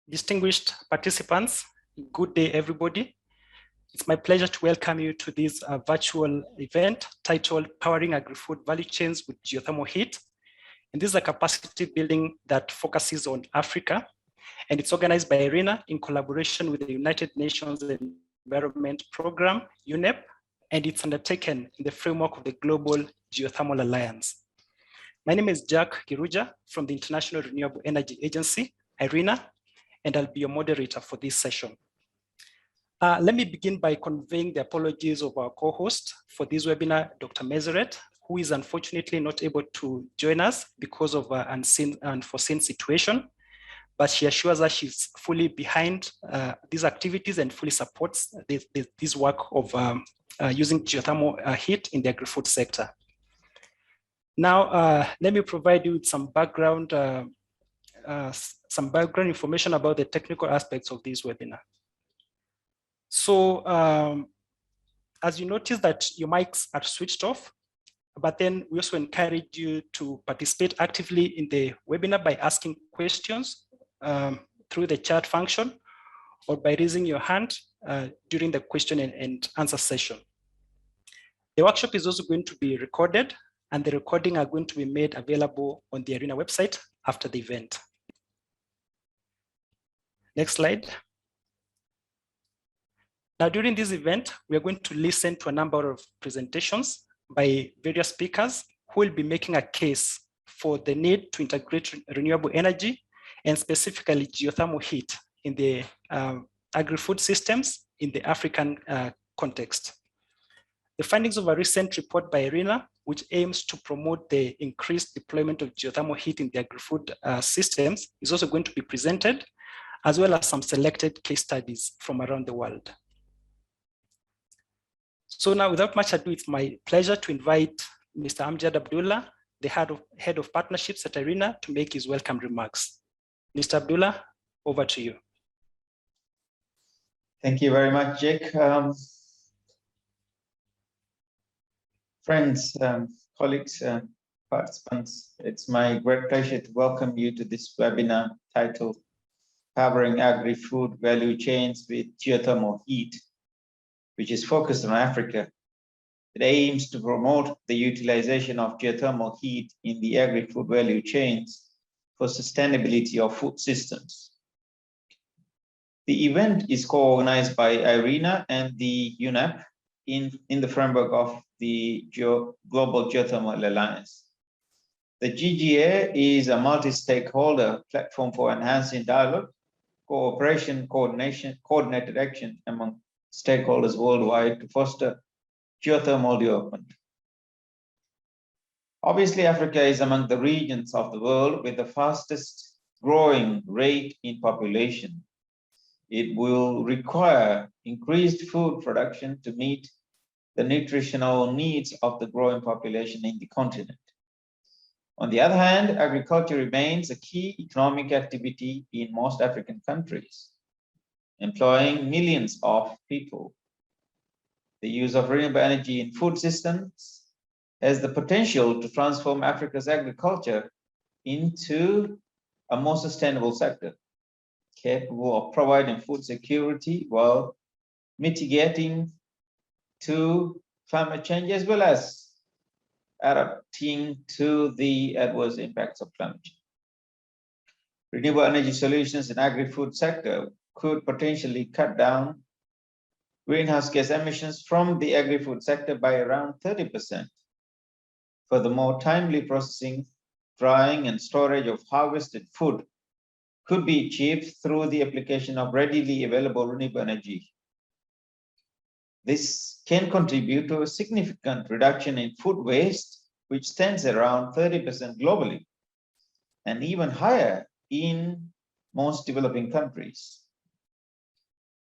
Distinguished participants, good day, everybody. It's my pleasure to welcome you to this virtual event titled Powering Agri-Food Value Chains with Geothermal Heat. And this is a capacity building that focuses on Africa, and it's organized by IRENA in collaboration with the United Nations Environment Program, UNEP, and it's undertaken in the framework of the Global Geothermal Alliance. My name is Jack Kiruja from the International Renewable Energy Agency, IRENA, and I'll be your moderator for this session. Let me begin by conveying the apologies of our co-host for this webinar, Dr. Meseret, who is unfortunately not able to join us because of an unforeseen situation, but she assures us she's fully behind these activities and fully supports this work of using geothermal heat in the agri-food sector. Now, let me provide you with some background information about the technical aspects of this webinar. So, as you notice that your mics are switched off, but then we also encourage you to participate actively in the webinar by asking questions through the chat function or by raising your hand during the question and answer session. The workshop is also going to be recorded, and the recording are going to be made available on the IRENA website after the event. Next slide. Now, during this event, we are going to listen to a number of presentations by various speakers who will be making a case for the need to integrate renewable energy and specifically geothermal heat in the agri-food systems in the African context. The findings of a recent report by IRENA, which aims to promote the increased deployment of geothermal heat in the agri-food systems, is also going to be presented, as well as some selected case studies from around the world. So now, without much ado, it's my pleasure to invite Mr. Amjad Abdullah, the head of partnerships at IRENA, to make his welcome remarks. Mr. Abdullah, over to you. Thank you very much, Jake. Friends, colleagues, participants, it's my great pleasure to welcome you to this webinar titled Powering Agri-Food Value Chains with Geothermal Heat, which is focused on Africa. It aims to promote the utilization of geothermal heat in the agri-food value chains for sustainability of food systems. The event is co-organized by IRENA and the UNEP in the framework of the Global Geothermal Alliance. The GGA is a multi-stakeholder platform for enhancing dialogue, cooperation, coordinated action among stakeholders worldwide to foster geothermal development. Obviously, Africa is among the regions of the world with the fastest growing rate in population. It will require increased food production to meet the nutritional needs of the growing population in the continent. On the other hand, agriculture remains a key economic activity in most African countries, employing millions of people. The use of renewable energy in food systems has the potential to transform Africa's agriculture into a more sustainable sector, capable of providing food security while mitigating to climate change, as well as adapting to the adverse impacts of climate change. Renewable energy solutions in agri-food sector could potentially cut down greenhouse gas emissions from the agri-food sector by around 30%. Furthermore, timely processing, drying, and storage of harvested food could be achieved through the application of readily available renewable energy. This can contribute to a significant reduction in food waste, which stands around 30% globally, and even higher in most developing countries.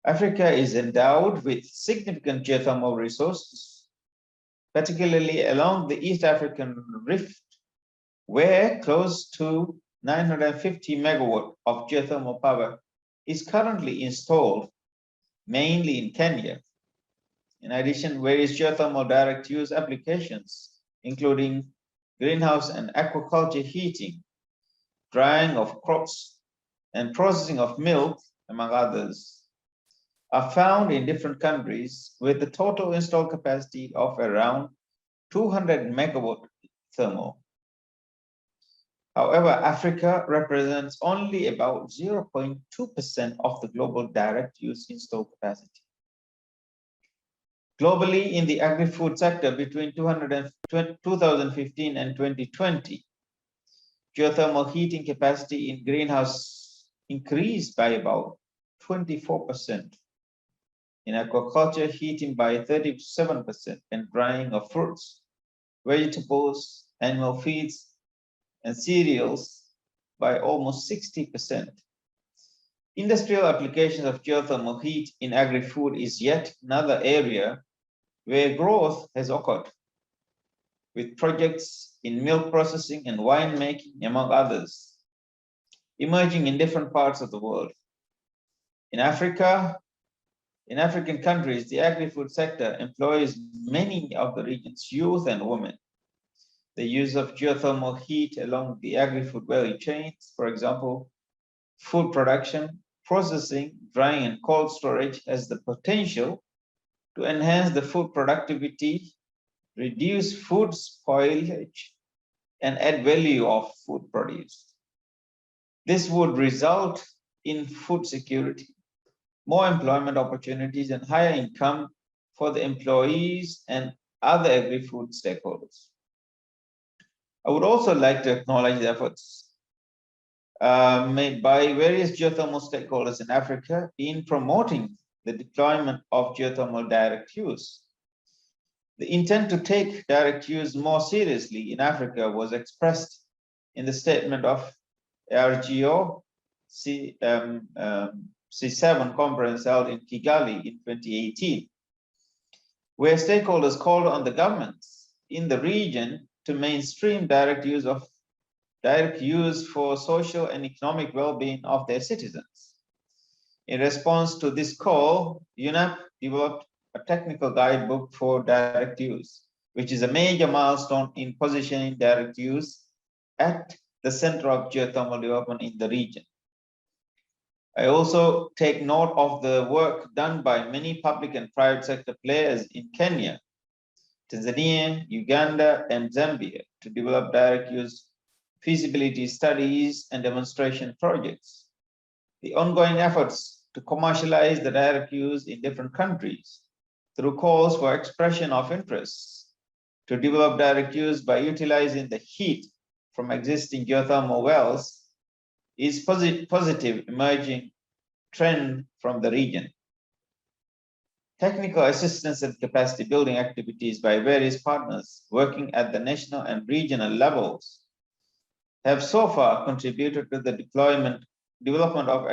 Africa is endowed with significant geothermal resources, particularly along the East African Rift, where close to 950 megawatt of geothermal power is currently installed, mainly in Kenya. In addition, various geothermal direct use applications, including greenhouse and aquaculture heating, drying of crops, and processing of milk, among others, are found in different countries with the total installed capacity of around 200 megawatt thermal. However, Africa represents only about 0.2% of the global direct use installed capacity. Globally, in the agri-food sector between 2015 and 2020, geothermal heating capacity in greenhouse increased by about 24%. In aquaculture, heating by 37%, and drying of fruits, vegetables, animal feeds, and cereals by almost 60%. Industrial applications of geothermal heat in agri-food is yet another area where growth has occurred, with projects in milk processing and winemaking, among others, emerging in different parts of the world. In Africa, in African countries, the agri-food sector employs many of the region's youth and women. The use of geothermal heat along the agri-food value chains, for example, food production, processing, drying, and cold storage, has the potential to enhance the food productivity, reduce food spoilage, and add value of food produce. This would result in food security, more employment opportunities, and higher income for the employees and other agri-food stakeholders. I would also like to acknowledge the efforts made by various geothermal stakeholders in Africa in promoting the deployment of geothermal direct use. The intent to take direct use more seriously in Africa was expressed in the statement of ARGO C7 conference held in Kigali in 2018, where stakeholders called on the governments in the region to mainstream direct use for social and economic well-being of their citizens. In response to this call, UNEP developed a technical guidebook for direct use, which is a major milestone in positioning direct use at the center of geothermal development in the region. I also take note of the work done by many public and private sector players in Kenya, Tanzania, Uganda, and Zambia to develop direct use feasibility studies and demonstration projects. The ongoing efforts to commercialize the direct use in different countries through calls for expression of interests to develop direct use by utilizing the heat from existing geothermal wells is positive emerging trend from the region. Technical assistance and capacity building activities by various partners working at the national and regional levels have so far contributed to the development of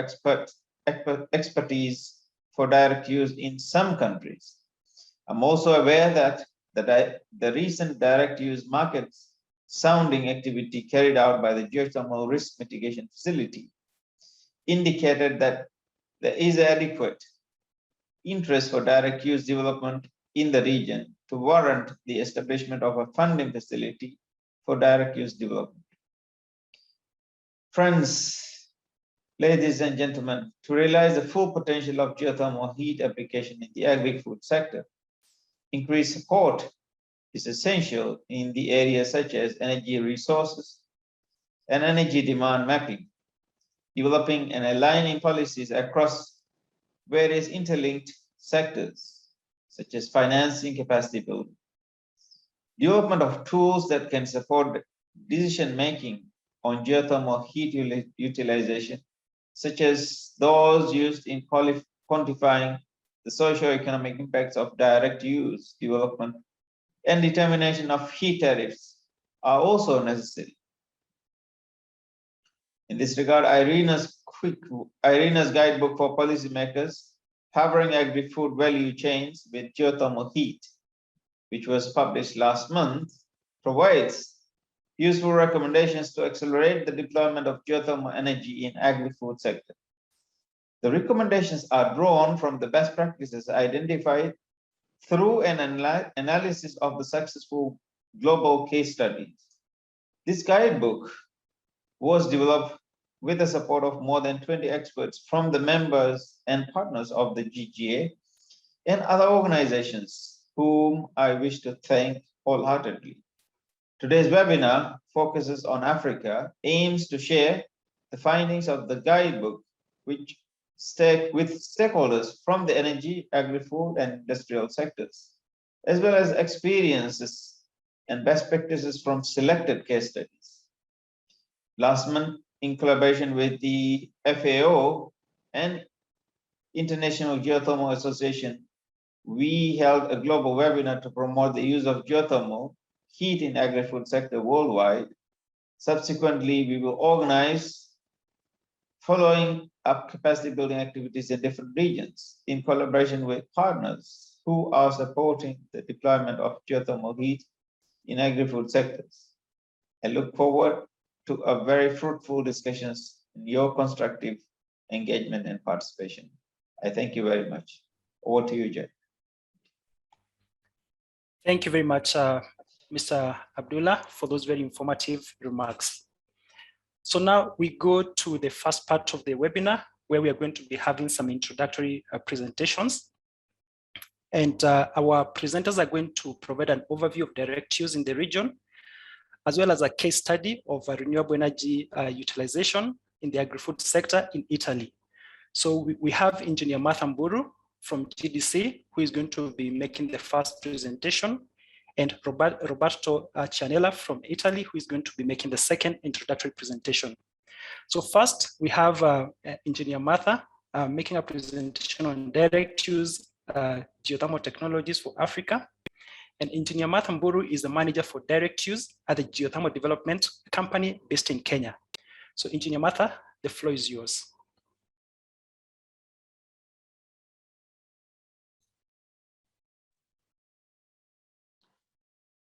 expertise for direct use in some countries. I'm also aware that the recent direct use market sounding activity carried out by the Geothermal Risk Mitigation Facility indicated that there is adequate interest for direct use development in the region to warrant the establishment of a funding facility for direct use development. Friends, ladies and gentlemen, to realize the full potential of geothermal heat application in the agri-food sector, increased support is essential in the areas such as energy resources and energy demand mapping, developing and aligning policies across various interlinked sectors, such as financing, capacity building, development of tools that can support decision-making on geothermal heat utilization, such as those used in quantifying the socio-economic impacts of direct use development and determination of heat tariffs are also necessary. In this regard, IRENA's guidebook for policymakers covering agri-food value chains with geothermal heat, which was published last month, provides useful recommendations to accelerate the deployment of geothermal energy in agri-food sector. The recommendations are drawn from the best practices identified through an analysis of the successful global case studies. This guidebook was developed with the support of more than 20 experts from the members and partners of the GGA and other organizations whom I wish to thank wholeheartedly. Today's webinar focuses on Africa, aims to share the findings of the guidebook with stakeholders from the energy, agri-food, and industrial sectors, as well as experiences and best practices from selected case studies. Last month, in collaboration with the FAO and International Geothermal Association, we held a global webinar to promote the use of geothermal heat in agri-food sector worldwide. Subsequently, we will organize following up capacity building activities in different regions in collaboration with partners who are supporting the deployment of geothermal heat in agri-food sectors. I look forward to a very fruitful discussions in your constructive engagement and participation. I thank you very much. Over to you, Jay. Thank you very much, Mr. Abdullah, for those very informative remarks. So now we go to the first part of the webinar, where we are going to be having some introductory presentations. And our presenters are going to provide an overview of direct use in the region, as well as a case study of renewable energy utilization in the agri-food sector in Italy. So we have Engineer Martha Mburu from GDC, who is going to be making the first presentation, and Roberto Cianella from Italy, who is going to be making the second introductory presentation. So first, we have Engineer Martha making a presentation on direct use geothermal technologies for Africa. And Engineer Martha Mburu is the manager for direct use at the Geothermal Development Company based in Kenya. So Engineer Martha, the floor is yours.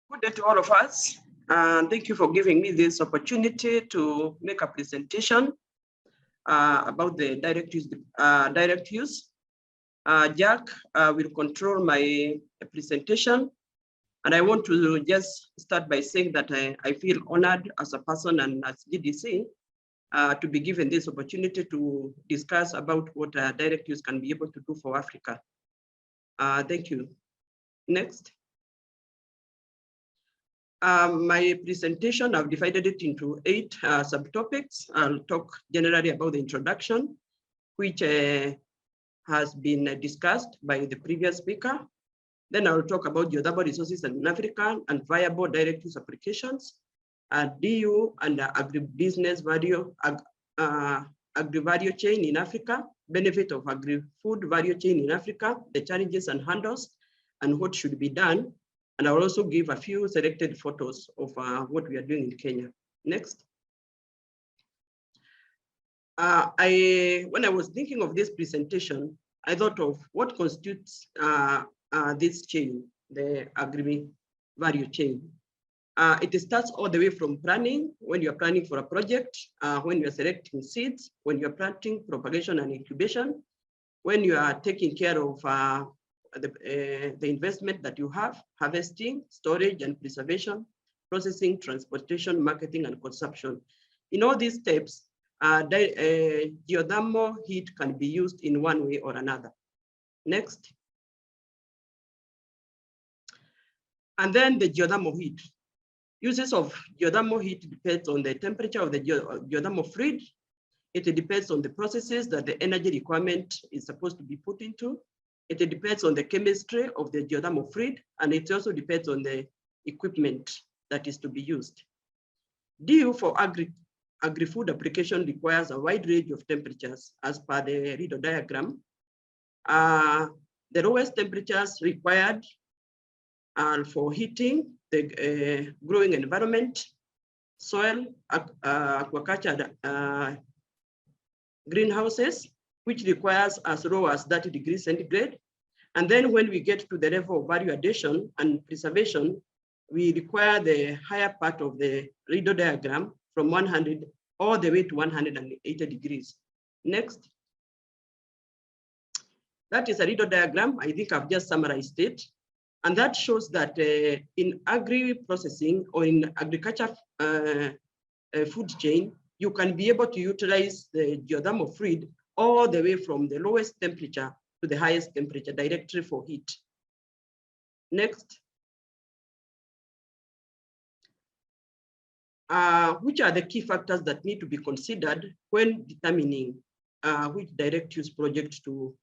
Good day to all of us, and thank you for giving me this opportunity to make a presentation about the direct use. Jack will control my presentation, and I want to just start by saying that I feel honored as a person and as GDC to be given this opportunity to discuss about what direct use can be able to do for Africa. Thank you. Next. My presentation, I've divided it into 8 subtopics. I'll talk generally about the introduction, which has been discussed by the previous speaker. Then I'll talk about geothermal resources in Africa and viable direct use applications, DU and agribusiness value, agri-value chain in Africa, benefit of agri-food value chain in Africa, the challenges and handles, and what should be done. And I will also give a few selected photos of what we are doing in Kenya. Next. When I was thinking of this presentation, I thought of what constitutes this chain, the agri-value chain. It starts all the way from planning, when you're planning for a project, when you're selecting seeds, when you're planting, propagation and incubation, when you are taking care of the investment that you have, harvesting, storage and preservation, processing, transportation, marketing and consumption. In all these steps, geothermal heat can be used in one way or another. Next. And then the geothermal heat. Uses of geothermal heat depends on the temperature of the geothermal fluid. It depends on the processes that the energy requirement is supposed to be put into. It depends on the chemistry of the geothermal fluid, and it also depends on the equipment that is to be used. DU for agri-food application requires a wide range of temperatures as per the Rideau diagram. The lowest temperatures required for heating the growing environment, soil, aquaculture, greenhouses, which requires as low as 30 degrees centigrade. And then when we get to the level of value addition and preservation, we require the higher part of the Rideau diagram from 100 all the way to 180 degrees. Next. That is a Rideau diagram. I think I've just summarized it. And that shows that in agri-processing or in agriculture food chain, you can be able to utilize the geothermal fluid all the way from the lowest temperature to the highest temperature directly for heat. Next. Which are the key factors that need to be considered when determining which direct use project to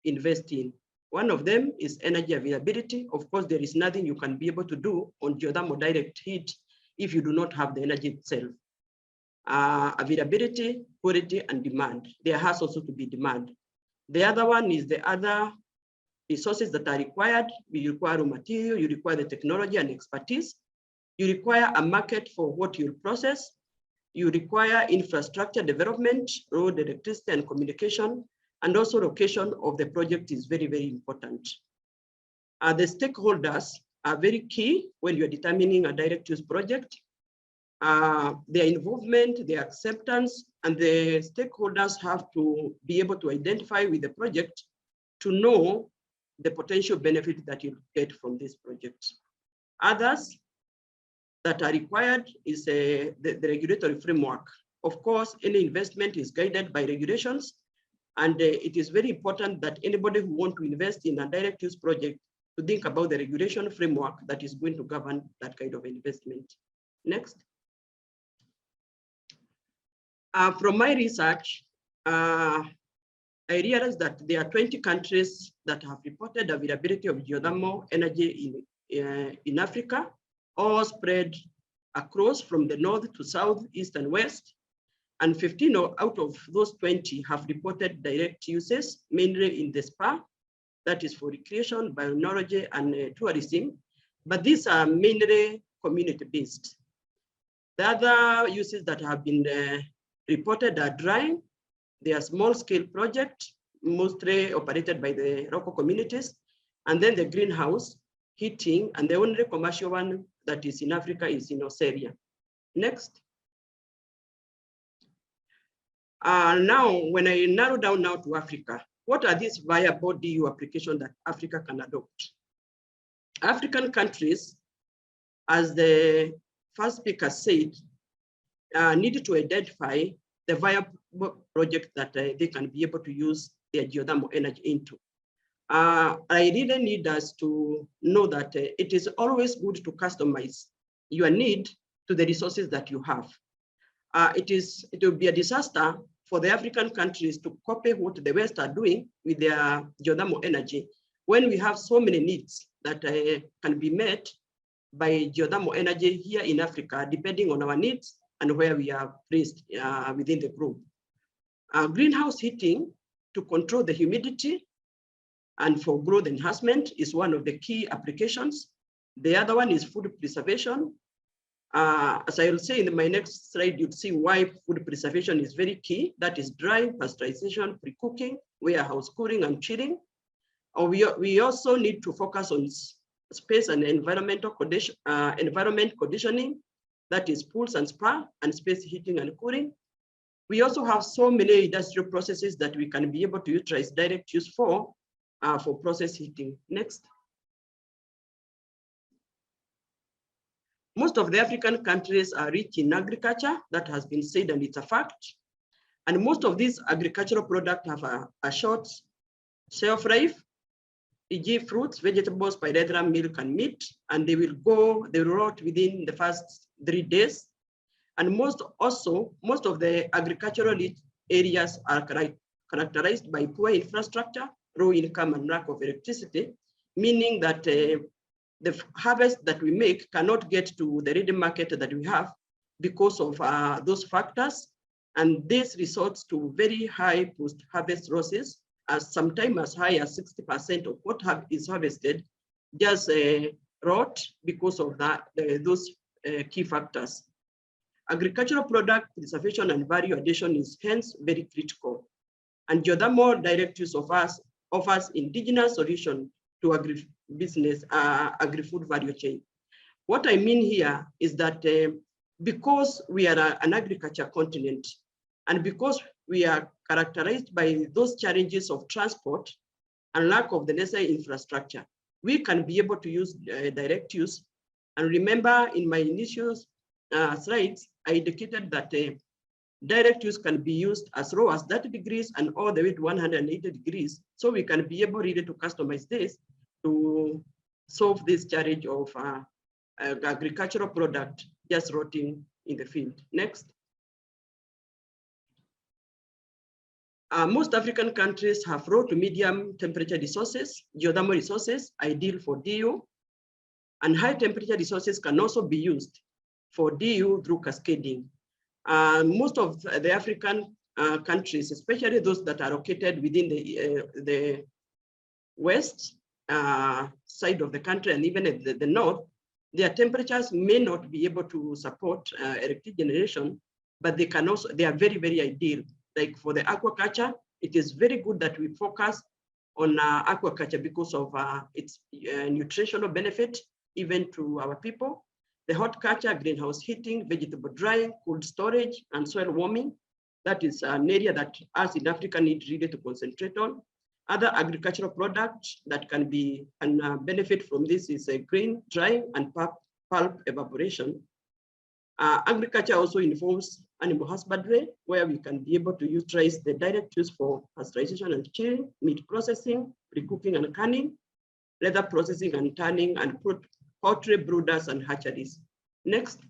invest in? One of them is energy availability. Of course, there is nothing you can be able to do on geothermal direct heat if you do not have the energy itself. Availability, quality, and demand. There has also to be demand. The other one is the other resources that are required. You require raw material, you require the technology and expertise. You require a market for what you process. You require infrastructure development, road, electricity, and communication. And also location of the project is very, very important. The stakeholders are very key when you're determining a direct use project. Their involvement, their acceptance, and the stakeholders have to be able to identify with the project to know the potential benefit that you get from this project. Others that are required is the regulatory framework. Of course, any investment is guided by regulations, and it is very important that anybody who wants to invest in a direct use project to think about the regulation framework that is going to govern that kind of investment. Next. From my research, I realized that there are 20 countries that have reported availability of geothermal energy in Africa, all spread across from the north to south, east, and west. And 15 out of those 20 have reported direct uses, mainly in the spa, that is for recreation, biology, and tourism. But these are mainly community-based. The other uses that have been reported are drying. They are small-scale projects, mostly operated by the local communities. And then the greenhouse, heating, and the only commercial one that is in Africa is in Australia. Next. Now, when I narrow down now to Africa, what are these viable DU applications that Africa can adopt? African countries, as the first speaker said, need to identify the viable project that they can be able to use their geothermal energy into. I really need us to know that it is always good to customize your need to the resources that you have. It will be a disaster for the African countries to copy what the West are doing with their geothermal energy when we have so many needs that can be met by geothermal energy here in Africa, depending on our needs and where we are placed within the group. Greenhouse heating to control the humidity and for growth enhancement is one of the key applications. The other one is food preservation. As I will say in my next slide, you'll see why food preservation is very key. That is drying, pasteurization, pre-cooking, warehouse cooling, and chilling. We also need to focus on space and environmental environment conditioning. That is pools and spa and space heating and cooling. We also have so many industrial processes that we can be able to utilize direct use for process heating. Next. Most of the African countries are rich in agriculture. That has been said, and it's a fact. And most of these agricultural products have a short shelf life, e.g. fruits, vegetables, pyrethrum, milk, and meat, and they will rot within the first 3 days. And most of the agricultural areas are characterized by poor infrastructure, low income, and lack of electricity, meaning that the harvest that we make cannot get to the ready market that we have because of those factors. And this results to very high post-harvest losses, as sometimes as high as 60% of what is harvested just rot because of those key factors. Agricultural product preservation and value addition is hence very critical. And geothermal direct use offers indigenous solution to agribusiness, agri-food value chain. What I mean here is that because we are an agriculture continent, and because we are characterized by those challenges of transport and lack of the necessary infrastructure, we can be able to use direct use. And remember, in my initial slides, I indicated that direct use can be used as low as 30 degrees and all the way to 180 degrees. So we can be able really to customize this to solve this challenge of agricultural product just rotting in the field. Next. Most African countries have low to medium temperature resources, geothermal resources, ideal for DU, and high temperature resources can also be used for DU through cascading. Most of the African countries, especially those that are located within the west side of the country and even at the north, their temperatures may not be able to support electric generation, but they are very, very ideal. Like for the aquaculture, it is very good that we focus on aquaculture because of its nutritional benefit, even to our people. The horticulture, greenhouse heating, vegetable drying, cold storage, and soil warming. That is an area that us in Africa need really to concentrate on. Other agricultural products that can benefit from this is grain drying and pulp evaporation. Agriculture also involves animal husbandry, where we can be able to utilize the direct use for pasteurization and chilling, meat processing, pre-cooking and canning, leather processing and tanning, and poultry brooders and hatcheries. Next.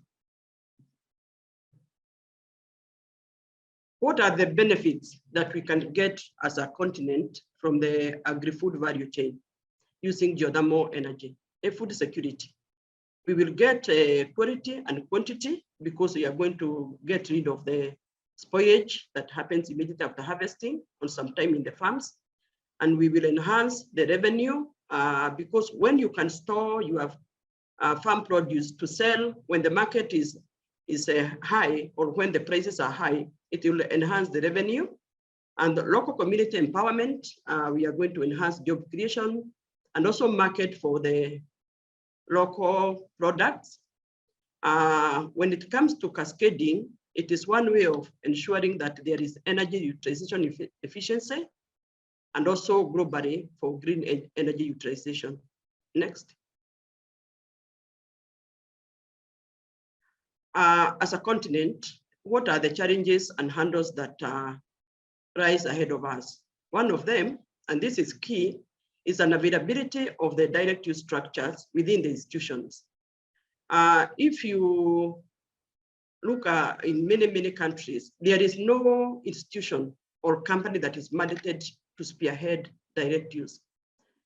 What are the benefits that we can get as a continent from the agri-food value chain using geothermal energy? Food security. We will get quality and quantity because we are going to get rid of the spoilage that happens immediately after harvesting or sometime in the farms. And we will enhance the revenue because when you can store your farm produce to sell when the market is high or when the prices are high, it will enhance the revenue. And the local community empowerment, we are going to enhance job creation and also market for the local products. When it comes to cascading, it is one way of ensuring that there is energy utilization efficiency and also globally for green energy utilization. Next. As a continent, what are the challenges and hurdles that rise ahead of us? One of them, and this is key, is an availability of the direct use structures within the institutions. If you look in many countries, there is no institution or company that is mandated to spearhead direct use.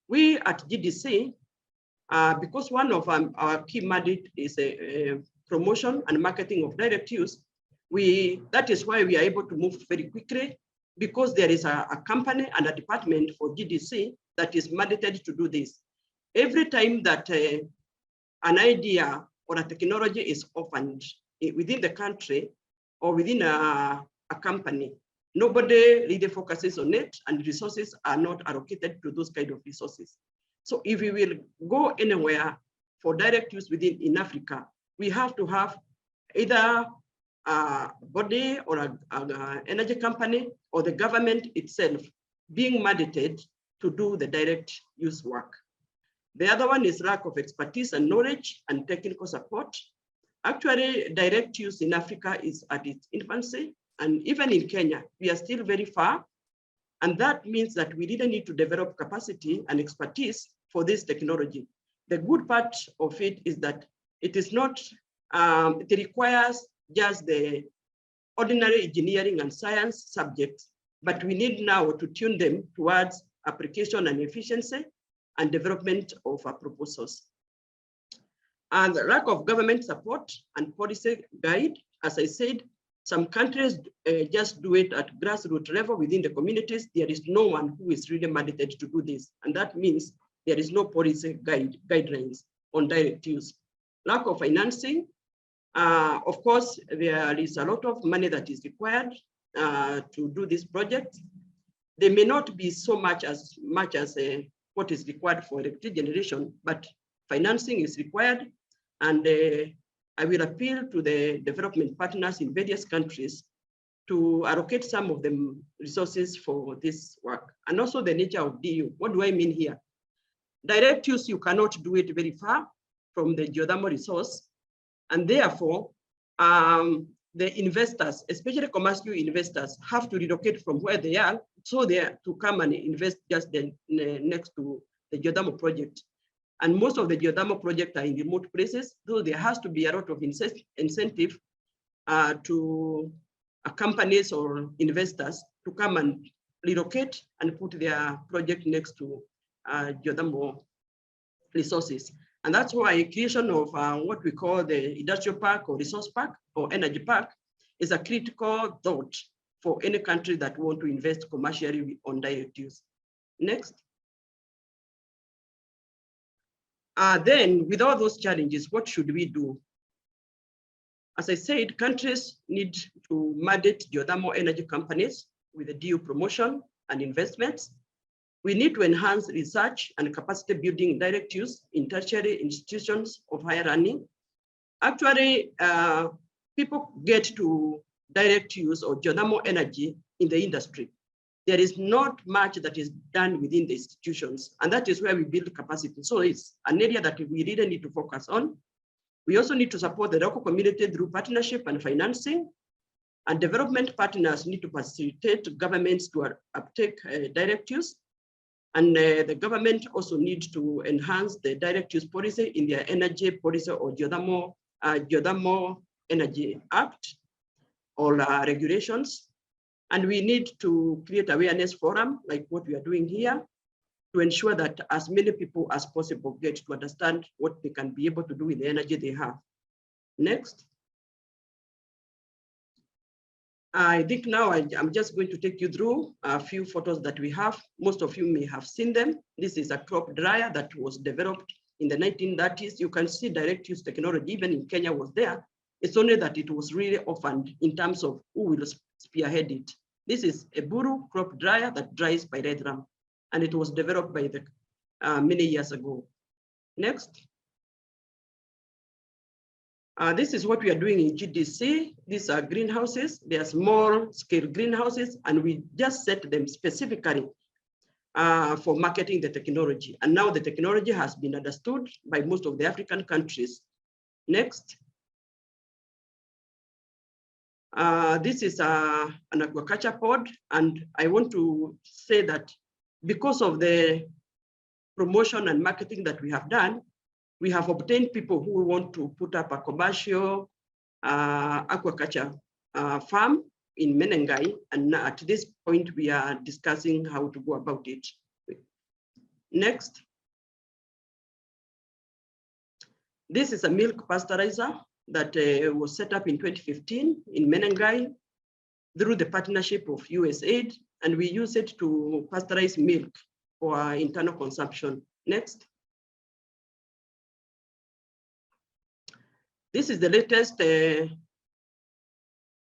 We at GDC, because one of our key mandate is a promotion and marketing of direct use, that is why we are able to move very quickly because there is a company and a department for GDC that is mandated to do this. Every time that an idea or a technology is opened within the country or within a company, nobody really focuses on it and resources are not allocated to those kind of resources. So if we will go anywhere for direct use in Africa, we have to have either a body or an energy company or the government itself being mandated to do the direct use work. The other one is lack of expertise and knowledge and technical support. Actually, direct use in Africa is at its infancy, and even in Kenya, we are still very far. And that means that we really need to develop capacity and expertise for this technology. The good part of it is that it is not, it requires just the ordinary engineering and science subjects, but we need now to tune them towards application and efficiency and development of proposals. And the lack of government support and policy guide, as I said, some countries just do it at grassroots level within the communities. There is no one who is really mandated to do this. And that means there is no policy guidelines on direct use. Lack of financing. Of course, there is a lot of money that is required to do this project. They may not be so much as what is required for electric generation, but financing is required. And I will appeal to the development partners in various countries to allocate some of the resources for this work. And also the nature of DU. What do I mean here? Direct use, you cannot do it very far from the geothermal resource. And therefore, the investors, especially commercial investors, have to relocate from where they are, so they are to come and invest just next to the geothermal project. And most of the geothermal projects are in remote places, so there has to be a lot of incentive to companies or investors to come and relocate and put their project next to geothermal resources. And that's why creation of what we call the industrial park or resource park or energy park is a critical thought for any country that want to invest commercially on direct use. Next. Then with all those challenges, what should we do? As I said, countries need to mandate geothermal energy companies with the due promotion and investments. We need to enhance research and capacity building direct use in tertiary institutions of higher learning. Actually, people get to direct use of geothermal energy in the industry. There is not much that is done within the institutions, and that is where we build capacity. So it's an area that we really need to focus on. We also need to support the local community through partnership and financing, and development partners need to facilitate governments to uptake direct use. And the government also needs to enhance the direct use policy in their energy policy or Geothermal Energy Act or regulations. And we need to create awareness forum like what we are doing here to ensure that as many people as possible get to understand what they can be able to do with the energy they have. Next. I think now I'm just going to take you through a few photos that we have. Most of you may have seen them. This is a crop dryer that was developed in the 1930s. You can see direct use technology, even in Kenya was there. It's only that it was really orphaned in terms of who will spearhead it. This is a Buru crop dryer that dries by red ram, and it was developed by the many years ago. Next. This is what we are doing in GDC. These are greenhouses. They are small scale greenhouses, and we just set them specifically for marketing the technology. And now the technology has been understood by most of the African countries. Next. This is an aquaculture pod, and I want to say that because of the promotion and marketing that we have done, we have obtained people who want to put up a commercial aquaculture farm in Menengai, and at this point we are discussing how to go about it. Next. This is a milk pasteurizer that was set up in 2015 in Menengai through the partnership of USAID, and we use it to pasteurize milk for our internal consumption. Next. This is the latest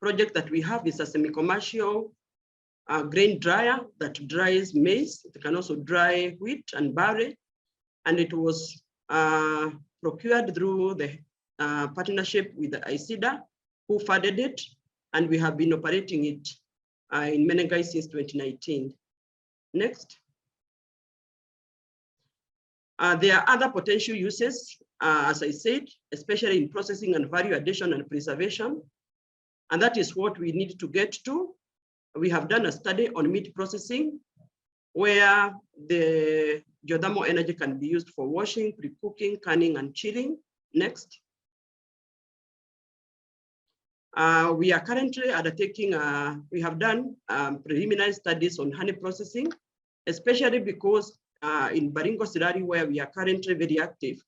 project that we have. It's a semi-commercial grain dryer that dries maize. It can also dry wheat and barley. And it was procured through the partnership with the ICEDA, who funded it. And we have been operating it in Menengai since 2019. Next. There are other potential uses, as I said, especially in processing and value addition and preservation. And that is what we need to get to. We have done a study on meat processing, where the geothermal energy can be used for washing, pre-cooking, canning, and chilling. Next. We are currently undertaking, we have done preliminary studies on honey processing, especially because in Baringo Sirari, where we are currently very active,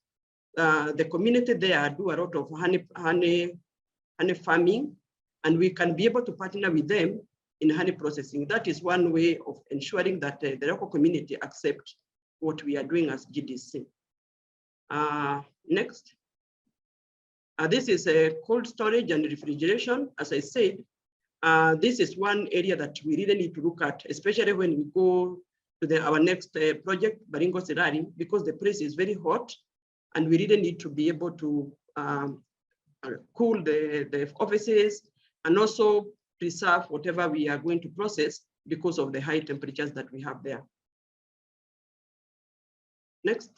the community there do a lot of honey farming, and we can be able to partner with them in honey processing. That is one way of ensuring that the local community accept what we are doing as GDC. Next. This is a cold storage and refrigeration. As I said, this is one area that we really need to look at, especially when we go to our next project, Baringo Sirari, because the place is very hot, and we really need to be able to cool the offices and also preserve whatever we are going to process because of the high temperatures that we have there. Next.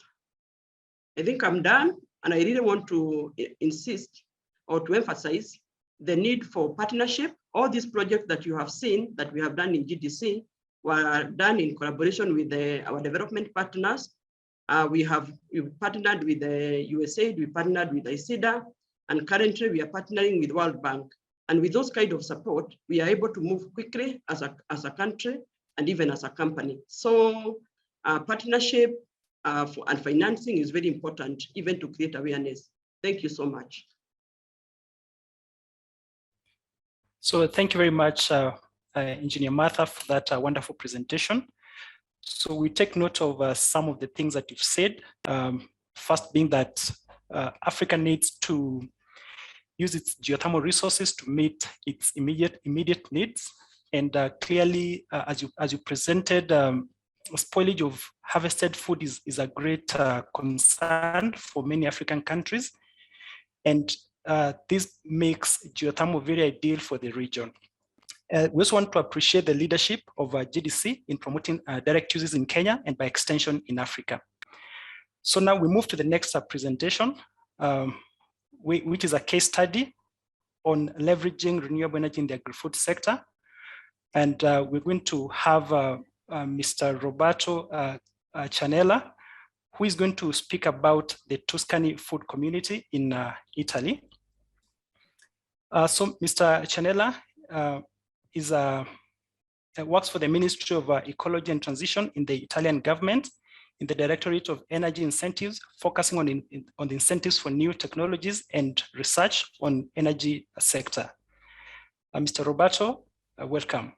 I think I'm done, and I really want to insist or to emphasize the need for partnership. All these projects that you have seen that we have done in GDC were done in collaboration with our development partners. We partnered with the USAID, we partnered with ICIDA, and currently we are partnering with World Bank. And with those kind of support, we are able to move quickly as a country and even as a company. So partnership and financing is very important, even to create awareness. Thank you so much. So thank you very much, Engineer Martha, for that wonderful presentation. So we take note of some of the things that you've said. First being that Africa needs to use its geothermal resources to meet its immediate needs. And clearly, as you presented, spoilage of harvested food is a great concern for many African countries. And this makes geothermal very ideal for the region. We also want to appreciate the leadership of GDC in promoting direct uses in Kenya and by extension in Africa. So now we move to the next presentation, which is a case study on leveraging renewable energy in the agri-food sector. And we're going to have Mr. Roberto Cianella, who is going to speak about the Tuscany food community in Italy. So Mr. Cianella works for the Ministry of Ecology and Transition in the Italian government in the Directorate of Energy Incentives, focusing on the incentives for new technologies and research on energy sector. Mr. Roberto, welcome.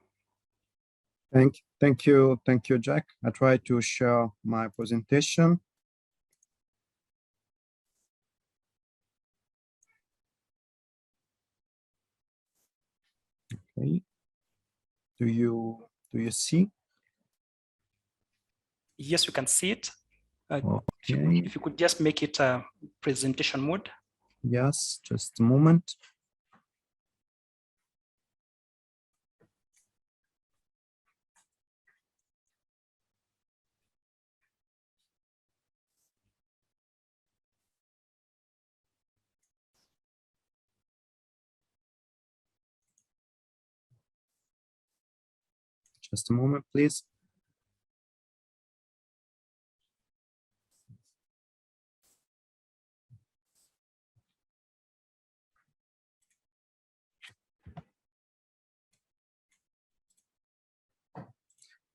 Thank you, Jack. I try to share my presentation. Okay. Do you see? Yes, we can see it. Okay. If you could just make it a presentation mode. Yes, just a moment. Just a moment, please.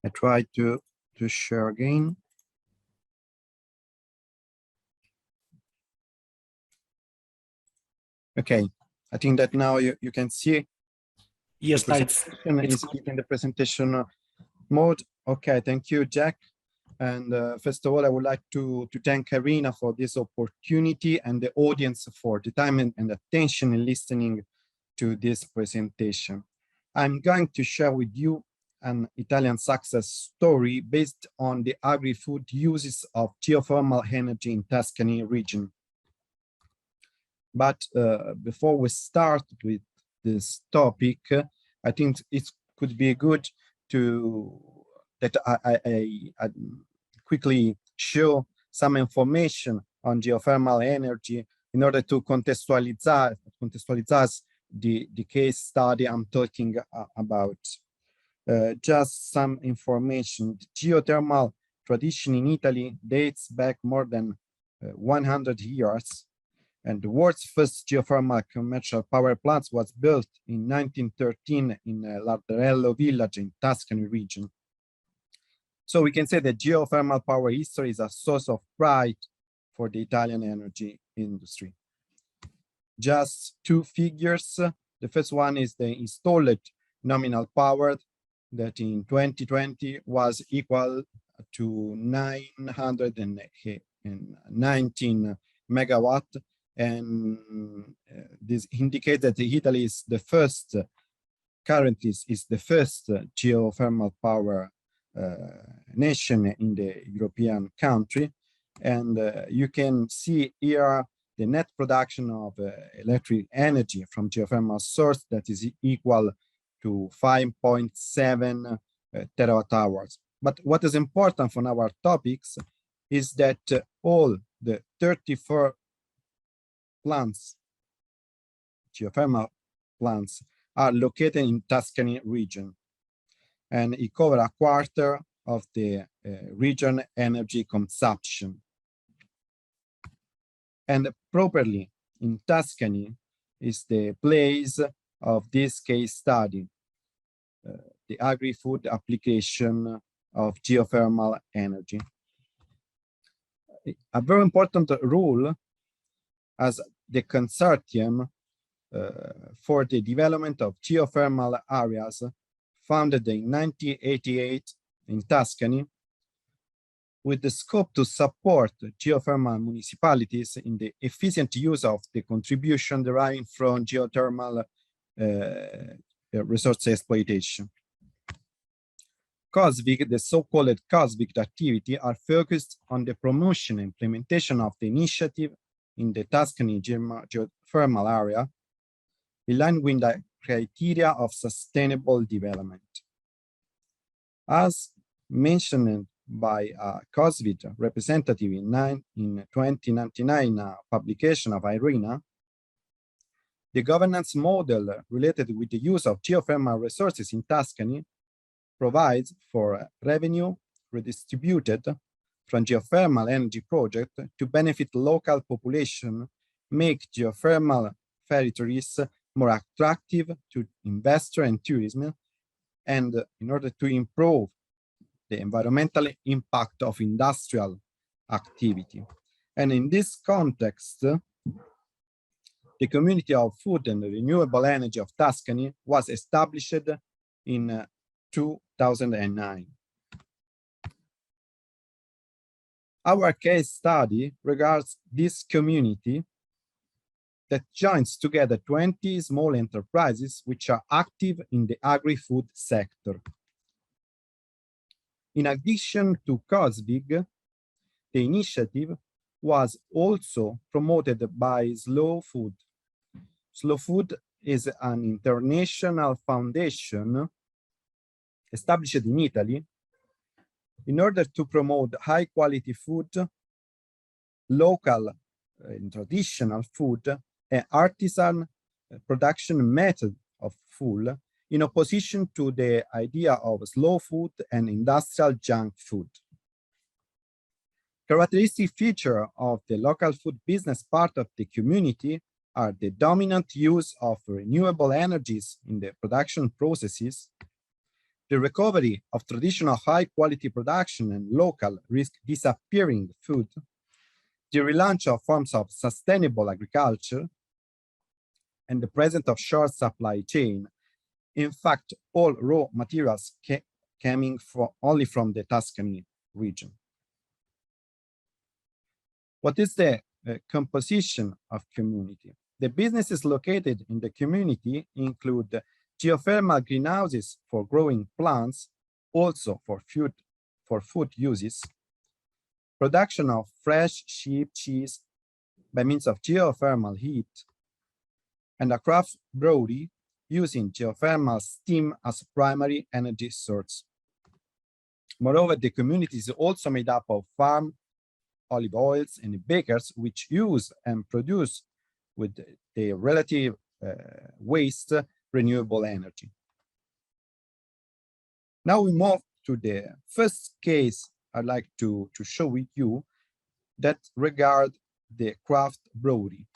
I try to share again. Okay, I think that now you can see. Yes, it's in the presentation mode. Okay, thank you, Jack. And first of all, I would like to thank IRENA for this opportunity and the audience for the time and attention in listening to this presentation. I'm going to share with you an Italian success story based on the agri-food uses of geothermal energy in Tuscany region. But before we start with this topic, I think it could be good that I quickly show some information on geothermal energy in order to contextualize the case study I'm talking about. Just some information. The geothermal tradition in Italy dates back more than 100 years. And the world's first geothermal commercial power plant was built in 1913 in Larderello village in Tuscany region. So we can say that geothermal power history is a source of pride for the Italian energy industry. Just two figures. The first one is the installed nominal power that in 2020 was equal to 919 megawatt. And this indicates that Italy is the first, currently is the first geothermal power nation in the European country. And you can see here the net production of electric energy from geothermal source that is equal to 5.7 terawatt hours. But what is important for our topics is that all the 34 plants, geothermal plants are located in Tuscany region, and it covers a quarter of the region energy consumption. And properly in Tuscany is the place of this case study, the agri-food application of geothermal energy. A very important role as the consortium for the development of geothermal areas founded in 1988 in Tuscany, with the scope to support geothermal municipalities in the efficient use of the contribution deriving from geothermal resource exploitation. COSVIC, the so-called COSVIC activity, are focused on the promotion and implementation of the initiative in the Tuscany geothermal area, in line with the criteria of sustainable development. As mentioned by a COSVIC representative in 2099 publication of IRENA, the governance model related with the use of geothermal resources in Tuscany provides for revenue redistributed from geothermal energy projects to benefit local population, make geothermal territories more attractive to investor and tourism, and in order to improve the environmental impact of industrial activity. And in this context, the Community of Food and Renewable Energy of Tuscany was established in 2009. Our case study regards this community that joins together 20 small enterprises which are active in the agri-food sector. In addition to COSVIC, the initiative was also promoted by Slow Food. Slow Food is an international foundation established in Italy in order to promote high-quality food, local and traditional food, and artisan production method of food, in opposition to the idea of slow food and industrial junk food. Characteristic feature of the local food business part of the community are the dominant use of renewable energies in the production processes, the recovery of traditional high-quality production and local risk disappearing food, the relaunch of forms of sustainable agriculture, and the presence of short supply chain. In fact, all raw materials coming only from the Tuscany region. What is the composition of community? The businesses located in the community include geothermal greenhouses for growing plants, also for food uses, production of fresh sheep cheese by means of geothermal heat, and a craft brewery using geothermal steam as primary energy source. Moreover, the community is also made up of farm, olive oils, and bakers, which use and produce with the relative waste renewable energy. Now we move to the first case I'd like to show with you that regard the craft brewery.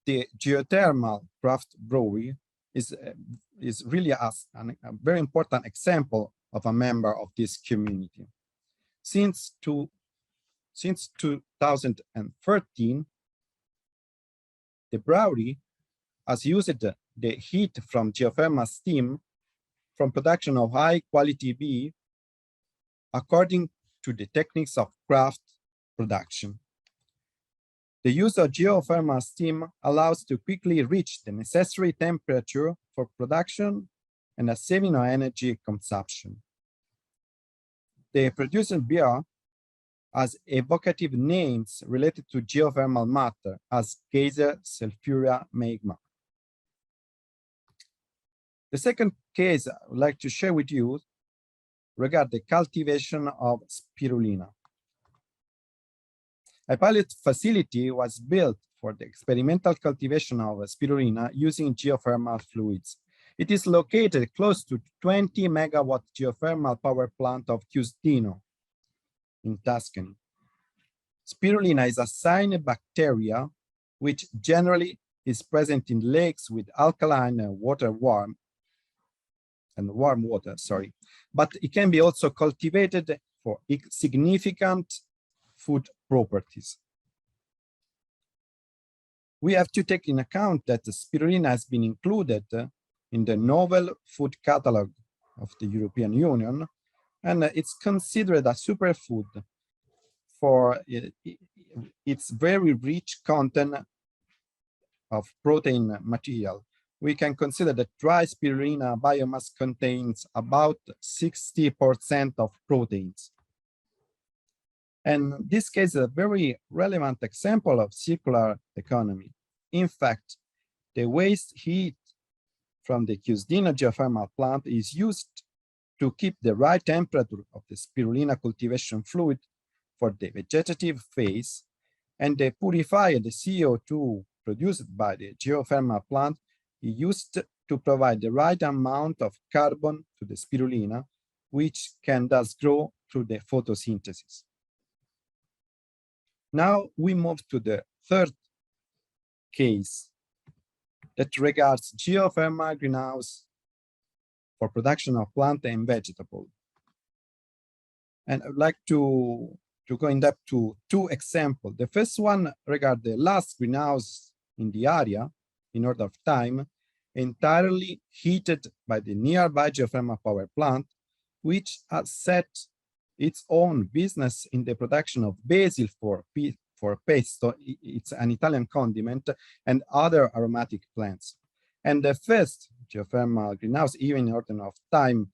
The geothermal craft brewery is really a very important example of a member of this community. Since 2013, the brewery has used the heat from geothermal steam from production of high-quality beer according to the techniques of craft production. The use of geothermal steam allows to quickly reach the necessary temperature for production and a saving on energy consumption. The produced beer has evocative names related to geothermal matter as geyser, sulfuria, magma. The second case I would like to share with you regards the cultivation of spirulina. A pilot facility was built for the experimental cultivation of spirulina using geothermal fluids. It is located close to 20 megawatt geothermal power plant of Chiusdino in Tuscany. Spirulina is a cyanobacteria which generally is present in lakes with alkaline warm water, but it can be also cultivated for significant food properties. We have to take in account that the spirulina has been included in the novel food catalog of the European Union, and it's considered a superfood for its very rich content of protein material. We can consider that dry spirulina biomass contains about 60% of proteins. And this case is a very relevant example of circular economy. In fact, the waste heat from the Chiusdino geothermal plant is used to keep the right temperature of the spirulina cultivation fluid for the vegetative phase, and the purified CO2 produced by the geothermal plant is used to provide the right amount of carbon to the spirulina, which can thus grow through the photosynthesis. Now we move to the third case that regards geothermal greenhouse for production of plant and vegetable. And I'd like to go in depth to two examples. The first one regards the last greenhouse in the area, in order of time, entirely heated by the nearby geothermal power plant, which has set its own business in the production of basil for pesto. It's an Italian condiment, and other aromatic plants. And the first geothermal greenhouse, even in order of time,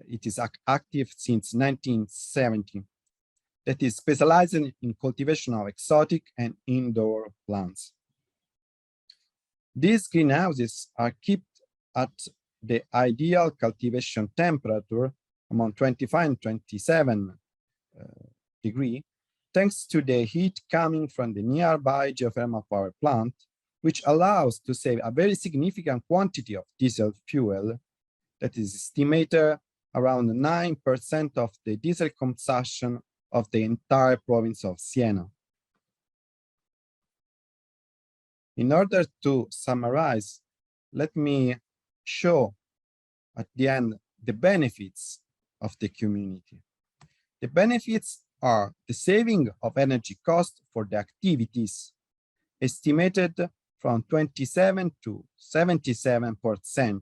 it is active since 1970. That is specialized in cultivation of exotic and indoor plants. These greenhouses are kept at the ideal cultivation temperature among 25 and 27 degrees, thanks to the heat coming from the nearby geothermal power plant, which allows to save a very significant quantity of diesel fuel that is estimated around 9% of the diesel consumption of the entire province of Siena. In order to summarize, let me show at the end the benefits of the community. The benefits are the saving of energy costs for the activities, estimated from 27 to 77%.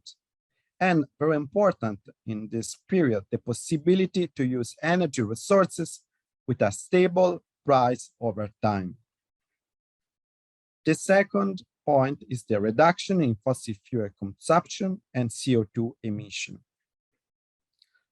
And very important in this period, the possibility to use energy resources with a stable price over time. The second point is the reduction in fossil fuel consumption and CO2 emission.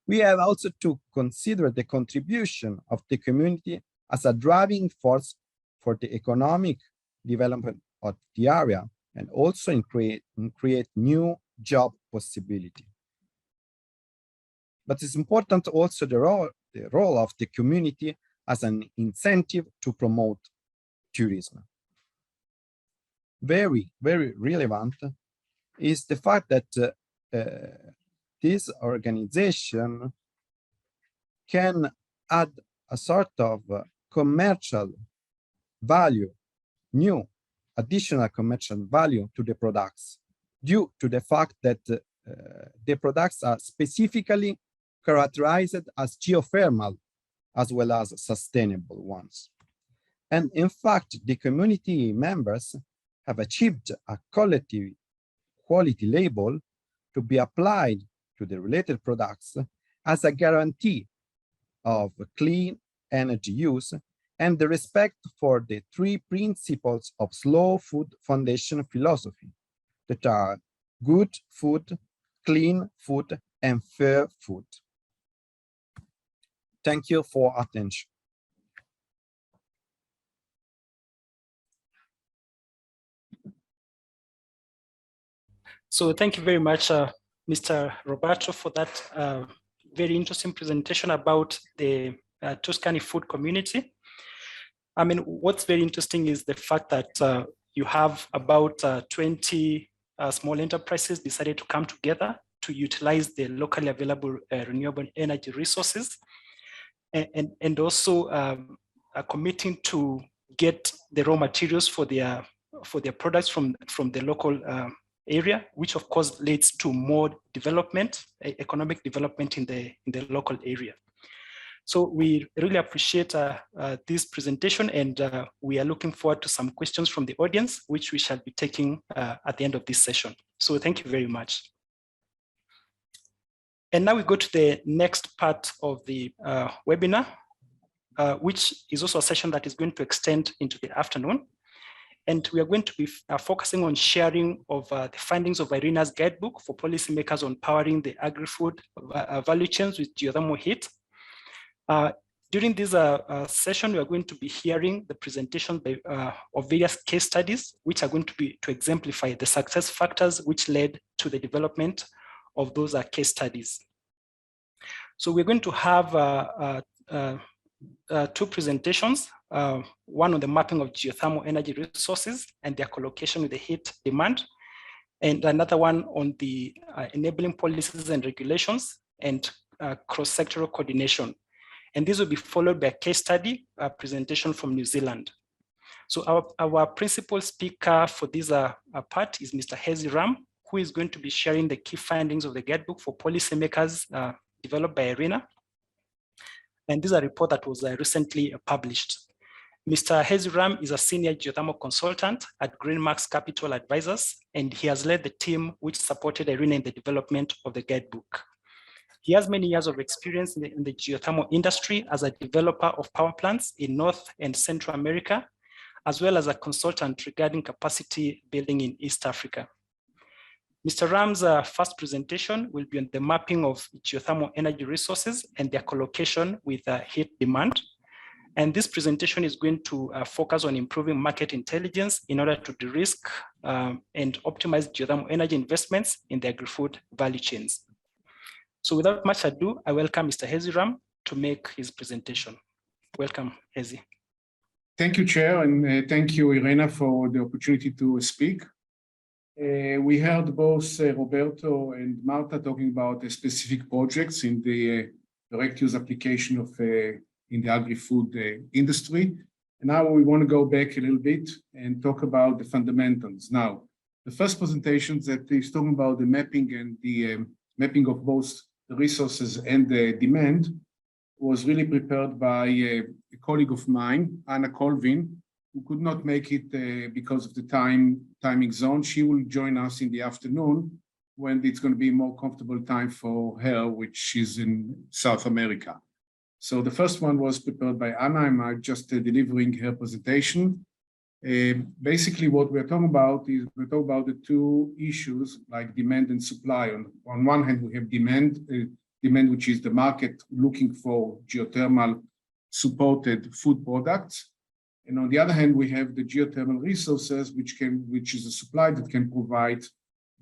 We have also to consider the contribution of the community as a driving force for the economic development of the area, and also in create new job possibility. But it's important also the role of the community as an incentive to promote tourism. Very, very relevant is the fact that this organization can add a sort of commercial value, new additional commercial value to the products, due to the fact that the products are specifically characterized as geothermal as well as sustainable ones. And in fact, the community members have achieved a quality label to be applied to the related products as a guarantee of clean energy use and the respect for the three principles of slow food foundation philosophy that are good food, clean food, and fair food. Thank you for attention. So thank you very much, Mr. Roberto, for that very interesting presentation about the Tuscany food community. I mean, what's very interesting is the fact that you have about 20 small enterprises decided to come together to utilize the locally available renewable energy resources, and also are committing to get the raw materials for their products from the local area, which of course leads to more development, economic development in the local area. So we really appreciate this presentation, and we are looking forward to some questions from the audience, which we shall be taking at the end of this session. So thank you very much. And now we go to the next part of the webinar, which is also a session that is going to extend into the afternoon. And we are going to be focusing on sharing of the findings of IRENA's guidebook for policymakers on powering the agri-food value chains with geothermal heat. During this session, we are going to be hearing the presentation of various case studies, which are going to exemplify the success factors which led to the development of those case studies. So we're going to have two presentations, one on the mapping of geothermal energy resources and their collocation with the heat demand, and another one on the enabling policies and regulations and cross-sectoral coordination. And this will be followed by a case study presentation from New Zealand. So our principal speaker for this part is Mr. Hezi Ram, who is going to be sharing the key findings of the guidebook for policymakers developed by IRENA. And this is a report that was recently published. Mr. Hezi Ram is a senior geothermal consultant at Greenmarks Capital Advisors, and he has led the team which supported IRENA in the development of the guidebook. He has many years of experience in the geothermal industry as a developer of power plants in North and Central America, as well as a consultant regarding capacity building in East Africa. Mr. Ram's first presentation will be on the mapping of geothermal energy resources and their collocation with heat demand. And this presentation is going to focus on improving market intelligence in order to de-risk and optimize geothermal energy investments in the agri-food value chains. So without much ado, I welcome Mr. Hezi Ram to make his presentation. Welcome, Hezi. Thank you, Chair, and thank you, IRENA, for the opportunity to speak. We heard both Roberto and Marta talking about the specific projects in the direct use application of in the agri-food industry. And now we want to go back a little bit and talk about the fundamentals. Now, the first presentation that is talking about the mapping and the mapping of both the resources and the demand was really prepared by a colleague of mine, Anna Colvin, who could not make it because of the timing zone. She will join us in the afternoon when it's going to be more comfortable time for her, which is in South America. So the first one was prepared by Anna. I'm just delivering her presentation. Basically, what we're talking about is we're talking about the two issues like demand and supply. On one hand, we have demand, which is the market looking for geothermal supported food products. And on the other hand, we have the geothermal resources, which is a supply that can provide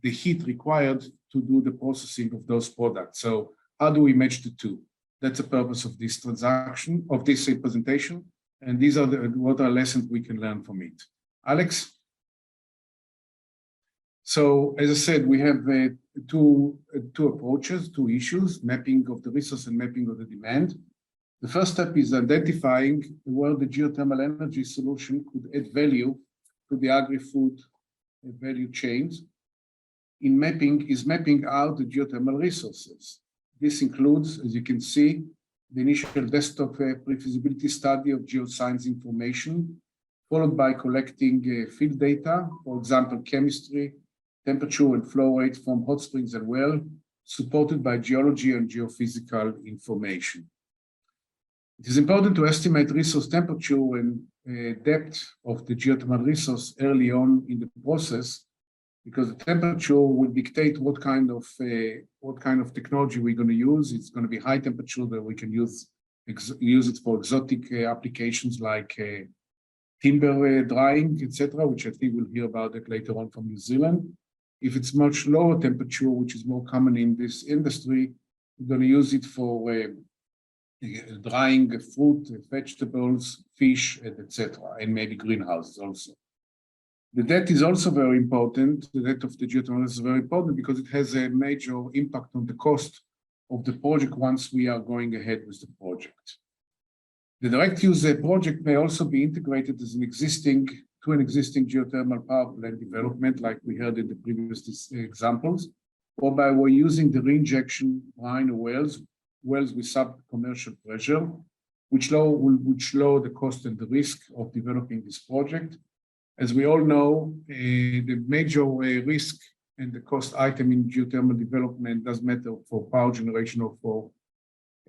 the heat required to do the processing of those products. So how do we match the two? That's the purpose of this transaction, of this presentation. And these are what are lessons we can learn from it. Alex? So as I said, we have two approaches, two issues, mapping of the resource and mapping of the demand. The first step is identifying where the geothermal energy solution could add value to the agri-food value chains. In mapping out the geothermal resources. This includes, as you can see, the initial desktop pre-feasibility study of geoscience information, followed by collecting field data, for example, chemistry, temperature and flow rate from hot springs and well, supported by geology and geophysical information. It is important to estimate resource temperature and depth of the geothermal resource early on in the process, because the temperature will dictate what kind of technology we're going to use. It's going to be high temperature that we can use it for exotic applications like timber drying, etc., which I think we'll hear about it later on from New Zealand. If it's much lower temperature, which is more common in this industry, we're going to use it for drying fruit, vegetables, fish, etc., and maybe greenhouses also. The debt is also very important. The debt of the geothermal is very important because it has a major impact on the cost of the project once we are going ahead with the project. The direct use project may also be integrated as an existing geothermal power plant development, like we heard in the previous examples, or by using the reinjection brine wells with sub-commercial pressure, which lower the cost and the risk of developing this project. As we all know, the major risk and the cost item in geothermal development doesn't matter for power generation or for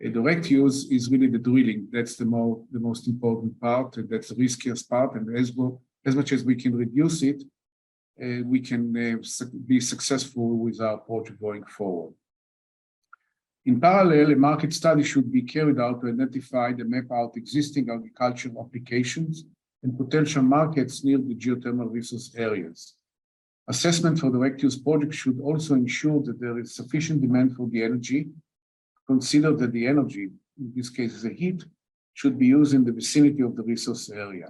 direct use is really the drilling. That's the most important part, and that's the riskiest part. And as much as we can reduce it, we can be successful with our project going forward. In parallel, a market study should be carried out to identify and map out existing agricultural applications and potential markets near the geothermal resource areas. Assessment for direct use projects should also ensure that there is sufficient demand for the energy. Consider that the energy, in this case the heat, should be used in the vicinity of the resource area.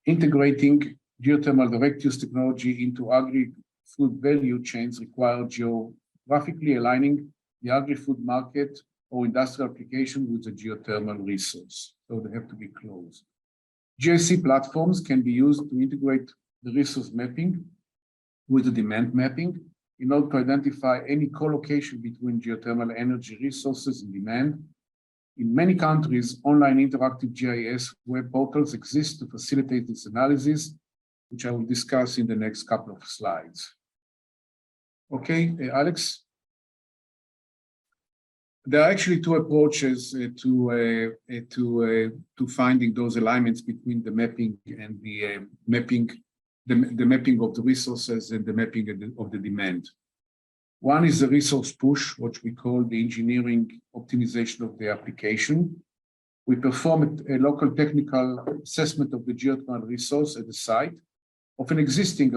Integrating geothermal direct use technology into agri-food value chains require geographically aligning the agri-food market or industrial application with the geothermal resource, so they have to be close. GIC platforms can be used to integrate the resource mapping with the demand mapping in order to identify any co-location between geothermal energy resources and demand. In many countries, online interactive GIS web portals exist to facilitate this analysis, which I will discuss in the next couple of slides. Okay, Alex? There are actually two approaches to finding those alignments between the mapping and the mapping of the resources and the mapping of the demand. One is the resource push, which we call the engineering optimization of the application. We perform a local technical assessment of the geothermal resource at the site of an existing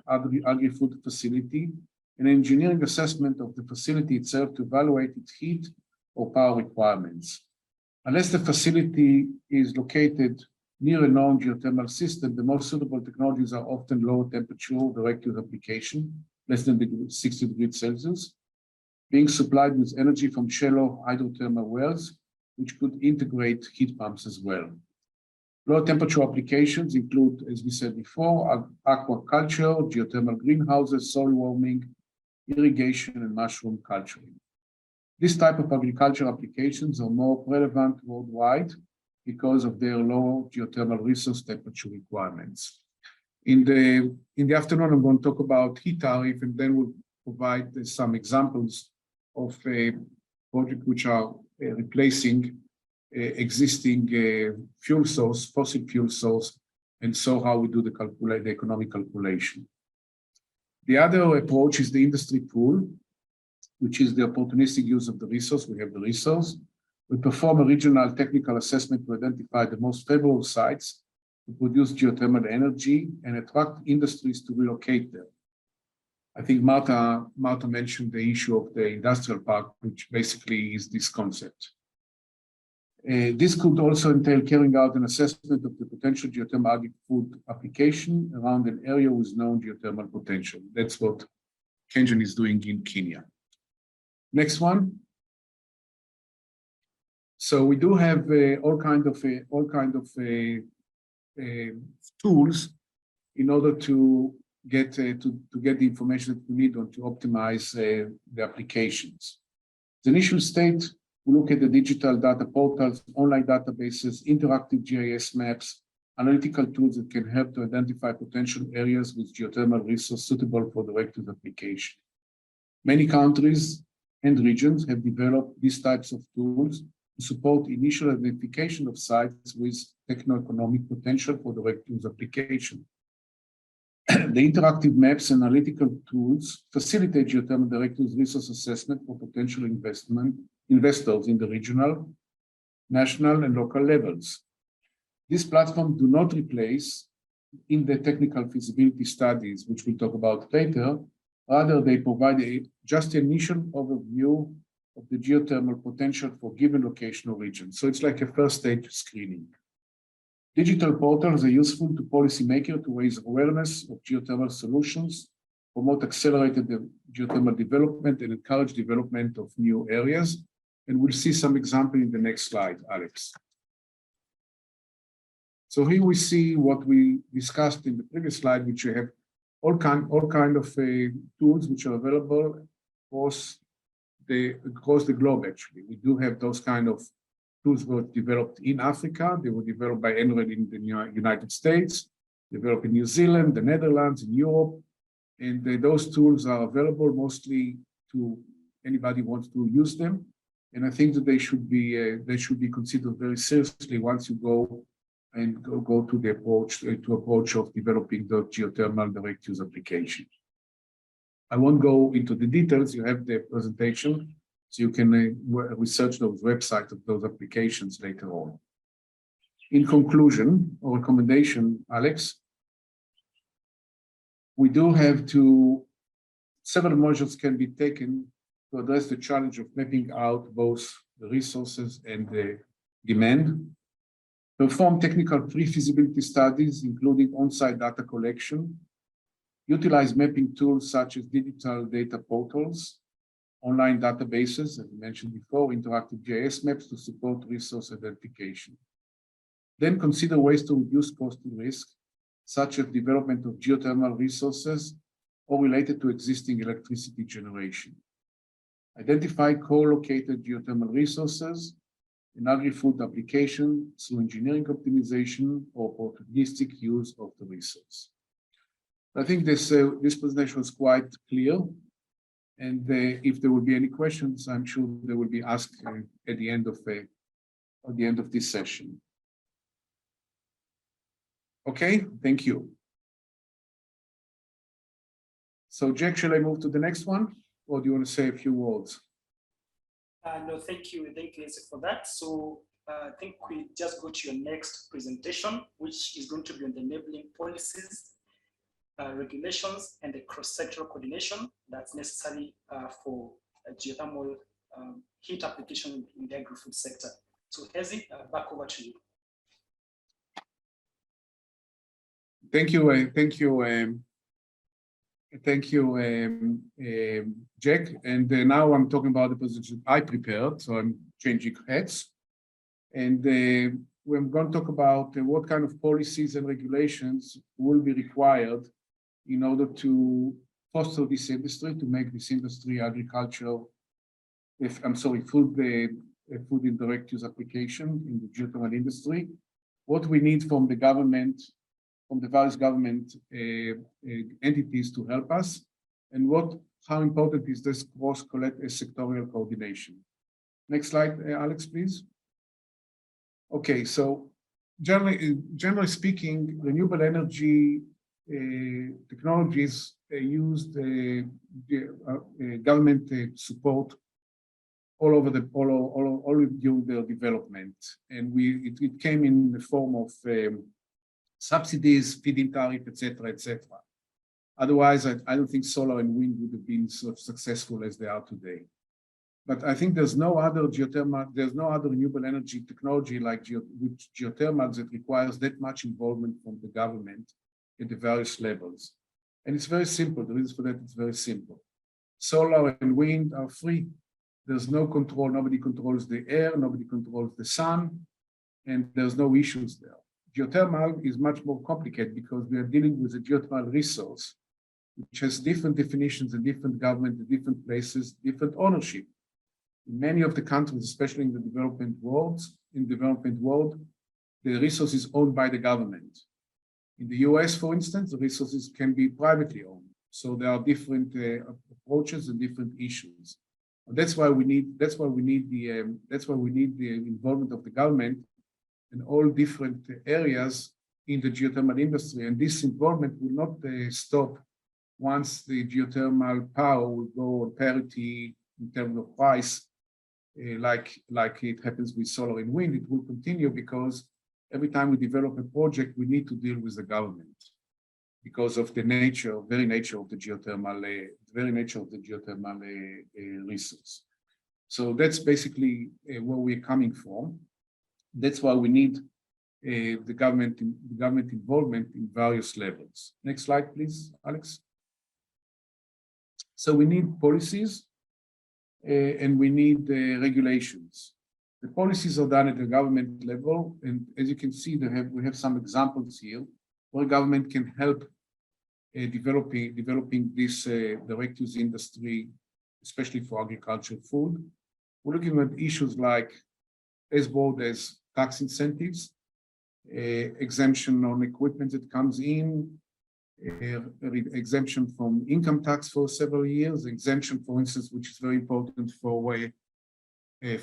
agri-food facility, an engineering assessment of the facility itself to evaluate its heat or power requirements. Unless the facility is located near a known geothermal system, the most suitable technologies are often low temperature direct use application, less than 60 degrees Celsius, being supplied with energy from shallow hydrothermal wells, which could integrate heat pumps as well. Low temperature applications include, as we said before, aquaculture, geothermal greenhouses, soil warming, irrigation, and mushroom culturing. This type of agricultural applications are more relevant worldwide because of their low geothermal resource temperature requirements. In the afternoon, I'm going to talk about heat tariff, and then we'll provide some examples of a project which are replacing existing fossil fuel source, and so how we do the economic calculation. The other approach is the industry pool, which is the opportunistic use of the resource. We have the resource. We perform a regional technical assessment to identify the most favorable sites to produce geothermal energy and attract industries to relocate there. I think Marta mentioned the issue of the industrial park, which basically is this concept. This could also entail carrying out an assessment of the potential geothermal agri-food application around an area with known geothermal potential. That's what Kenjan is doing in Kenya. Next one. So we do have all kind of tools in order to get the information that we need on to optimize the applications. The initial state, we look at the digital data portals, online databases, interactive GIS maps, analytical tools that can help to identify potential areas with geothermal resource suitable for direct use application. Many countries and regions have developed these types of tools to support initial identification of sites with techno-economic potential for direct use application. The interactive maps and analytical tools facilitate geothermal direct use resource assessment for potential investors in the regional, national, and local levels. These platforms do not replace in the technical feasibility studies, which we'll talk about later. Rather, they provide just an initial overview of the geothermal potential for given location or region. So it's like a first stage screening. Digital portals are useful to policymakers to raise awareness of geothermal solutions, promote accelerated geothermal development, and encourage development of new areas. And we'll see some example in the next slide, Alex. So here we see what we discussed in the previous slide, which we have all kind of tools which are available across the globe. Actually, we do have those kind of tools were developed in Africa. They were developed by NREL in the United States, developed in New Zealand, the Netherlands, in Europe, and those tools are available mostly to anybody who wants to use them. And I think that they should be considered very seriously once you go to the approach of developing the geothermal direct use application. I won't go into the details. You have the presentation, so you can research those websites of those applications later on. In conclusion, or recommendation, Alex, we do have several measures can be taken to address the challenge of mapping out both the resources and the demand. Perform technical pre-feasibility studies, including on-site data collection. Utilize mapping tools such as digital data portals, online databases, as I mentioned before, interactive GIS maps to support resource identification. Then consider ways to reduce cost and risk, such as development of geothermal resources or related to existing electricity generation. Identify co-located geothermal resources in agri-food application through engineering optimization or opportunistic use of the resource. I think this presentation was quite clear, and if there will be any questions, I'm sure they will be asked at the end of this session. Okay, thank you. So, Jack, shall I move to the next one, or do you want to say a few words? No, thank you, Nancy, for that. So I think we just go to your next presentation, which is going to be on the enabling policies, regulations, and the cross-sectoral coordination that's necessary for a geothermal heat application in the agri-food sector. So Hezi, back over to you. Thank you, Jack. And now I'm talking about the presentation I prepared, so I'm changing hats. And we're going to talk about what kind of policies and regulations will be required in order to foster this industry, to make this industry food in direct use application in the geothermal industry. What we need from the government, from the various government entities to help us, and how important is this cross-sectorial coordination. Next slide, Alex, please. Okay, so generally speaking, renewable energy technologies used government support all during their development, and it came in the form of subsidies, feed-in tariff, etc., etc. Otherwise, I don't think solar and wind would have been so successful as they are today. But I think there's no other renewable energy technology like geothermal that requires that much involvement from the government at the various levels. And it's very simple. The reason for that is very simple. Solar and wind are free. There's no control. Nobody controls the air. Nobody controls the sun. And there's no issues there. Geothermal is much more complicated because we are dealing with a geothermal resource, which has different definitions in different government, in different places, different ownership. In many of the countries, especially in the development world, the resource is owned by the government. In the US, for instance, the resources can be privately owned. So there are different approaches and different issues. And that's why we need the involvement of the government in all different areas in the geothermal industry. And this involvement will not stop once the geothermal power will go on parity in terms of price, like it happens with solar and wind. It will continue because every time we develop a project, we need to deal with the government because of the very nature of the geothermal resource. So that's basically where we're coming from. That's why we need the government involvement in various levels. Next slide, please, Alex. So we need policies and we need regulations. The policies are done at the government level, and as you can see, we have some examples here where government can help developing this direct use industry, especially for agriculture food. We're looking at issues like as broad as tax incentives, exemption on equipment that comes in, exemption from income tax for several years, exemption, for instance, which is very important for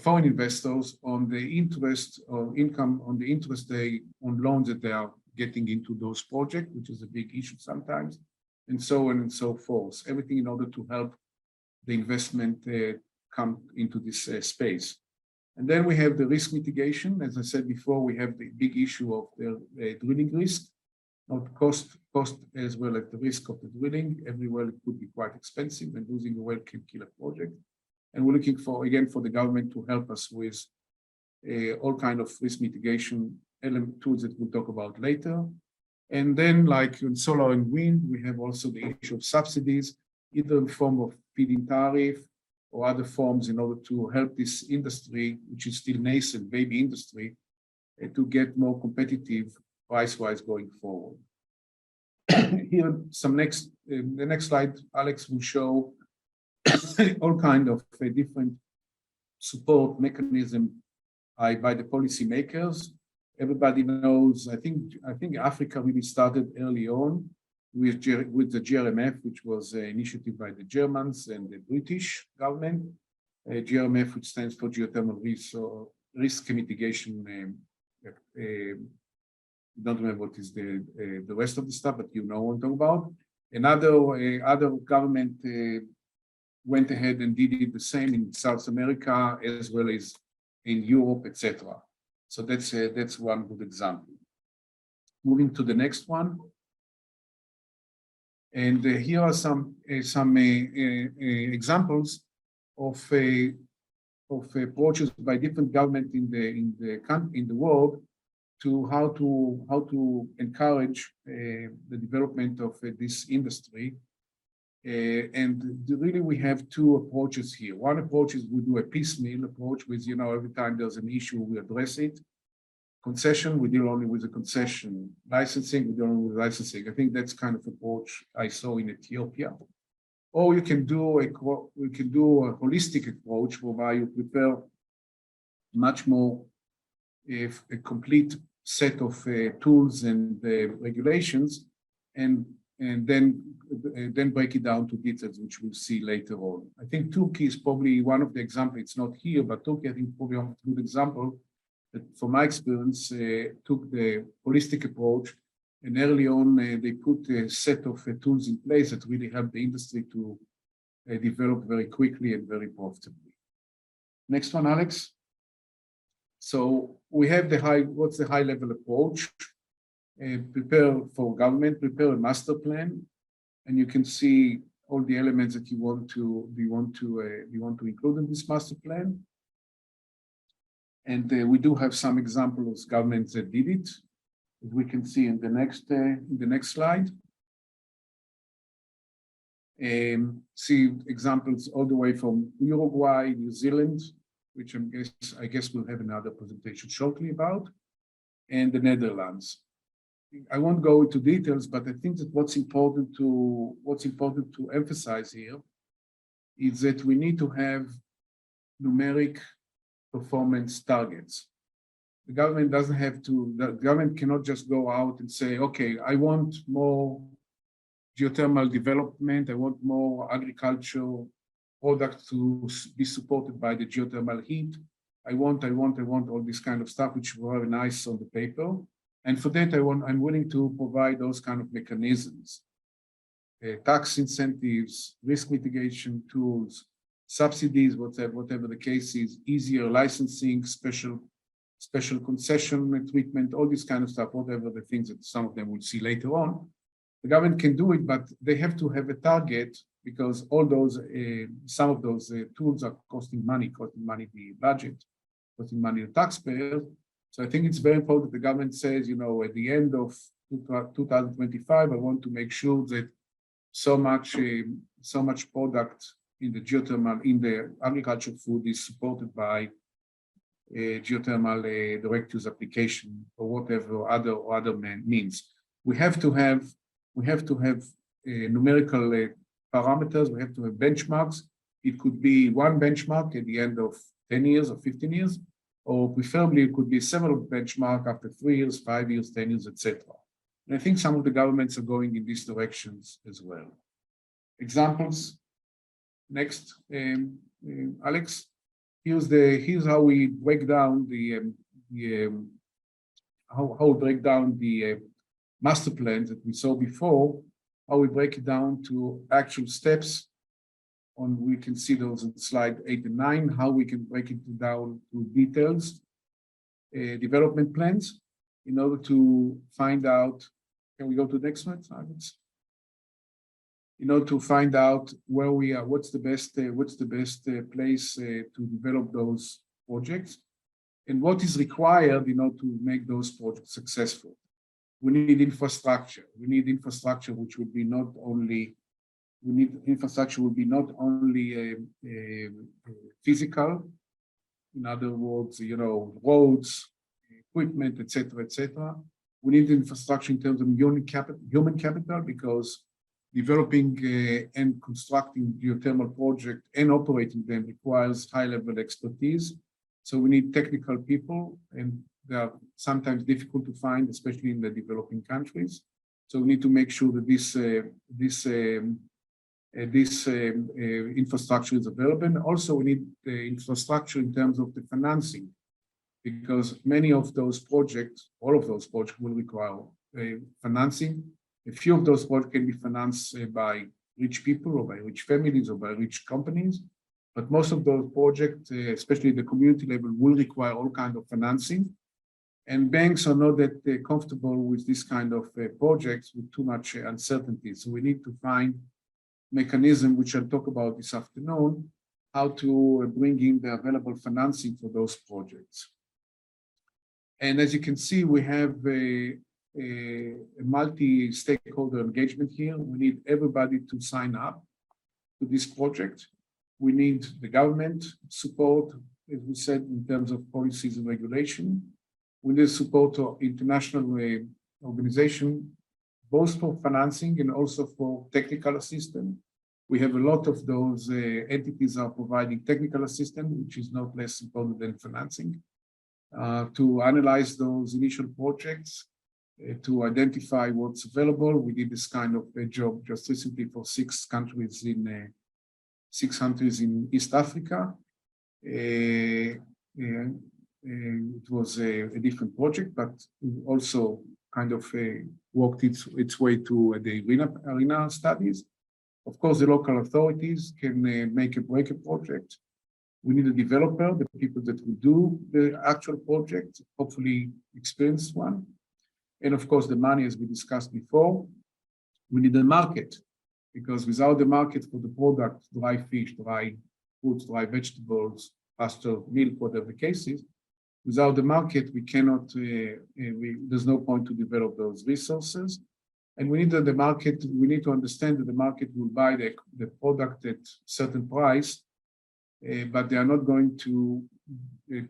foreign investors on the interest or income on the interest on loans that they are getting into those projects, which is a big issue sometimes, and so on and so forth. Everything in order to help the investment come into this space. And then we have the risk mitigation. As I said before, we have the big issue of the drilling risk, not cost as well as the risk of the drilling. Every well, it could be quite expensive, and losing a well can kill a project. And we're looking for, again, for the government to help us with all kind of risk mitigation tools that we'll talk about later. And then, like in solar and wind, we have also the issue of subsidies, either in form of feed-in tariff or other forms, in order to help this industry, which is still nascent, baby industry, to get more competitive price-wise going forward. Here, the next slide, Alex will show all kind of different support mechanism by the policymakers. Everybody knows, I think Africa really started early on with the GRMF, which was an initiative by the Germans and the British government. GRMF, which stands for Geothermal Risk Mitigation. Don't remember what is the rest of the stuff, but you know what I'm talking about. Other government went ahead and did it the same in South America as well as in Europe, etc. So that's one good example. Moving to the next one, and here are some examples of approaches by different governments in the world to how to encourage the development of this industry. And really, we have two approaches here. One approach is we do a piecemeal approach with, every time there's an issue, we address it. Concession, we deal only with the concession. Licensing, we deal only with licensing. I think that's kind of approach I saw in Ethiopia. Or you can do a holistic approach whereby you prepare much more a complete set of tools and regulations, and then break it down to details, which we'll see later on. I think Turkey is probably one of the examples. It's not here, but Turkey, I think, probably a good example that, from my experience, took the holistic approach, and early on they put a set of tools in place that really helped the industry to develop very quickly and very profitably. Next one, Alex. So we have what's the high-level approach? Prepare for government, prepare a master plan, and you can see all the elements that you want to include in this master plan. And we do have some examples of governments that did it, as we can see in the next slide. See examples all the way from Uruguay, New Zealand, which I guess we'll have another presentation shortly about, and the Netherlands. I won't go into details, but I think that what's important to emphasize here is that we need to have numeric performance targets. The government the government cannot just go out and say, okay, I want more geothermal development, I want more agricultural products to be supported by the geothermal heat. I want all this kind of stuff, which were very nice on the paper. And for that, I'm willing to provide those kind of mechanisms, tax incentives, risk mitigation tools, subsidies, whatever the case is, easier licensing, special concession treatment, all this kind of stuff, whatever the things that some of them we'll see later on. The government can do it, but they have to have a target because all those, some of those tools are costing money the budget, costing money the taxpayers. So I think it's very important the government says, you know, at the end of 2025, I want to make sure that so much product in the geothermal, in the agriculture food is supported by geothermal direct use application or whatever other means. We have to have numerical parameters. We have to have benchmarks. It could be one benchmark at the end of 10 years or 15 years, or preferably it could be several benchmarks after 3 years, 5 years, 10 years, etc. And I think some of the governments are going in these directions as well. Examples. Next, Alex. Here's how we break down the master plans that we saw before. How we break it down to actual steps. We can see those in slide 8 and 9. How we can break it down to details, development plans, in order to find out. Can we go to the next one, Alex? In order to find out where we are, what's the best place to develop those projects, and what is required in order to make those projects successful. We need infrastructure. We need infrastructure which will be not only. We need infrastructure will be not only physical. In other words, you know, roads, equipment, etc., etc. We need infrastructure in terms of human capital, because developing and constructing geothermal projects and operating them requires high-level expertise. So we need technical people, and they are sometimes difficult to find, especially in the developing countries. So we need to make sure that this infrastructure is available. And also, we need the infrastructure in terms of the financing, because many of those projects, all of those projects, will require financing. A few of those projects can be financed by rich people or by rich families or by rich companies, but most of those projects, especially at the community level, will require all kinds of financing. And banks are not that comfortable with this kind of projects with too much uncertainty. So we need to find mechanism, which I'll talk about this afternoon, how to bring in the available financing for those projects. And as you can see, we have a multi-stakeholder engagement here. We need everybody to sign up to this project. We need the government support, as we said, in terms of policies and regulation. We need support of international organization, both for financing and also for technical assistance. We have a lot of those entities are providing technical assistance, which is not less important than financing, to analyze those initial projects, to identify what's available. We did this kind of a job just recently for 6 countries in East Africa. It was a different project, but also kind of worked its way to the IRENA studies. Of course, the local authorities can make a break a project. We need a developer, the people that will do the actual project, hopefully experienced one. And of course, the money, as we discussed before. We need a market, because without the market for the product, dry fish, dry fruits, dry vegetables, pasture, milk, whatever the case is, without the market, we cannot, there's no point to develop those resources. And we need the market, we need to understand that the market will buy the product at certain price, but they are not going to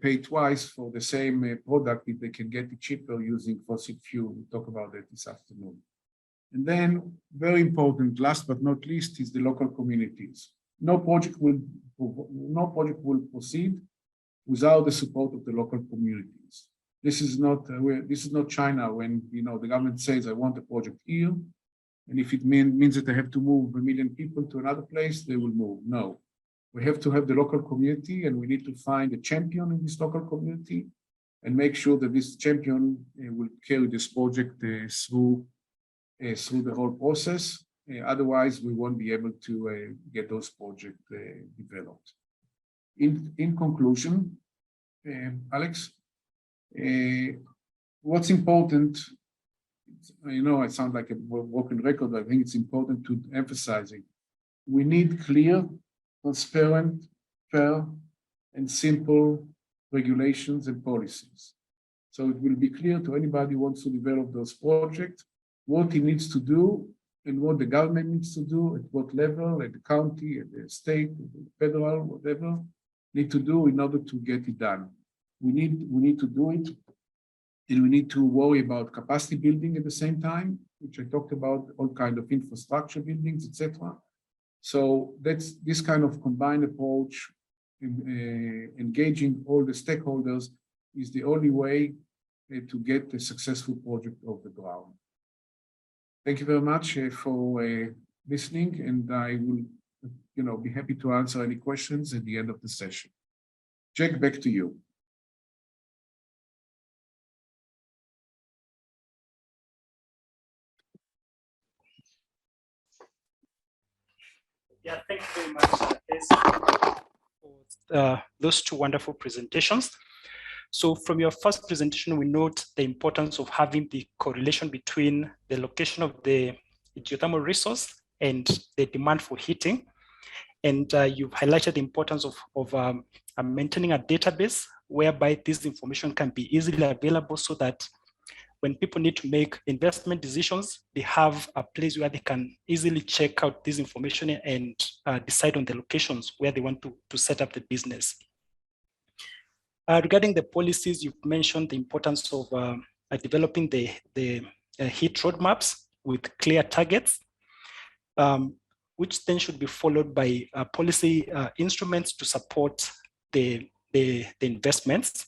pay twice for the same product if they can get it cheaper using fossil fuel. We'll talk about that this afternoon. And then, very important, last but not least, is the local communities. No project will proceed without the support of the local communities. This is not China, when the government says, I want a project here, and if it means that they have to move 1 million people to another place, they will move. No. We have to have the local community, and we need to find a champion in this local community and make sure that this champion will carry this project through the whole process. Otherwise, we won't be able to get those projects developed. In conclusion, Alex, what's important, I sound like a broken record, but I think it's important to emphasize it. We need clear, transparent, fair, and simple regulations and policies. So it will be clear to anybody who wants to develop those projects what he needs to do and what the government needs to do, at what level, at the county, at the state, at the federal, whatever, need to do in order to get it done. We need to do it, and we need to worry about capacity building at the same time, which I talked about, all kind of infrastructure buildings, etc. So that's this kind of combined approach, engaging all the stakeholders is the only way to get a successful project off the ground. Thank you very much for listening, and I will, be happy to answer any questions at the end of the session. Jack, back to you. Yeah, thank you very much, Ez, for those two wonderful presentations. So from your first presentation, we note the importance of having the correlation between the location of the geothermal resource and the demand for heating. And you've highlighted the importance of maintaining a database whereby this information can be easily available so that when people need to make investment decisions, they have a place where they can easily check out this information and decide on the locations where they want to set up the business. Regarding the policies, you've mentioned the importance of developing the heat roadmaps with clear targets, which then should be followed by policy instruments to support the investments.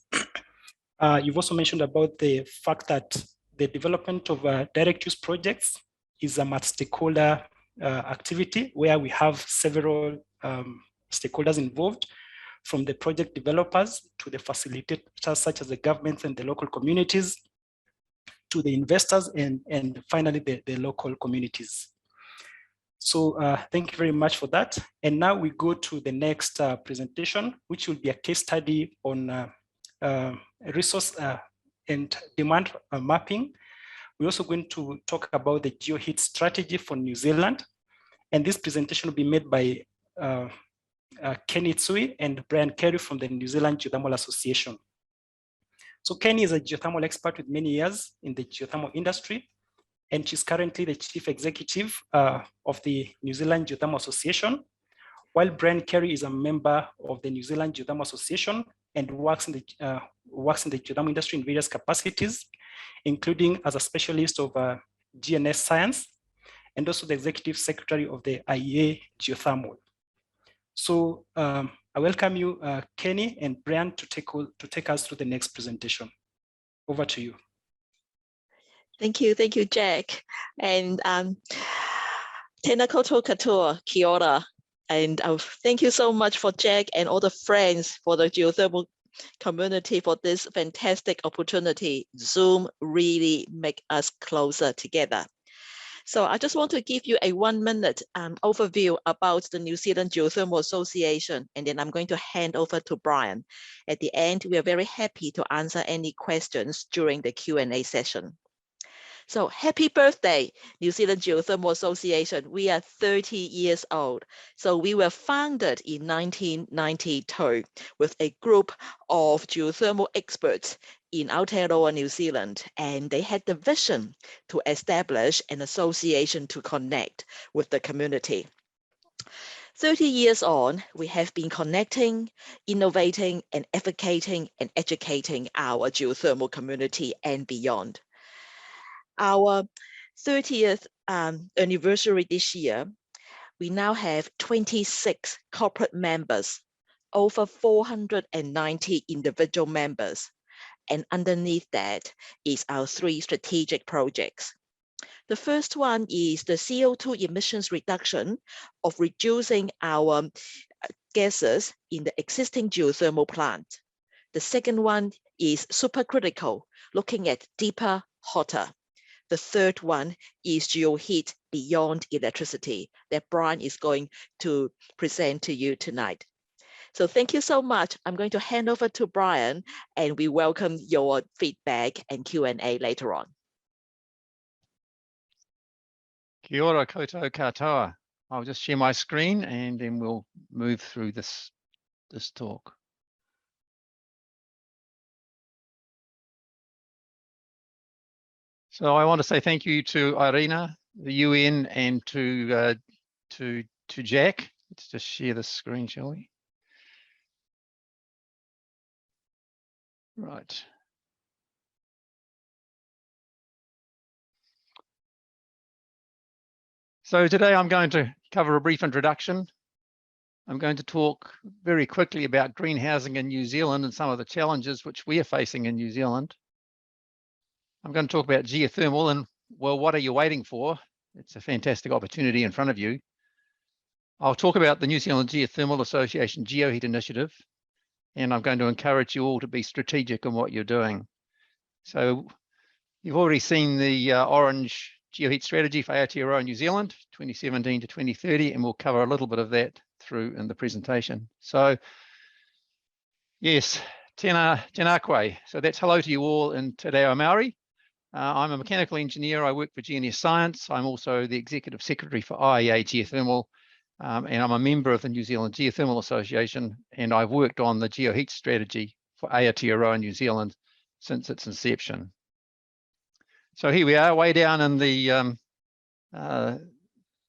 You've also mentioned about the fact that the development of direct use projects is a multi-stakeholder activity where we have several stakeholders involved, from the project developers to the facilitators, such as the governments and the local communities, to the investors, and finally the local communities. So thank you very much for that. And now we go to the next presentation, which will be a case study on resource and demand mapping. We're also going to talk about the Geoheat Strategy for New Zealand. And this presentation will be made by Kenny Tsui and Brian Carey from the New Zealand Geothermal Association. So Kenny is a geothermal expert with many years in the geothermal industry, and she's currently the chief executive of the New Zealand Geothermal Association, while Brian Carey is a member of the New Zealand Geothermal Association and works in the geothermal industry in various capacities, including as a specialist of GNS science, and also the executive secretary of the IEA Geothermal. So I welcome you, Kenny and Brian, to take us through the next presentation. Over to you. Thank you, Jack. And tēnā koutou katoa, kia ora. And thank you so much for Jack and all the friends for the geothermal community for this fantastic opportunity. Zoom really make us closer together. So I just want to give you a 1 minute overview about the New Zealand Geothermal Association, and then I'm going to hand over to Brian. At the end, we are very happy to answer any questions during the Q&A session. So happy birthday, New Zealand Geothermal Association. We are 30 years old. So we were founded in 1992 with a group of geothermal experts in Aotearoa, New Zealand, and they had the vision to establish an association to connect with the community. 30 years on, we have been connecting, innovating, and advocating and educating our geothermal community and beyond. Our 30th anniversary this year, we now have 26 corporate members, over 490 individual members, and underneath that is our 3 strategic projects. The first one is the CO2 emissions reduction of reducing our gases in the existing geothermal plant. The second one is supercritical, looking at deeper, hotter. The third one is Geoheat beyond electricity that Brian is going to present to you tonight. So thank you so much. I'm going to hand over to Brian, and we welcome your feedback and Q&A later on. Kia ora koutou katoa. I'll just share my screen and then we'll move through this talk. So I want to say thank you to IRENA, the UN, and to Jack. Let's just share the screen, shall we? Right. So today I'm going to cover a brief introduction. I'm going to talk very quickly about greenhousing in New Zealand and some of the challenges which we are facing in New Zealand. I'm going to talk about geothermal and, well, what are you waiting for? It's a fantastic opportunity in front of you. I'll talk about the New Zealand Geothermal Association Geoheat initiative, and I'm going to encourage you all to be strategic in what you're doing. So you've already seen the orange Geoheat Strategy for Aotearoa New Zealand, 2017 to 2030, and we'll cover a little bit of that through in the presentation. So yes, tēnā koe. So that's hello to you all in Te Reo Māori. I'm a mechanical engineer. I work for Geoneer Science. I'm also the Executive Secretary for IEA Geothermal, and I'm a member of the New Zealand Geothermal Association, and I've worked on the Geoheat Strategy for Aotearoa New Zealand since its inception. So here we are, way down in the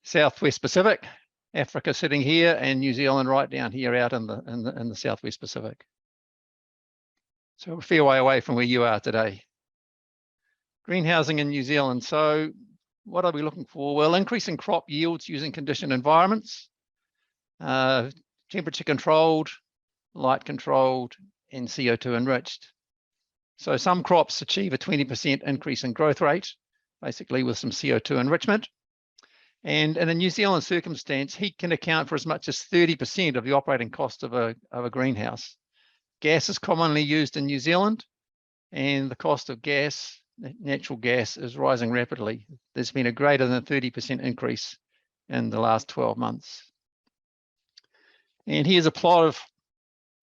Southwest Pacific, Africa sitting here, and New Zealand right down here out in the Southwest Pacific. So a fair way away from where you are today. Greenhousing in New Zealand. So what are we looking for? Well, increasing crop yields using conditioned environments, temperature controlled, light controlled, and CO2 enriched. So some crops achieve a 20% increase in growth rate, basically with some CO2 enrichment. And in a New Zealand circumstance, heat can account for as much as 30% of the operating cost of a greenhouse. Gas is commonly used in New Zealand, and the cost of gas, natural gas, is rising rapidly. There's been a greater than 30% increase in the last 12 months. And here's a plot of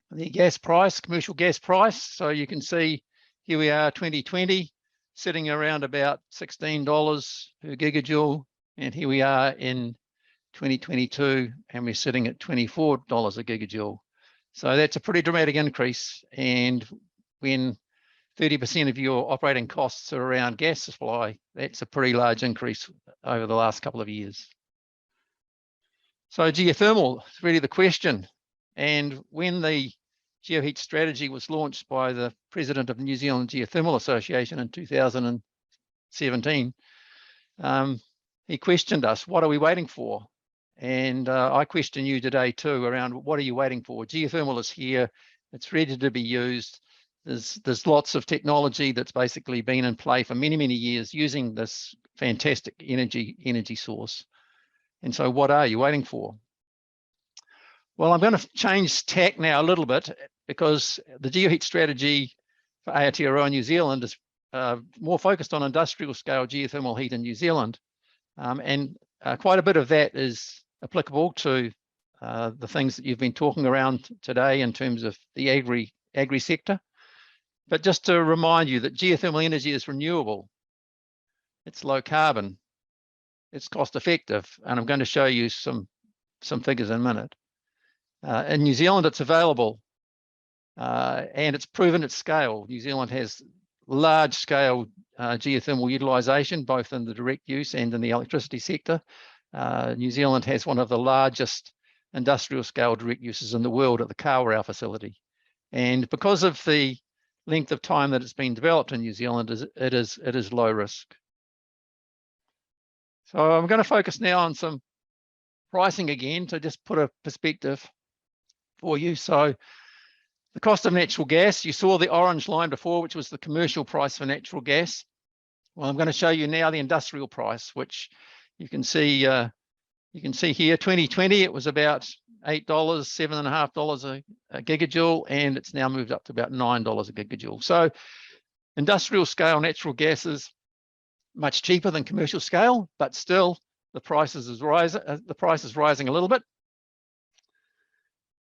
the gas price, commercial gas price. So you can see here we are 2020, sitting around about $16 per gigajoule. And here we are in 2022, and we're sitting at $24 a gigajoule. So that's a pretty dramatic increase. And when 30% of your operating costs are around gas supply, that's a pretty large increase over the last couple of years. So geothermal is really the question. And when the Geoheat Strategy was launched by the president of the New Zealand Geothermal Association in 2017, he questioned us, what are we waiting for? And I question you today too around what are you waiting for? Geothermal is here, it's ready to be used. There's lots of technology that's basically been in play for many, many years using this fantastic energy source. And so what are you waiting for? Well, I'm going to change tack now a little bit because the Geoheat Strategy for Aotearoa New Zealand is more focused on industrial scale geothermal heat in New Zealand. And quite a bit of that is applicable to the things that you've been talking around today in terms of the agri sector. But just to remind you that geothermal energy is renewable, it's low carbon, it's cost effective, and I'm going to show you some figures in a minute. In New Zealand, it's available and it's proven its scale. New Zealand has large scale geothermal utilisation, both in the direct use and in the electricity sector. New Zealand has one of the largest industrial scale direct uses in the world at the Kawerau facility. And because of the length of time that it's been developed in New Zealand, it is low risk. So I'm going to focus now on some pricing again to just put a perspective for you. So the cost of natural gas, you saw the orange line before, which was the commercial price for natural gas. Well, I'm going to show you now the industrial price, which you can see here, 2020, it was about $8, $7.50 a gigajoule, and it's now moved up to about $9 a gigajoule. So industrial scale natural gas is much cheaper than commercial scale, but still the price is rising a little bit.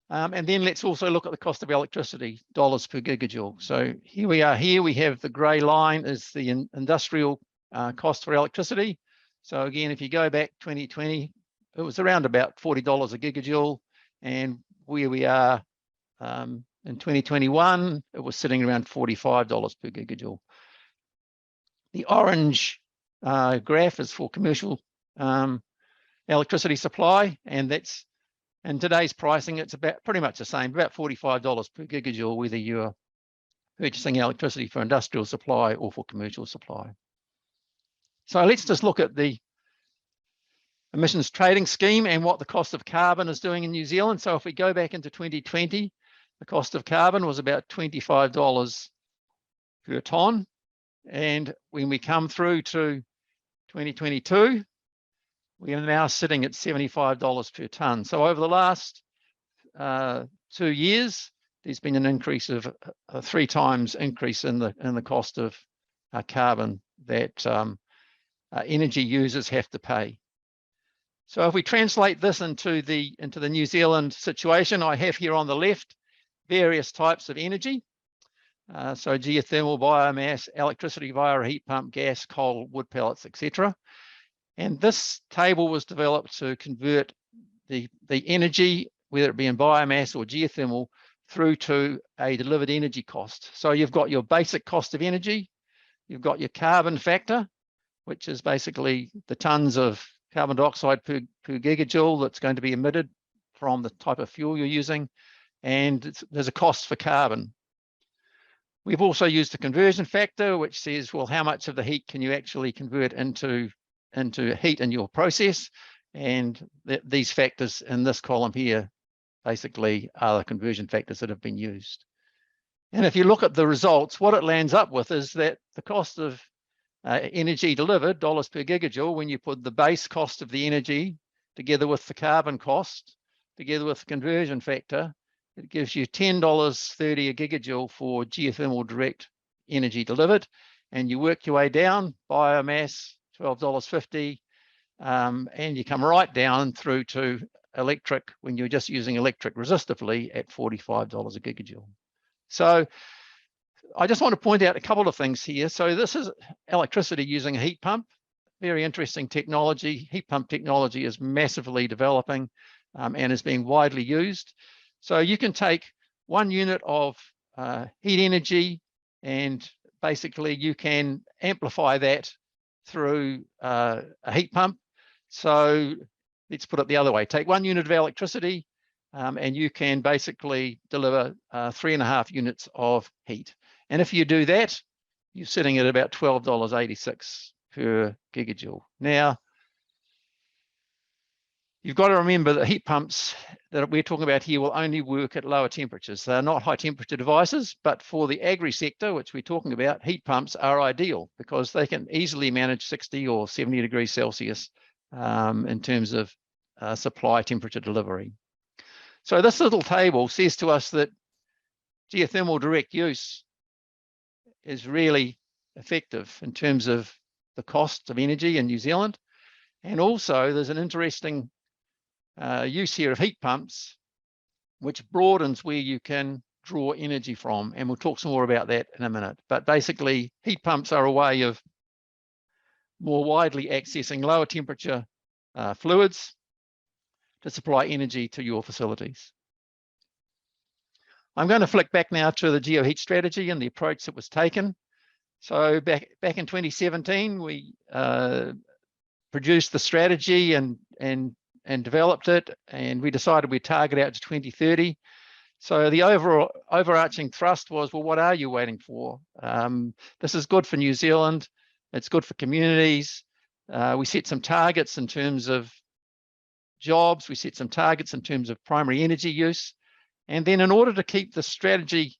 And then let's also look at the cost of electricity, dollars per gigajoule. So here we are. Here we have the grey line is the industrial cost for electricity. So again, if you go back 2020, it was around about $40 a gigajoule, and where we are in 2021, it was sitting around $45 per gigajoule. The orange graph is for commercial electricity supply, and that's in today's pricing, it's about pretty much the same, about $45 per gigajoule, whether you're purchasing electricity for industrial supply or for commercial supply. So let's just look at the emissions trading scheme and what the cost of carbon is doing in New Zealand. So if we go back into 2020, the cost of carbon was about $25 per tonne. And when we come through to 2022, we are now sitting at $75 per tonne. So over the last 2 years, there's been an increase of a 3 times increase in the cost of carbon that energy users have to pay. So if we translate this into the New Zealand situation, I have here on the left various types of energy. So geothermal, biomass, electricity via a heat pump, gas, coal, wood pellets, etc. And this table was developed to convert the energy, whether it be in biomass or geothermal, through to a delivered energy cost. So you've got your basic cost of energy, you've got your carbon factor, which is basically the tons of carbon dioxide per gigajoule that's going to be emitted from the type of fuel you're using, and there's a cost for carbon. We've also used the conversion factor, which says, well, how much of the heat can you actually convert into heat in your process? And these factors in this column here basically are the conversion factors that have been used. And if you look at the results, what it lands up with is that the cost of energy delivered, dollars per gigajoule, when you put the base cost of the energy together with the carbon cost, together with the conversion factor, it gives you $10.30 a gigajoule for geothermal direct energy delivered. And you work your way down, biomass, $12.50, and you come right down through to electric when you're just using electric resistively at $45 a gigajoule. So I just want to point out a couple of things here. So this is electricity using a heat pump, very interesting technology. Heat pump technology is massively developing and is being widely used. So you can take 1 unit of heat energy and basically you can amplify that through a heat pump. So let's put it the other way. Take 1 unit of electricity and you can basically deliver 3.5 units of heat. And if you do that, you're sitting at about $12.86 per gigajoule. Now, you've got to remember that heat pumps that we're talking about here will only work at lower temperatures. They're not high temperature devices, but for the agri sector, which we're talking about, heat pumps are ideal because they can easily manage 60 or 70 degrees Celsius in terms of supply temperature delivery. So this little table says to us that geothermal direct use is really effective in terms of the cost of energy in New Zealand. And also there's an interesting use here of heat pumps, which broadens where you can draw energy from. And we'll talk some more about that in a minute. But basically, heat pumps are a way of more widely accessing lower temperature fluids to supply energy to your facilities. I'm going to flick back now to the Geoheat Strategy and the approach that was taken. So back in 2017, we produced the strategy and developed it, and we decided we'd target out to 2030. So the overarching thrust was, well, what are you waiting for? This is good for New Zealand. It's good for communities. We set some targets in terms of jobs. We set some targets in terms of primary energy use. And then in order to keep the strategy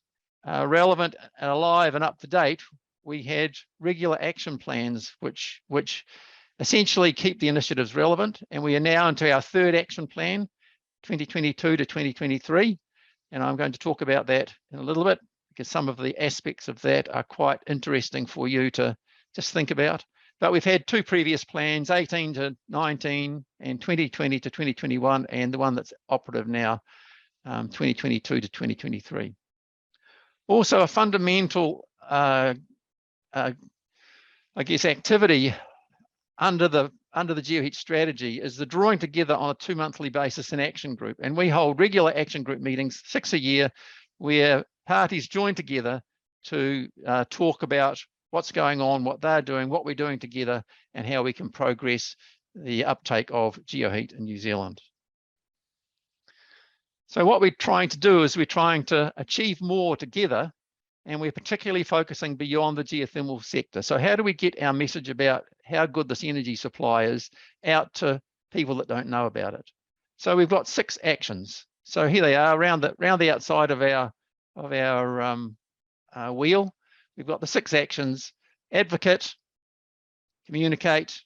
relevant and alive and up to date, we had regular action plans, which essentially keep the initiatives relevant. And we are now into our 3rd action plan, 2022 to 2023. And I'm going to talk about that in a little bit because some of the aspects of that are quite interesting for you to just think about. But we've had 2 previous plans, 18 to 19 and 2020 to 2021, and the one that's operative now, 2022 to 2023. Also a fundamental, I guess, activity under the under the Geoheat strategy is the drawing together on a 2-monthly basis an action group. And we hold regular action group meetings, 6 a year, where parties join together to talk about what's going on, what they're doing, what we're doing together, and how we can progress the uptake of Geoheat in New Zealand. So what we're trying to do is we're trying to achieve more together, and we're particularly focusing beyond the geothermal sector. So how do we get our message about how good this energy supply is out to people that don't know about it? So we've got 6 actions. So here they are around the outside of our wheel. We've got the 6 actions: advocate, communicate,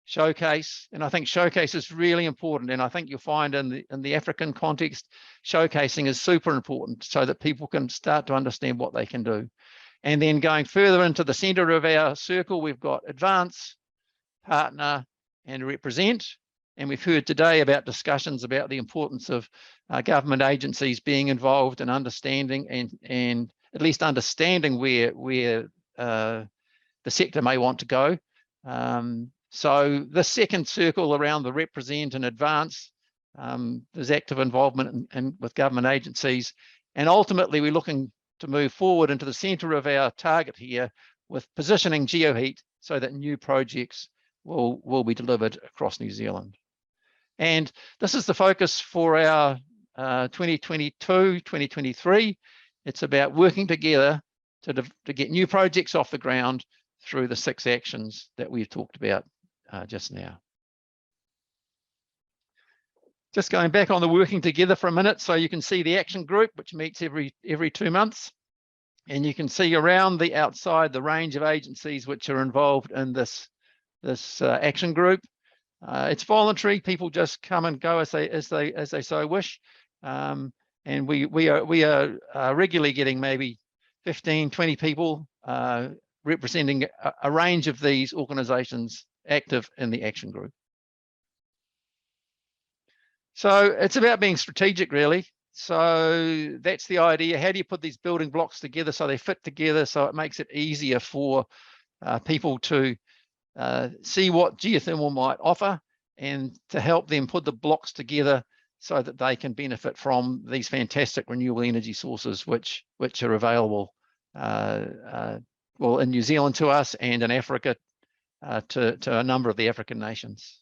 showcase. And I think showcase is really important. And I think you'll find in the African context, showcasing is super important so that people can start to understand what they can do. And then going further into the center of our circle, we've got advance, partner, and represent. And we've heard today about discussions about the importance of government agencies being involved in understanding and at least understanding where the sector may want to go. So the second circle around the represent and advance, there's active involvement with government agencies. And ultimately, we're looking to move forward into the center of our target here with positioning Geoheat so that new projects will be delivered across New Zealand. And this is the focus for our 2022-2023. It's about working together to get new projects off the ground through the 6 actions that we've talked about just now. Just going back on the working together for a minute, so you can see the action group, which meets every 2 months, and you can see around the outside the range of agencies which are involved in this action group. It's voluntary; people just come and go as they so wish, and we are regularly getting maybe 15, 20 people representing a range of these organisations active in the action group. So it's about being strategic, really. So that's the idea. How do you put these building blocks together so they fit together, so it makes it easier for people to see what geothermal might offer and to help them put the blocks together so that they can benefit from these fantastic renewable energy sources which are available well in New Zealand to us and in Africa to a number of the African nations.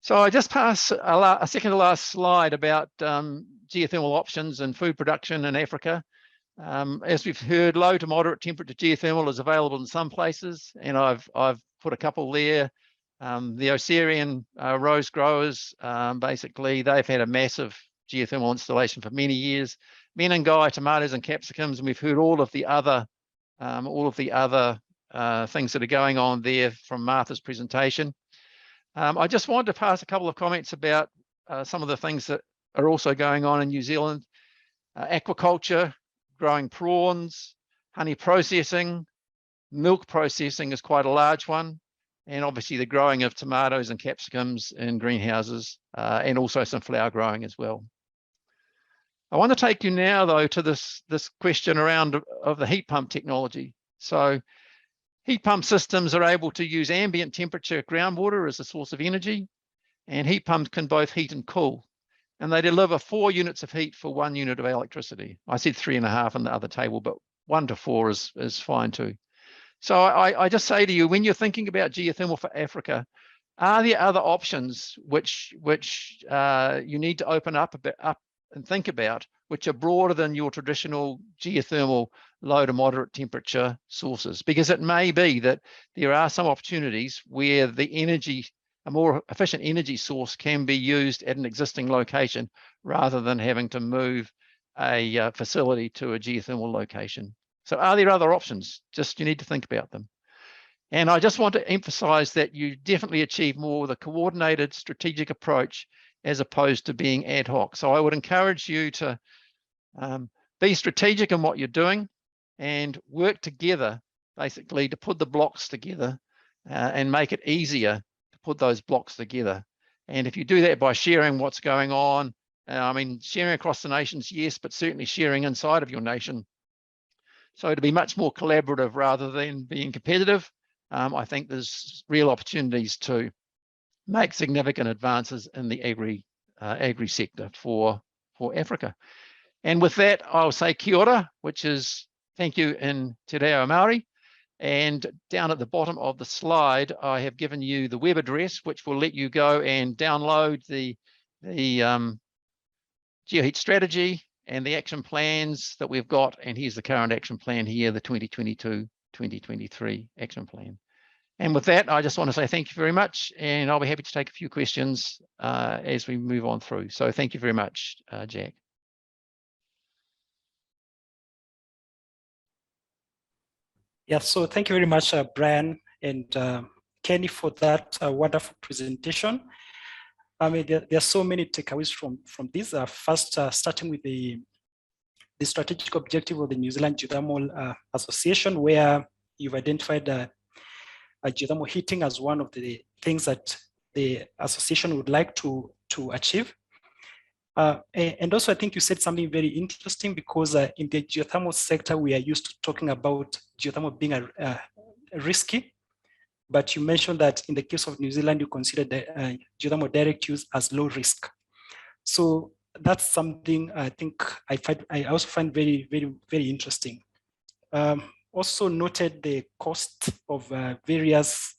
So I just pass a second to last slide about geothermal options and food production in Africa. As we've heard, low to moderate temperature geothermal is available in some places, and I've put a couple there. The Osirian rose growers, basically, they've had a massive geothermal installation for many years. Menengai, tomatoes and capsicums, and we've heard all of the other things that are going on there from Martha's presentation. I just wanted to pass a couple of comments about some of the things that are also going on in New Zealand. Aquaculture, growing prawns, honey processing, milk processing is quite a large one, and obviously the growing of tomatoes and capsicums in greenhouses, and also some flower growing as well. I want to take you now, though, to this question around of the heat pump technology. So heat pump systems are able to use ambient temperature groundwater as a source of energy, and heat pumps can both heat and cool. And they deliver 4 units of heat for 1 unit of electricity. I said 3.5 on the other table, but 1 to 4 is fine too. So I just say to you, when you're thinking about geothermal for Africa, are there other options which you need to open up and think about, which are broader than your traditional geothermal low to moderate temperature sources? Because it may be that there are some opportunities where the energy, a more efficient energy source, can be used at an existing location rather than having to move a facility to a geothermal location. So are there other options? Just you need to think about them. And I just want to emphasize that you definitely achieve more with a coordinated strategic approach as opposed to being ad hoc. So I would encourage you to be strategic in what you're doing and work together, basically, to put the blocks together and make it easier to put those blocks together. And if you do that by sharing what's going on, I mean, sharing across the nations, yes, but certainly sharing inside of your nation. So to be much more collaborative rather than being competitive, I think there's real opportunities to make significant advances in the agri sector for Africa. And with that, I'll say kia ora, which is thank you in Te Reo Māori. And down at the bottom of the slide, I have given you the web address, which will let you go and download the Geoheat Strategy and the action plans that we've got. And here's the current action plan here, the 2022-2023 action plan. And with that, I just want to say thank you very much, and I'll be happy to take a few questions as we move on through. So thank you very much, Jack. Yeah, so thank you very much, Brian and Kenny, for that wonderful presentation. I mean, there are so many takeaways from this. First, starting with the strategic objective of the New Zealand Geothermal Association, where you've identified geothermal heating as one of the things that the association would like to achieve. And also, I think you said something very interesting, because in the geothermal sector, we are used to talking about geothermal being risky. But you mentioned that in the case of New Zealand, you consider the geothermal direct use as low risk. So that's something I think I also find very, very, very interesting. Also noted the cost of various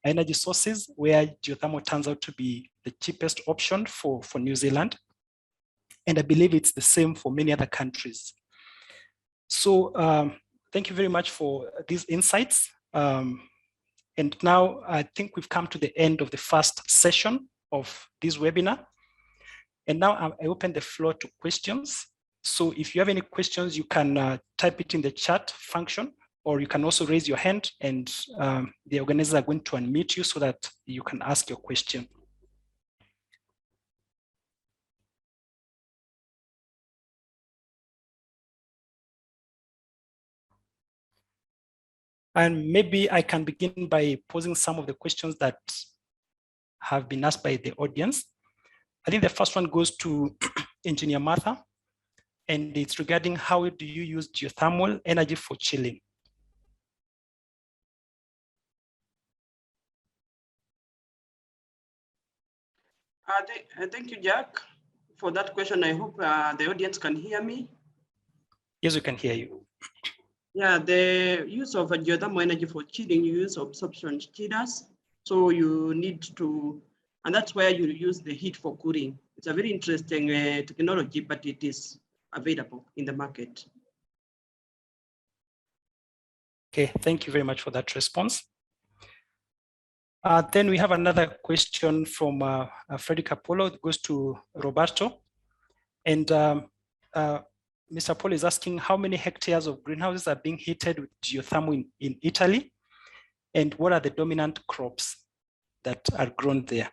energy sources, where geothermal turns out to be the cheapest option for New Zealand. And I believe it's the same for many other countries. So thank you very much for these insights. And now I think we've come to the end of the first session of this webinar. And now I open the floor to questions. So if you have any questions, you can type it in the chat function, or you can also raise your hand, and the organizers are going to unmute you so that you can ask your question. And maybe I can begin by posing some of the questions that have been asked by the audience. I think the first one goes to Engineer Martha, and it's regarding how do you use geothermal energy for chilling? Thank you, Jack, for that question. I hope the audience can hear me. Yes, we can hear you. Yeah, the use of geothermal energy for chilling, you use absorption chillers. So you need to, and that's where you use the heat for cooling. It's a very interesting technology, but it is available in the market. Okay, thank you very much for that response. Then we have another question from Frederick Apollo. It goes to Roberto. And Mr. Apollo is asking how many hectares of greenhouses are being heated with geothermal in Italy, and what are the dominant crops that are grown there?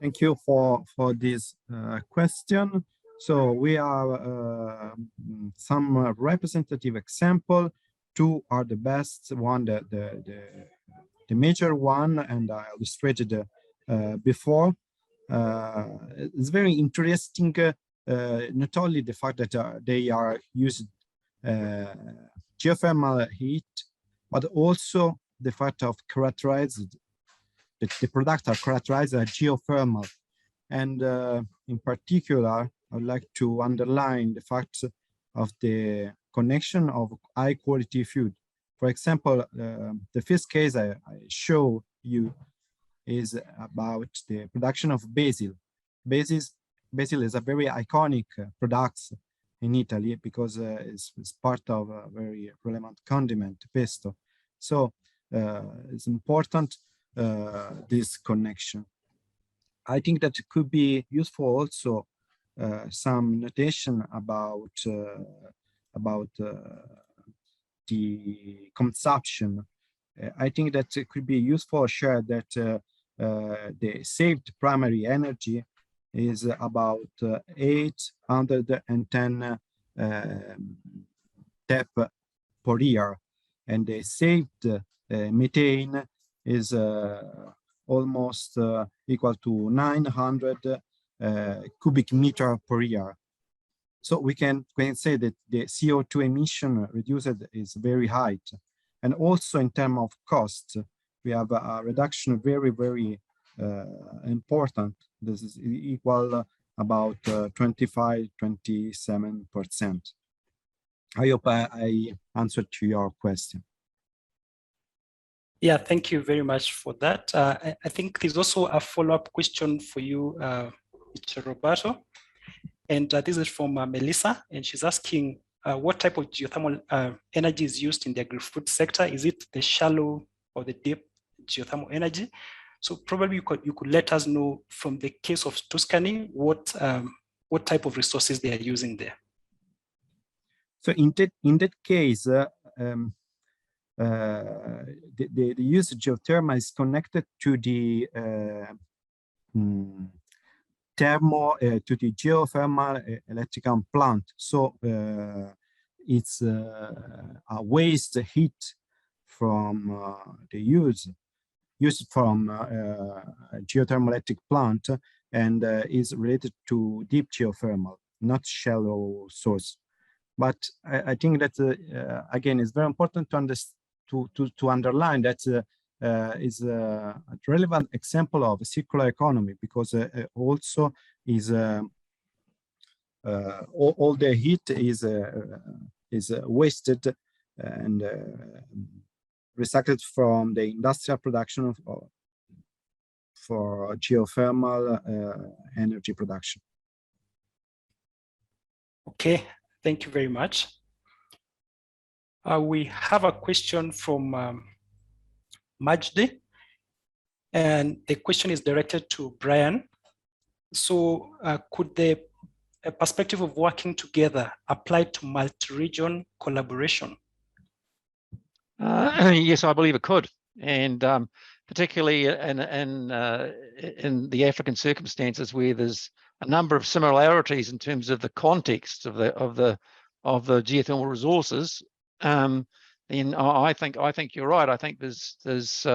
Thank you for this question. So we have some representative example. Two are the best one, the major one, and I illustrated before. It's very interesting, not only the fact that they are used geothermal heat, but also the fact of characterized, that the products are characterized as geothermal. And in particular, I would like to underline the fact of the connection of high quality food. For example, the first case I show you is about the production of basil. Basil is a very iconic product in Italy because it's part of a very relevant condiment, pesto. So it's important, this connection. I think that it could be useful also some notation about the consumption. I think that it could be useful to share that the saved primary energy is about 810 TEP per year, and the saved methane is almost equal to 900 cubic meter per year. So we can say that the CO2 emission reduced is very high. And also in terms of cost, we have a reduction very, very important. This is equal about 25–27%. I hope I answered to your question. Yeah, thank you very much for that. I think there's also a follow-up question for you, Mr. Roberto. And this is from Melissa, and she's asking, what type of geothermal energy is used in the agri-food sector? Is it the shallow or the deep geothermal energy? So probably you could let us know from the case of Tuscany, what type of resources they are using there. So in that case, the use of geothermal is connected to the to the geothermal electrical plant. So it's a waste heat from the used from geothermal electric plant, and is related to deep geothermal, not shallow source. But I think that again, it's very important to underline that is a relevant example of a circular economy, because also is all the heat is wasted and recycled from the industrial production for geothermal energy production. Okay, thank you very much. We have a question from Majdi, and the question is directed to Brian. So could the perspective of working together apply to multi-region collaboration? Yes, I believe it could, and particularly in the African circumstances where there's a number of similarities in terms of the context of the geothermal resources. And I think you're right. I think there's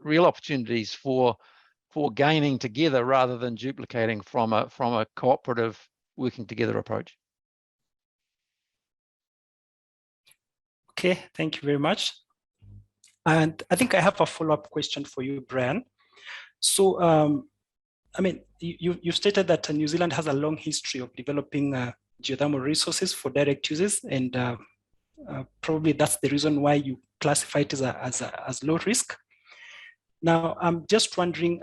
real opportunities for gaining together rather than duplicating from a cooperative working together approach. Okay, thank you very much. And I think I have a follow-up question for you, Brian. So, I mean, you stated that New Zealand has a long history of developing geothermal resources for direct uses, and probably that's the reason why you classify it as low risk. Now, I'm just wondering,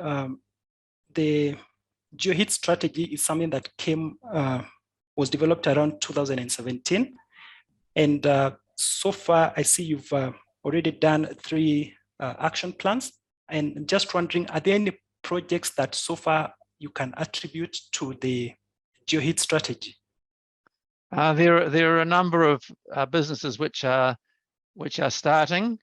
the Geoheat Strategy is something that was developed around 2017, and so far I see you've already done 3 action plans, and just wondering, are there any projects that so far you can attribute to the Geoheat Strategy? There are a number of businesses which are starting.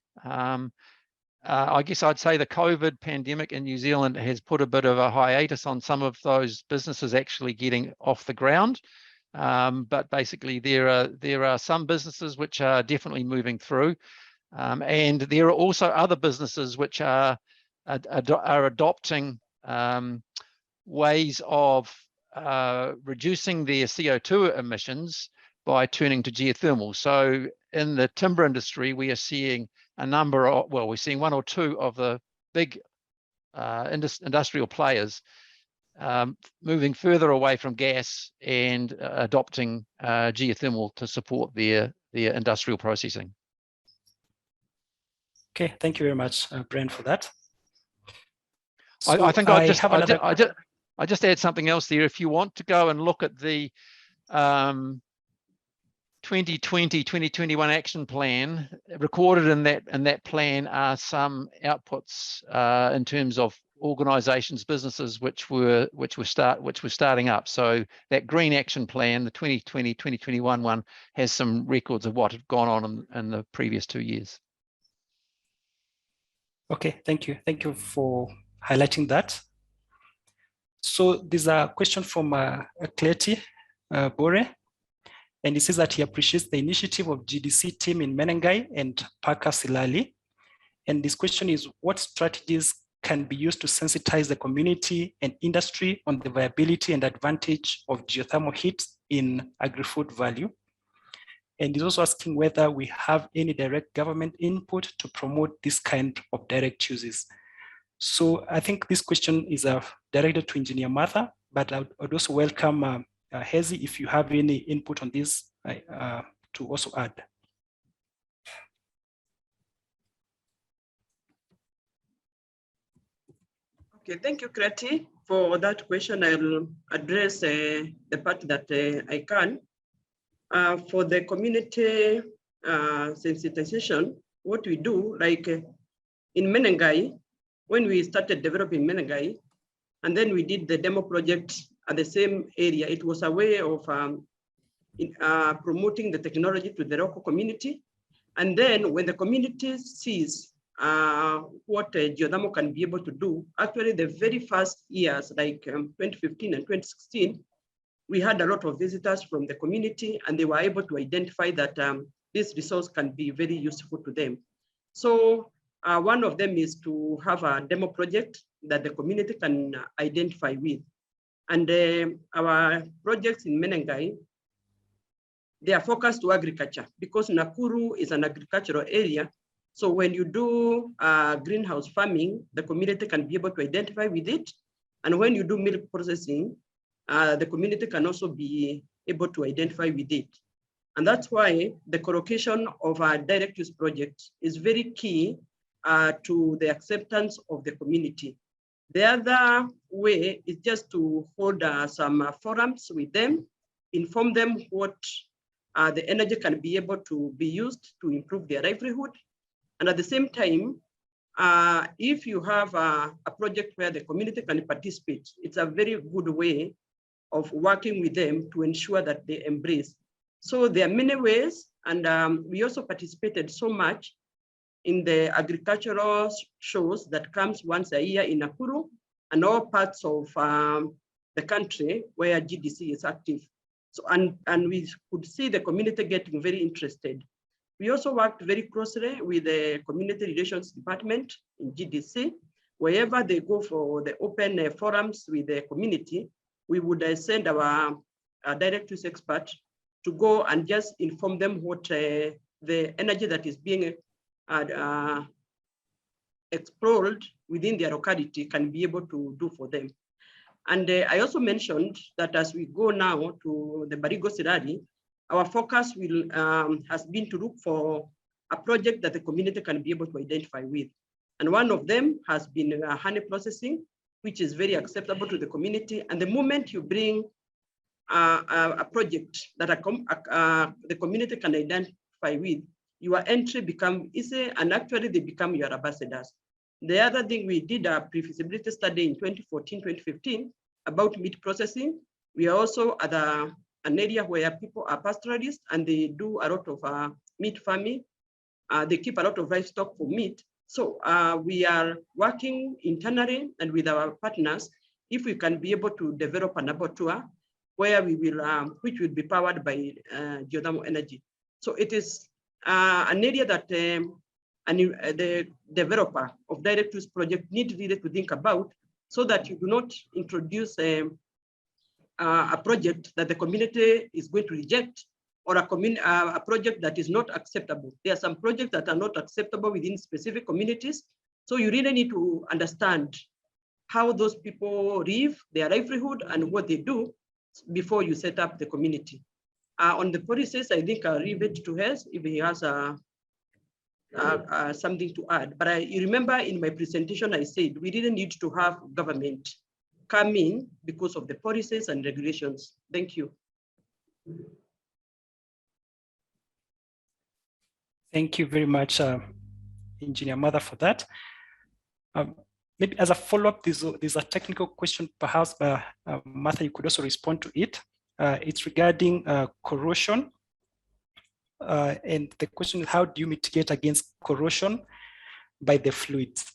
I guess I'd say the COVID pandemic in New Zealand has put a bit of a hiatus on some of those businesses actually getting off the ground. But basically, there are some businesses which are definitely moving through, and there are also other businesses which are adopting ways of reducing their CO2 emissions by turning to geothermal. So in the timber industry, we are seeing a number of, well, we're seeing 1 or 2 of the big industrial players moving further away from gas and adopting geothermal to support their industrial processing. Okay, thank you very much, Brian, for that. So I think I just add something else there. If you want to go and look at the 2020-2021 action plan, recorded in that plan are some outputs in terms of organisations, businesses which were starting up. So that green action plan, the 2020-2021 one, has some records of what had gone on in the previous 2 years. Okay, thank you. Thank you for highlighting that. So there's a question from Cleti Bore, and he says that he appreciates the initiative of GDC team in Menengai and Parker Silali. And this question is, what strategies can be used to sensitize the community and industry on the viability and advantage of geothermal heat in agri-food value. And he's also asking whether we have any direct government input to promote this kind of direct uses. So I think this question is directed to Engineer Martha, but I would also welcome Hezi if you have any input on this to also add. Okay, thank you, Krati, for that question. I'll address the part that I can. For the community sensitization, what we do, like in Menengai, when we started developing Menengai, and then we did the demo project at the same area, it was a way of promoting the technology to the local community. And then when the community sees what geothermal can be able to do, actually the very first years, like 2015 and 2016, we had a lot of visitors from the community, and they were able to identify that this resource can be very useful to them. So one of them is to have a demo project that the community can identify with. And our projects in Menengai, they are focused to agriculture because Nakuru is an agricultural area. So when you do greenhouse farming, the community can be able to identify with it. And when you do milk processing, the community can also be able to identify with it. And that's why the collocation of our direct use project is very key to the acceptance of the community. The other way is just to hold some forums with them, inform them what the energy can be able to be used to improve their livelihood. And at the same time, if you have a project where the community can participate, it's a very good way of working with them to ensure that they embrace. So there are many ways, and we also participated so much in the agricultural shows that comes once a year in Nakuru and all parts of the country where GDC is active. So, and we could see the community getting very interested. We also worked very closely with the Community Relations Department in GDC. Wherever they go for the open forums with the community, we would send our direct use expert to go and just inform them what the energy that is being explored within their locality can be able to do for them. And I also mentioned that as we go now to the Barigo Sirari, our focus will has been to look for a project that the community can be able to identify with. And one of them has been honey processing, which is very acceptable to the community. And the moment you bring a project that the community can identify with, your entry becomes easy, and actually they become your ambassadors. The other thing, we did a pre-feasibility study in 2014, 2015 about meat processing. We are also at an area where people are pastoralists and they do a lot of meat farming. They keep a lot of livestock for meat. So we are working internally and with our partners if we can be able to develop an abattoir where we will, which will be powered by geothermal energy. So it is an area that the developer of direct use project need really to think about, so that you do not introduce a project that the community is going to reject, or a project that is not acceptable. There are some projects that are not acceptable within specific communities. So you really need to understand how those people live, their livelihood, and what they do before you set up the community. On the policies, I think I'll leave it to Hez if he has something to add. But you remember in my presentation, I said we didn't need to have government come in because of the policies and regulations. Thank you. Thank you very much, Engineer Mother, for that. Maybe as a follow-up, there's a technical question, perhaps, Martha, you could also respond to it. It's regarding corrosion. And the question is, how do you mitigate against corrosion by the fluids?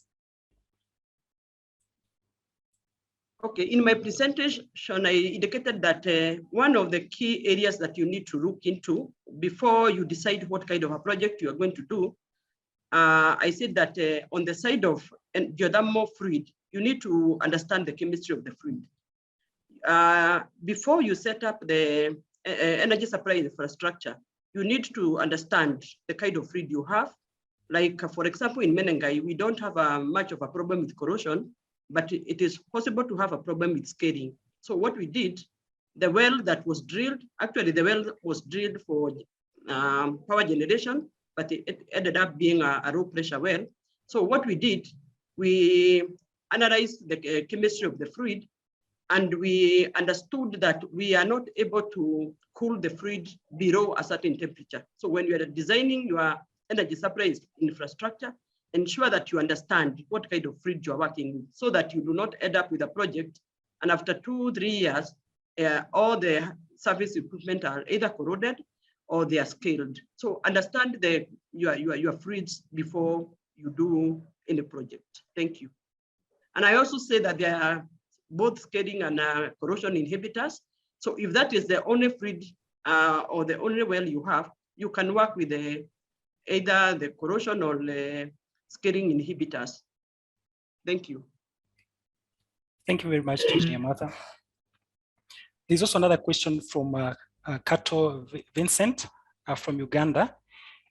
Okay, in my presentation, I indicated that one of the key areas that you need to look into before you decide what kind of a project you are going to do, I said that on the side of geothermal fluid, you need to understand the chemistry of the fluid. Before you set up the energy supply infrastructure, you need to understand the kind of fluid you have. Like, for example, in Menengai, we don't have much of a problem with corrosion, but it is possible to have a problem with scaling. So what we did, the well that was drilled, actually the well was drilled for power generation, but it ended up being a low pressure well. So what we did, we analyzed the chemistry of the fluid, and we understood that we are not able to cool the fluid below a certain temperature. So when you are designing your energy supply infrastructure, ensure that you understand what kind of fluid you are working with, so that you do not end up with a project, and after 2-3 years, all the service equipment are either corroded or they are scaled. So understand your fluids before you do any project. Thank you. And I also say that there are both scaling and corrosion inhibitors. So if that is the only fluid or the only well you have, you can work with either the corrosion or the scaling inhibitors. Thank you. Thank you very much, Engineer Martha. There's also another question from Kato Vincent from Uganda.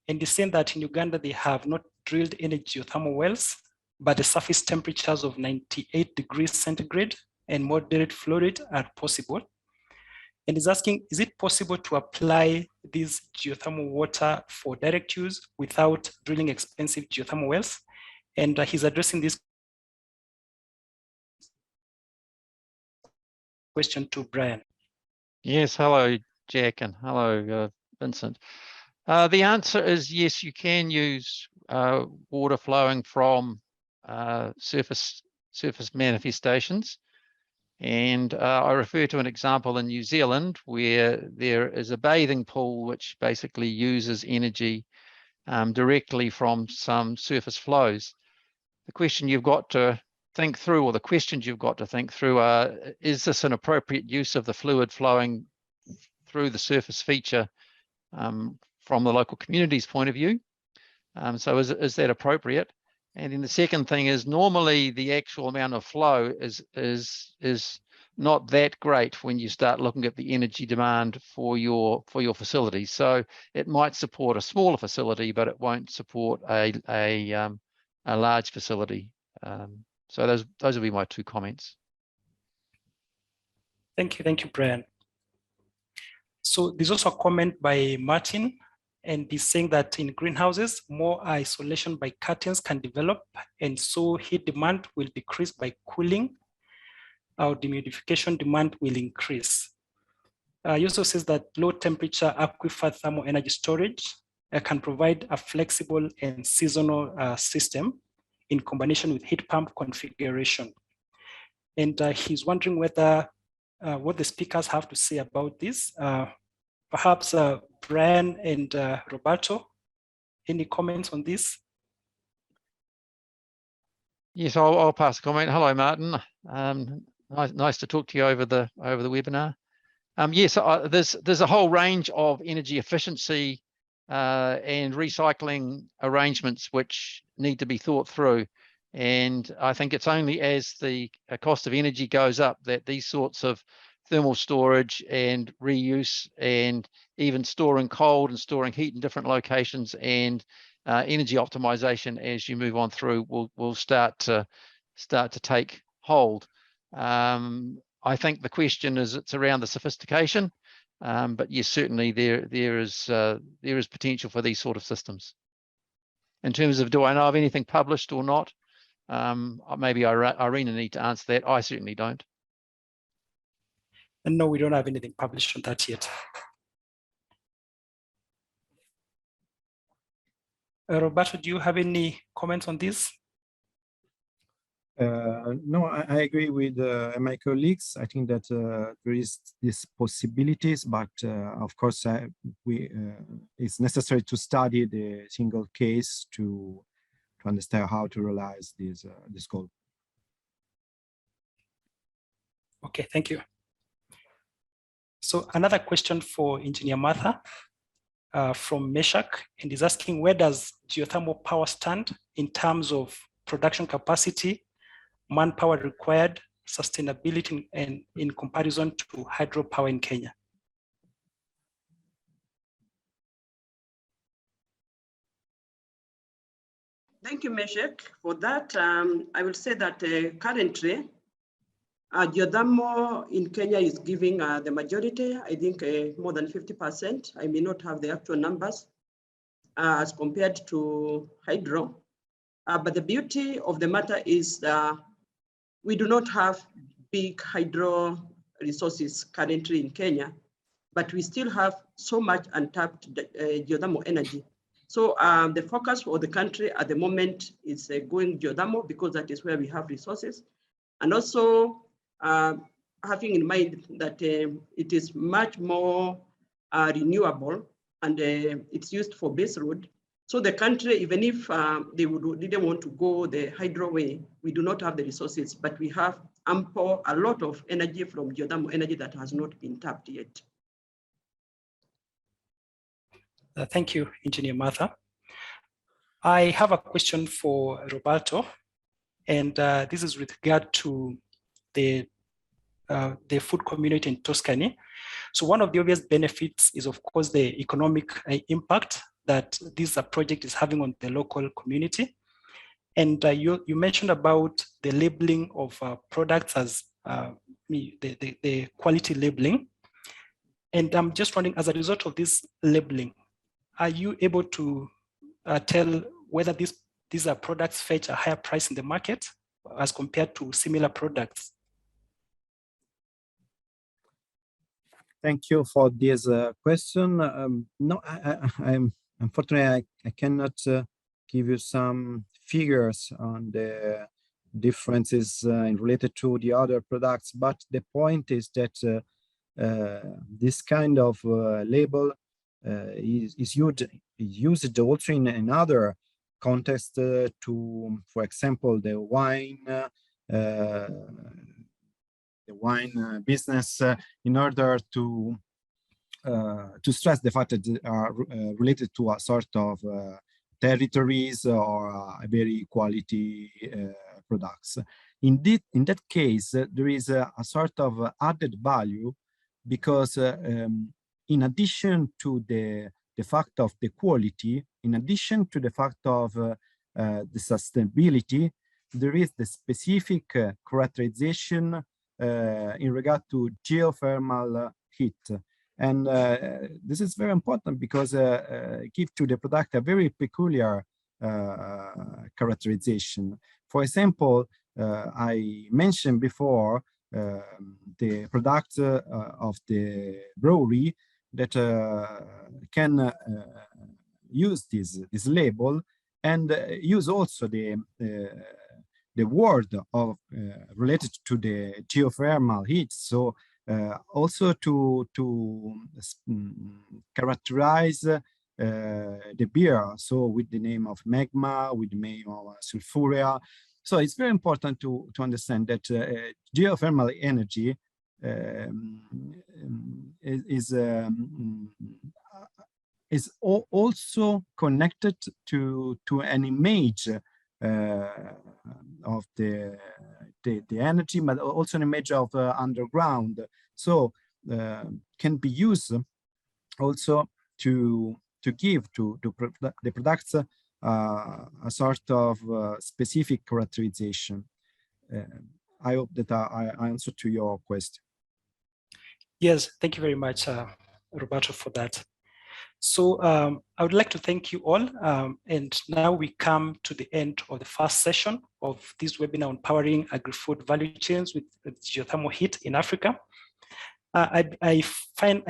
And he's saying that in Uganda, they have not drilled any geothermal wells, but the surface temperatures of 98 degrees centigrade and moderate flow rate are possible. And he's asking, is it possible to apply this geothermal water for direct use without drilling expensive geothermal wells? And he's addressing this question to Brian. Yes, hello, Jack, and hello, Vincent. The answer is yes, you can use water flowing from surface manifestations. And I refer to an example in New Zealand where there is a bathing pool which basically uses energy directly from some surface flows. The question you've got to think through, or the questions you've got to think through are, is this an appropriate use of the fluid flowing through the surface feature from the local community's point of view? So is that appropriate? And then the second thing is, normally the actual amount of flow is not that great when you start looking at the energy demand for your facility. So it might support a smaller facility, but it won't support a large facility. So those would be my two comments. Thank you, Brian. So there's also a comment by Martin, and he's saying that in greenhouses, more isolation by curtains can develop, and so heat demand will decrease by cooling. Our dehumidification demand will increase. He also says that low temperature aquifer thermal energy storage can provide a flexible and seasonal system in combination with heat pump configuration. And he's wondering whether what the speakers have to say about this. Perhaps Brian and Roberto, any comments on this? Yes, I'll pass a comment. Hello, Martin. Nice to talk to you over the webinar. Yes, there's a whole range of energy efficiency and recycling arrangements which need to be thought through. And I think it's only as the cost of energy goes up that these sorts of thermal storage and reuse, and even storing cold and storing heat in different locations, and energy optimization as you move on through will start to take hold. I think the question is, it's around the sophistication, but yes, certainly there is potential for these sort of systems. In terms of, do I know of anything published or not? Maybe IRENA need to answer that. I certainly don't. And no, we don't have anything published on that yet. Roberto, do you have any comments on this? No, I agree with my colleagues. I think that there is these possibilities, but of course, it's necessary to study the single case to understand how to realize this goal. Okay, thank you. So another question for Engineer Martha from Meshach, and is asking, where does geothermal power stand in terms of production capacity, manpower required, sustainability, and in comparison to hydropower in Kenya? Thank you, Meshek, for that. I will say that currently, geothermal in Kenya is giving the majority, I think more than 50%. I may not have the actual numbers as compared to hydro. But the beauty of the matter is we do not have big hydro resources currently in Kenya, but we still have so much untapped geothermal energy. So the focus for the country at the moment is going geothermal because that is where we have resources. And also having in mind that it is much more renewable and it's used for base load. So the country, even if didn't want to go the hydro way, we do not have the resources, but we have a lot of energy from geothermal energy that has not been tapped yet. Thank you, Engineer Martha. I have a question for Roberto, and this is with regard to the food community in Tuscany. So one of the obvious benefits is, of course, the economic impact that this project is having on the local community. And you mentioned about the labeling of products as the quality labeling. And I'm just wondering, as a result of this labeling, are you able to tell whether these are products fetch a higher price in the market as compared to similar products? Thank you for this question. No, I'm unfortunately I cannot give you some figures on the differences related to the other products, but the point is that this kind of label is used also in other contexts to, for example, the wine business in order to stress the fact that they are related to a sort of territories or very quality products. In that case, there is a sort of added value because in addition to the fact of the quality, in addition to the fact of the sustainability, there is the specific characterization in regard to geothermal heat. And this is very important because it gives to the product a very peculiar characterization. For example, I mentioned before the product of the brewery that can use this label and use also the word of related to the geothermal heat. So also to characterize the beer, so with the name of magma, with the name of sulfuria. So it's very important to understand that geothermal energy is also connected to an image of the energy, but also an image of underground. So can be used also to give to the products a sort of specific characterization. I hope that I answered to your question. Yes, thank you very much, Roberto, for that. So I would like to thank you all. And now we come to the end of the first session of this webinar on powering agri-food value chains with geothermal heat in Africa. I found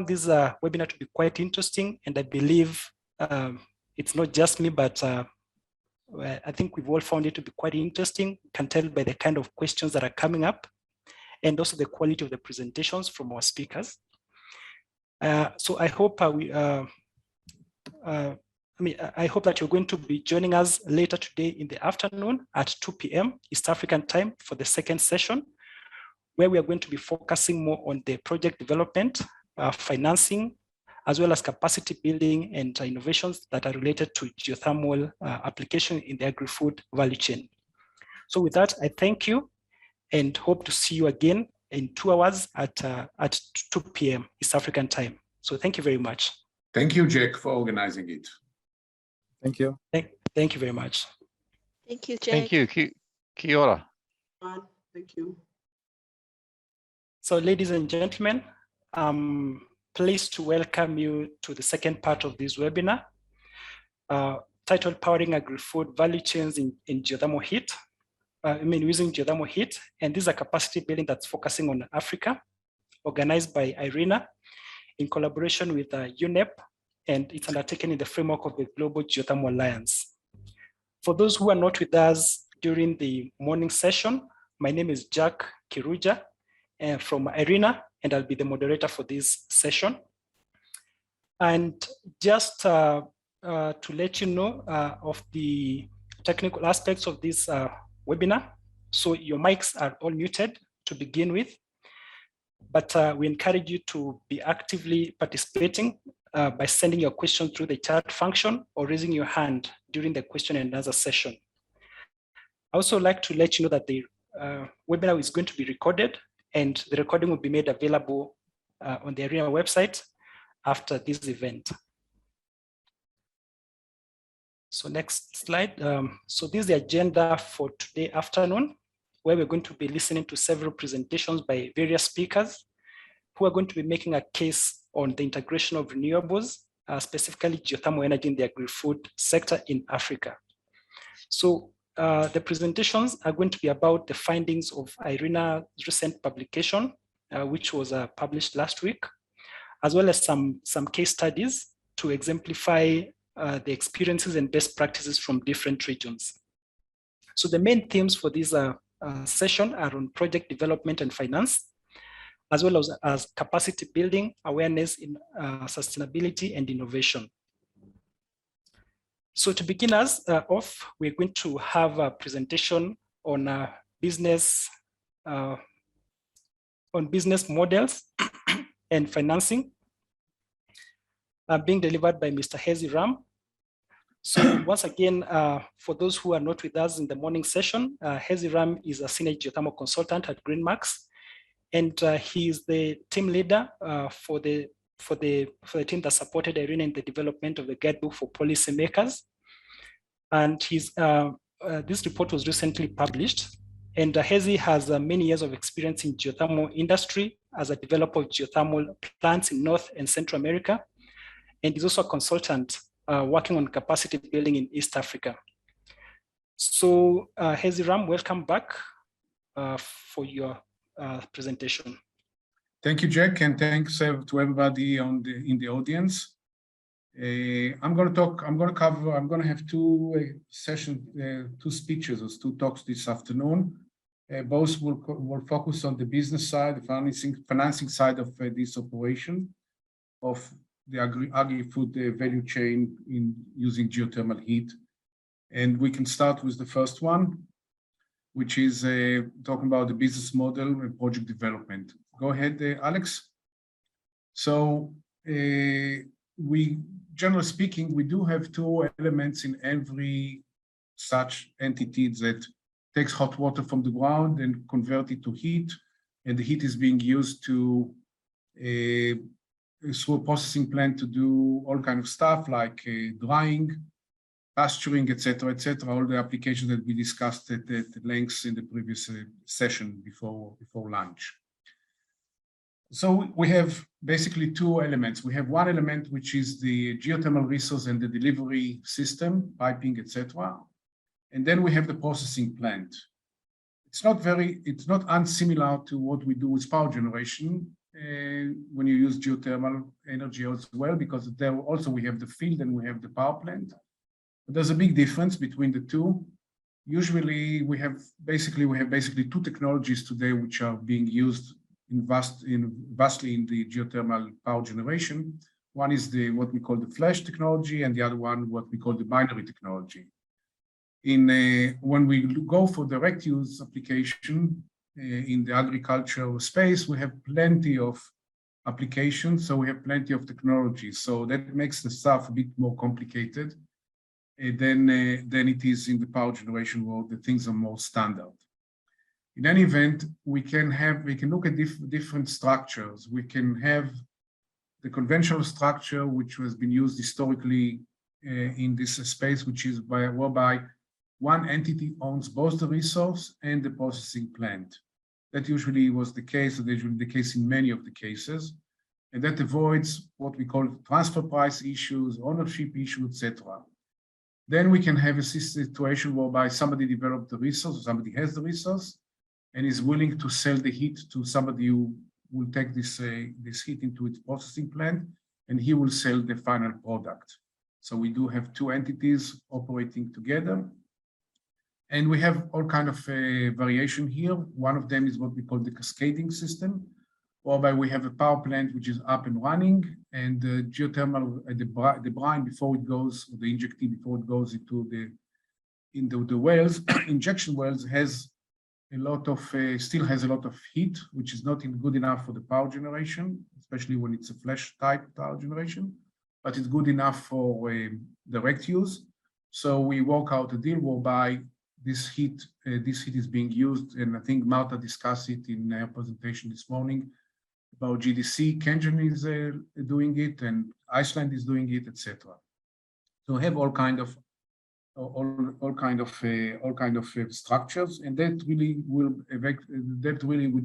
this webinar to be quite interesting, and I believe it's not just me, but I think we've all found it to be quite interesting. You can tell by the kind of questions that are coming up and also the quality of the presentations from our speakers. So I hope I hope that you're going to be joining us later today in the afternoon at 2 p.m. East African time for the second session, where we are going to be focusing more on the project development, financing, as well as capacity building and innovations that are related to geothermal application in the agri-food value chain. So with that, I thank you and hope to see you again in 2 hours at 2 p.m. East African time. So thank you very much. Thank you, Jack, for organizing it. Thank you. Thank you very much. Thank you, Jack. Thank you. Kia ora. Thank you. So ladies and gentlemen, I'm pleased to welcome you to the second part of this webinar, titled Powering Agri-Food Value Chains in Geothermal Heat. Using geothermal heat, and this is a capacity building that's focusing on Africa, organized by IRENA in collaboration with UNEP, and it's undertaken in the framework of the Global Geothermal Alliance. For those who are not with us during the morning session, my name is Jack Kiruja from IRENA, and I'll be the moderator for this session. And just to let you know of the technical aspects of this webinar. So your mics are all muted to begin with, but we encourage you to be actively participating by sending your question through the chat function or raising your hand during the question and answer session. I also like to let you know that the webinar is going to be recorded, and the recording will be made available on the IRENA website after this event. So next slide. So this is the agenda for today afternoon, where we're going to be listening to several presentations by various speakers who are going to be making a case on the integration of renewables, specifically geothermal energy in the agri-food sector in Africa. So the presentations are going to be about the findings of IRENA's recent publication, which was published last week, as well as some case studies to exemplify the experiences and best practices from different regions. So the main themes for this session are on project development and finance, as well as capacity building, awareness in sustainability and innovation. So to begin us off, we're going to have a presentation on business models and financing, being delivered by Mr. Hezi Ram. So once again, for those who are not with us in the morning session, Hezi Ram is a senior geothermal consultant at Greenmax, and he is the team leader for the team that supported IRENA in the development of the guidebook for policymakers. And this report was recently published. And Hezi has many years of experience in geothermal industry as a developer of geothermal plants in North and Central America, and is also a consultant working on capacity building in East Africa. So Hezi Ram, welcome back for your presentation. Thank you, Jack, and thanks to everybody in the audience. I'm going to have two speeches or two talks this afternoon. Both will focus on the business side, the financing side of this operation of the agri-food value chain in using geothermal heat. And we can start with the first one, which is talking about the business model and project development. Go ahead, Alex. So generally speaking, we do have two elements in every such entity that takes hot water from the ground and convert it to heat. And the heat is being used to through a processing plant to do all kinds of stuff like drying, pasturing, etc., all the applications that we discussed at length in the previous session before lunch. So we have basically two elements. We have one element, which is the geothermal resource and the delivery system, piping, etc. And then we have the processing plant. It's not unsimilar to what we do with power generation when you use geothermal energy as well, because there also we have the field and we have the power plant. But there's a big difference between the two. Usually we have basically two technologies today which are being used vastly in the geothermal power generation. One is what we call the flash technology, and the other one what we call the binary technology. When we go for direct use application in the agricultural space, we have plenty of applications. So we have plenty of technology. So that makes the stuff a bit more complicated than it is in the power generation world. The things are more standard. In any event, we can look at different structures. We can have the conventional structure, which has been used historically in this space, which is whereby one entity owns both the resource and the processing plant. That usually was the case, and usually the case in many of the cases, and that avoids what we call transfer price issues, ownership issues, etc. Then we can have a situation whereby somebody developed the resource, or somebody has the resource, and is willing to sell the heat to somebody who will take this heat into its processing plant, and he will sell the final product. So we do have two entities operating together. And we have all kind of variation here. One of them is what we call the cascading system, whereby we have a power plant which is up and running, and the geothermal, the brine before it goes, or the injectee before it goes into the wells, injection wells, has a lot of still has a lot of heat, which is not good enough for the power generation, especially when it's a flash type power generation, but it's good enough for direct use. So we work out a deal whereby this heat is being used, and I think Marta discussed it in her presentation this morning about GDC. Kenyan is doing it, and Iceland is doing it, etc. So we have all kind of structures, and that really will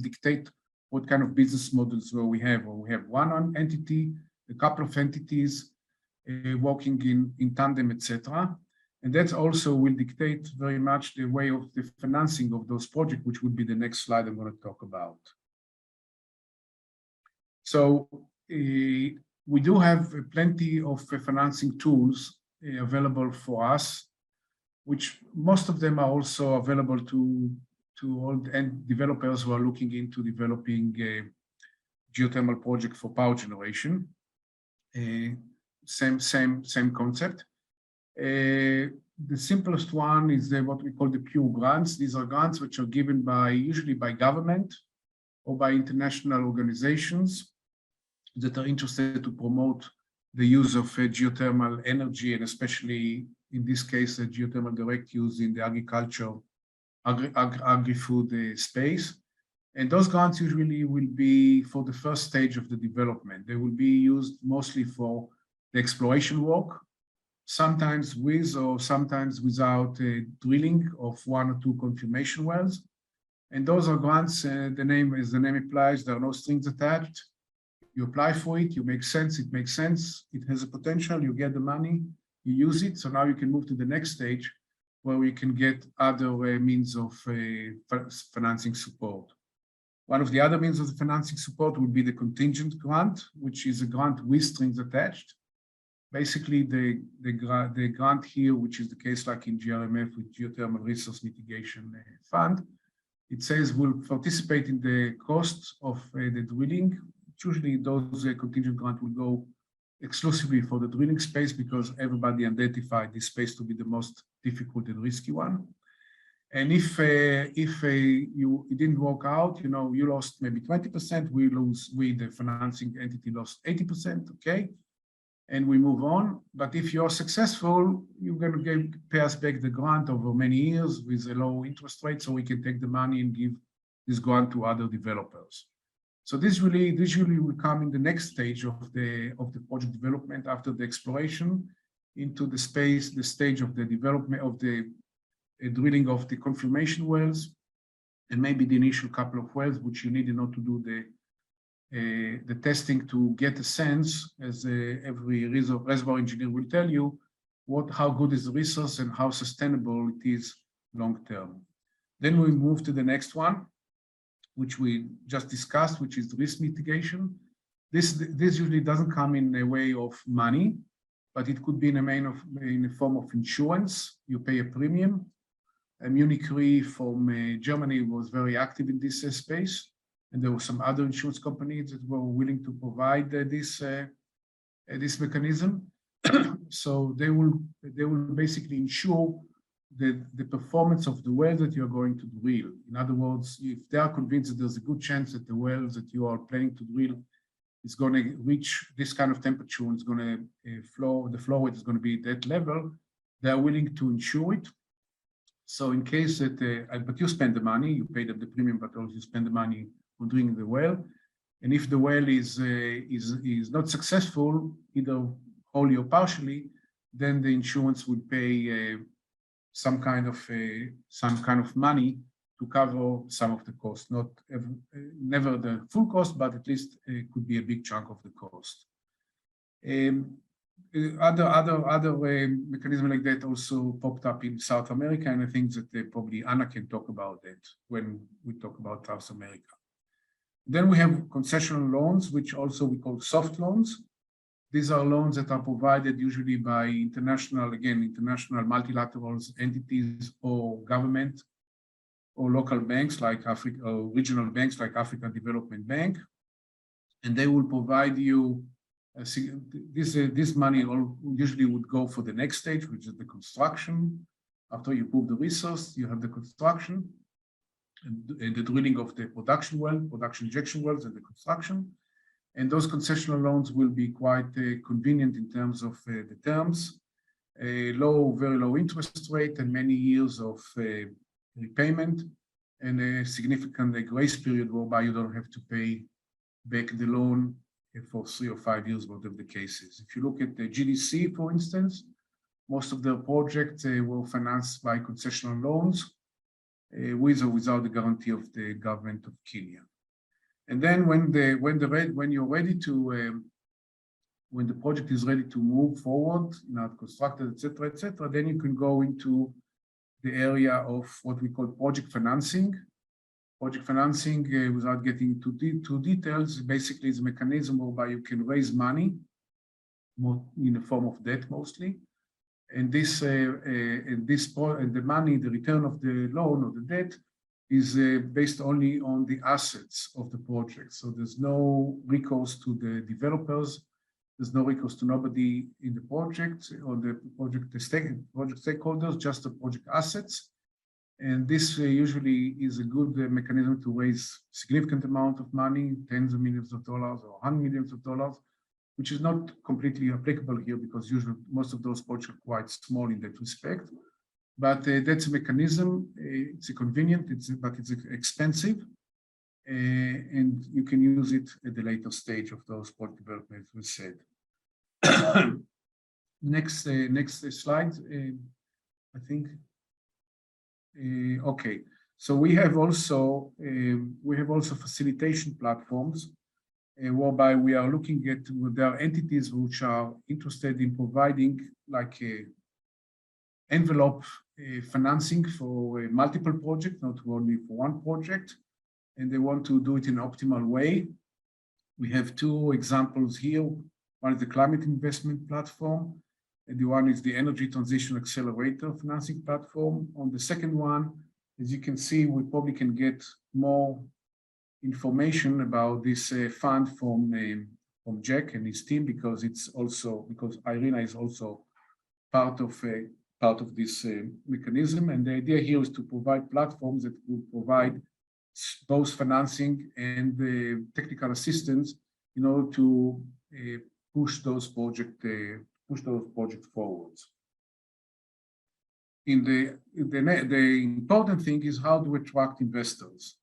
dictate what kind of business models we have. Or we have one entity, a couple of entities working in tandem, etc. And that also will dictate very much the way of the financing of those projects, which would be the next slide I'm going to talk about. So we do have plenty of financing tools available for us, which most of them are also available to all the end developers who are looking into developing a geothermal project for power generation. Same concept. The simplest one is what we call the pure grants. These are grants which are given usually by government or by international organizations that are interested to promote the use of geothermal energy, and especially in this case, geothermal direct use in the agriculture, agri-food space. And those grants usually will be for the first stage of the development. They will be used mostly for the exploration work, sometimes with or sometimes without drilling of one or two confirmation wells. And those are grants, as the name implies, there are no strings attached. You apply for it, you make sense, it makes sense, it has a potential, you get the money, you use it. So now you can move to the next stage where we can get other means of financing support. One of the other means of the financing support would be the contingent grant, which is a grant with strings attached. Basically, the grant here, which is the case like in GRMF with Geothermal Resource Mitigation Fund, it says we'll participate in the costs of the drilling. Usually those contingent grants will go exclusively for the drilling space because everybody identified this space to be the most difficult and risky one. And if it didn't work out, you lost maybe 20%, we the financing entity lost 80%, okay? And we move on. But if you're successful, you're going to pay us back the grant over many years with a low interest rate, so we can take the money and give this grant to other developers. So this usually will come in the next stage of the project development after the exploration into the stage of the development of the drilling of the confirmation wells, and maybe the initial couple of wells, which you need in order to do the testing to get a sense, as every reservoir engineer will tell you, how good is the resource and how sustainable it is long term. Then we move to the next one, which we just discussed, which is the risk mitigation. This usually doesn't come in a way of money, but it could be in a form of insurance. You pay a premium. Munich Re from Germany was very active in this space, and there were some other insurance companies that were willing to provide this mechanism. So they will basically insure the performance of the well that you're going to drill. In other words, if they are convinced that there's a good chance that the wells that you are planning to drill is going to reach this kind of temperature and it's going to the flow rate is going to be at that level, they are willing to insure it. So in case that, but you spend the money, you pay them the premium, but also you spend the money on doing the well. And if the well is not successful, either wholly or partially, then the insurance will pay some kind of money to cover some of the cost, not never the full cost, but at least it could be a big chunk of the cost. Other mechanisms like that also popped up in South America, and I think that probably Anna can talk about that when we talk about South America. Then we have concessional loans, which also we call soft loans. These are loans that are provided usually by international multilateral entities or government or local banks like Africa, or regional banks like African Development Bank. And they will provide you, this money usually would go for the next stage, which is the construction. After you prove the resource, you have the construction and the drilling of the production injection wells and the construction. And those concessional loans will be quite convenient in terms of the terms, a very low interest rate and many years of repayment, and a significant grace period whereby you don't have to pay back the loan for 3 or 5 years, whatever the case is. If you look at the GDC, for instance, most of their projects were financed by concessional loans, with or without the guarantee of the government of Kenya. And then when the project is ready to move forward, constructed, etc., then you can go into the area of what we call project financing. Project financing, without getting into details, basically is a mechanism whereby you can raise money in the form of debt mostly. And the money, the return of the loan or the debt, is based only on the assets of the project. So there's no recourse to the developers. There's no recourse to nobody in the project or the project stakeholders, just the project assets. And this usually is a good mechanism to raise significant amount of money, tens of millions of dollars or hundreds of millions of dollars, which is not completely applicable here because usually most of those projects are quite small in that respect. But that's a mechanism. It's convenient, but it's expensive, and you can use it at the later stage of those project developments, we said. Next slide, I think. Okay, so we have also facilitation platforms, whereby we are looking at there are entities which are interested in providing like a envelope financing for multiple projects, not only for one project, and they want to do it in an optimal way. We have 2 examples here. One is the Climate Investment Platform, and the one is the Energy Transition Accelerator Financing Platform. On the second one, as you can see, we probably can get more information about this fund from Jack and his team, because IRENA is also part of this mechanism. And the idea here is to provide platforms that will provide both financing and technical assistance in order to push those projects forwards. The important thing is how to attract investors.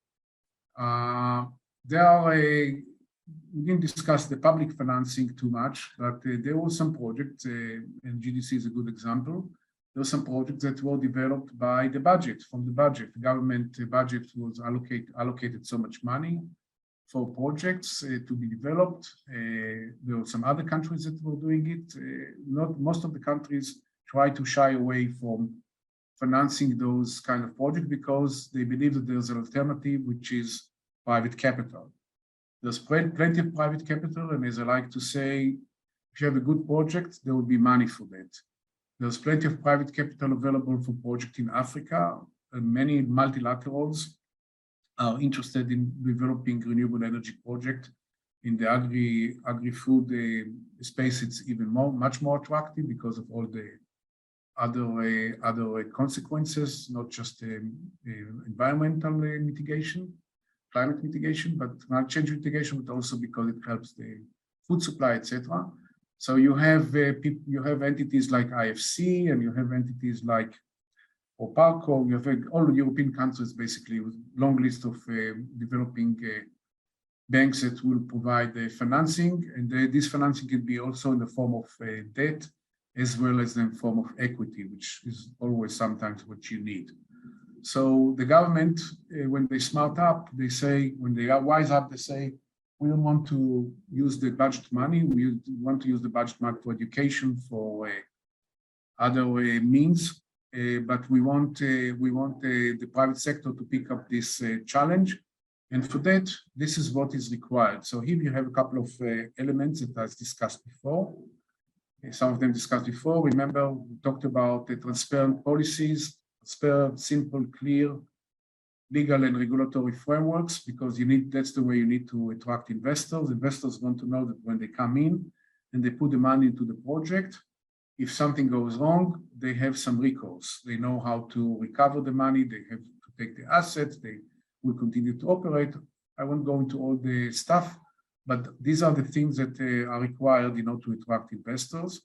We didn't discuss the public financing too much, but there were some projects, and GDC is a good example. There were some projects that were developed by the budget, from the budget. The government budget was allocated so much money for projects to be developed. There were some other countries that were doing it. Not most of the countries try to shy away from financing those kind of projects because they believe that there's an alternative, which is private capital. There's plenty of private capital, and as I like to say, if you have a good project, there will be money for that. There's plenty of private capital available for projects in Africa, and many multilaterals are interested in developing renewable energy projects. In the agri-food space, it's even much more attractive because of all the other consequences, not just environmental mitigation. climate mitigation, but climate change mitigation, but also because it helps the food supply, etc. So you have entities like IFC, and you have entities like OPARCO. You have all the European countries basically with long list of developing banks that will provide the financing, and this financing can be also in the form of debt as well as in the form of equity, which is always sometimes what you need. So the government, when they smart up, they say, when they are wise up, they say, we don't want to use the budget money. We want to use the budget money for education, for other means, but we want the private sector to pick up this challenge. And for that, this is what is required. So here you have a couple of elements that I discussed before. Some of them discussed before. Remember, we talked about the transparent policies, transparent, simple, clear, legal and regulatory frameworks, because that's the way you need to attract investors. Investors want to know that when they come in and they put the money into the project, if something goes wrong, they have some recourse. They know how to recover the money. They have to take the assets. They will continue to operate. I won't go into all the stuff, but these are the things that are required, to attract investors.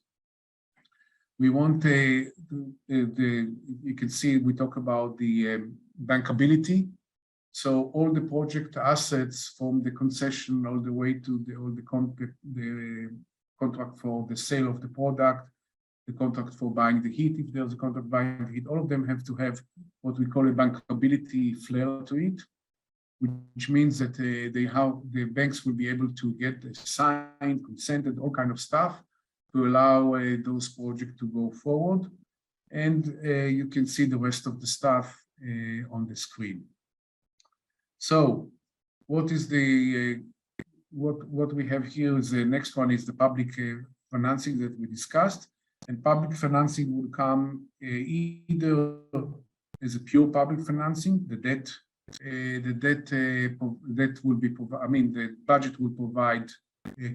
We want you can see we talk about the bankability. So all the project assets from the concession all the way to the contract for the sale of the product, the contract for buying the heat, if there's a contract buying the heat, all of them have to have what we call a bankability flair to it, which means that the banks will be able to get signed, consented, all kind of stuff to allow those projects to go forward. And you can see the rest of the stuff on the screen. So what is what we have here is the next one is the public financing that we discussed. And public financing will come either as a pure public financing, the debt will be the budget will provide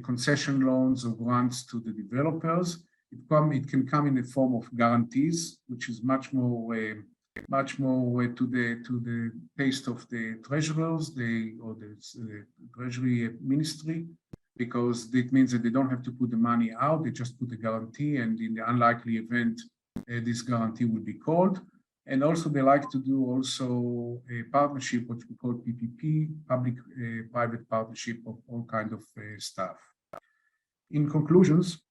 concession loans or grants to the developers. It can come in the form of guarantees, which is much more to the taste of the treasurers, or the Treasury Ministry, because it means that they don't have to put the money out, they just put a guarantee, and in the unlikely event, this guarantee will be called. And also they like to do also a partnership, what we call PPP, public-private partnership of all kind of stuff. In conclusions,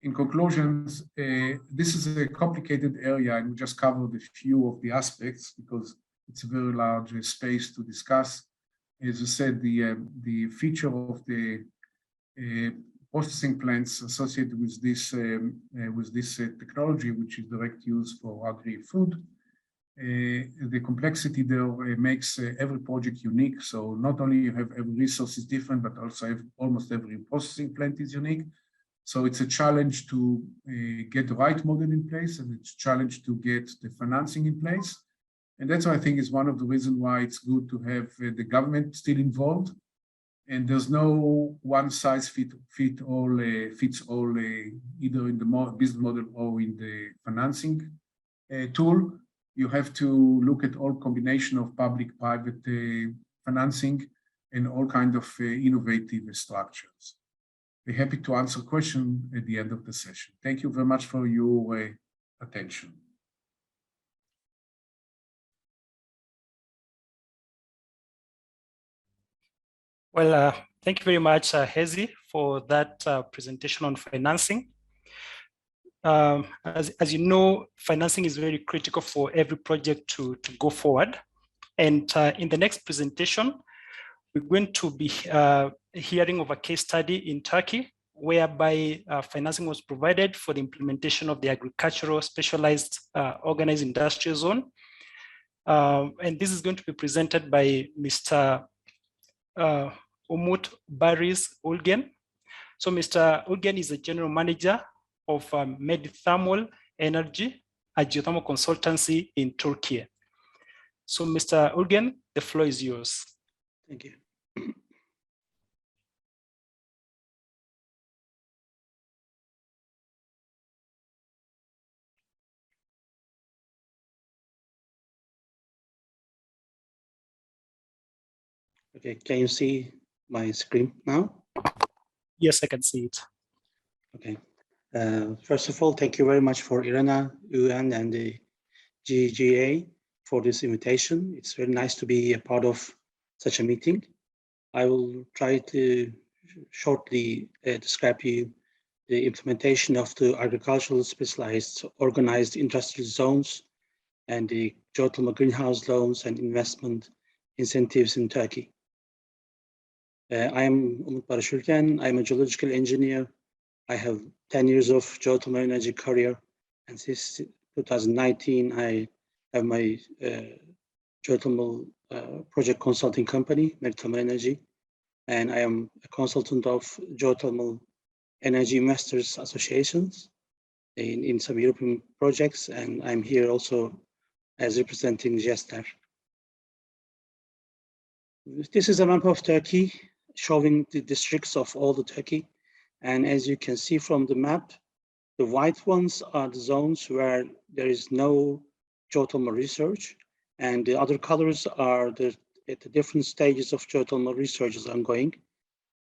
this is a complicated area, and we just covered a few of the aspects because it's a very large space to discuss. As I said, the feature of the processing plants associated with this technology, which is direct use for agri-food, the complexity there makes every project unique. So not only you have every resource is different, but also almost every processing plant is unique. So it's a challenge to get the right model in place, and it's a challenge to get the financing in place. And that's why I think is one of the reasons why it's good to have the government still involved. And there's no one size fits all, either in the business model or in the financing tool. You have to look at all combination of public-private financing and all kind of innovative structures. Be happy to answer questions at the end of the session. Thank you very much for your attention. Well, thank you very much, Hezi, for that presentation on financing. As you know, financing is very critical for every project to go forward. And in the next presentation, we're going to be hearing of a case study in Turkey, whereby financing was provided for the implementation of the agricultural specialized organized industrial zone. And this is going to be presented by Mr. Umut Baris Ulgen. So Mr. Ulgen is the general manager of Medithermal Energy, a geothermal consultancy in Turkey. So Mr. Ulgen, the floor is yours. Thank you. Okay, can you see my screen now? Yes, I can see it. Okay. First of all, thank you very much for IRENA, UN, and the GGA for this invitation. It's very nice to be a part of such a meeting. I will try to shortly describe you the implementation of the agricultural specialized organized industrial zones and the geothermal greenhouse loans and investment incentives in Turkey. I am Umut Barışürken. I'm a geological engineer. I have 10 years of geothermal energy career, and since 2019, I have my geothermal project consulting company, Maritime Energy, and I am a consultant of geothermal energy investors associations in some European projects, and I'm here also as representing GESTER. This is a map of Turkey showing the districts of all the Turkey. And as you can see from the map, the white ones are the zones where there is no geothermal research, and the other colors are at the different stages of geothermal research is ongoing.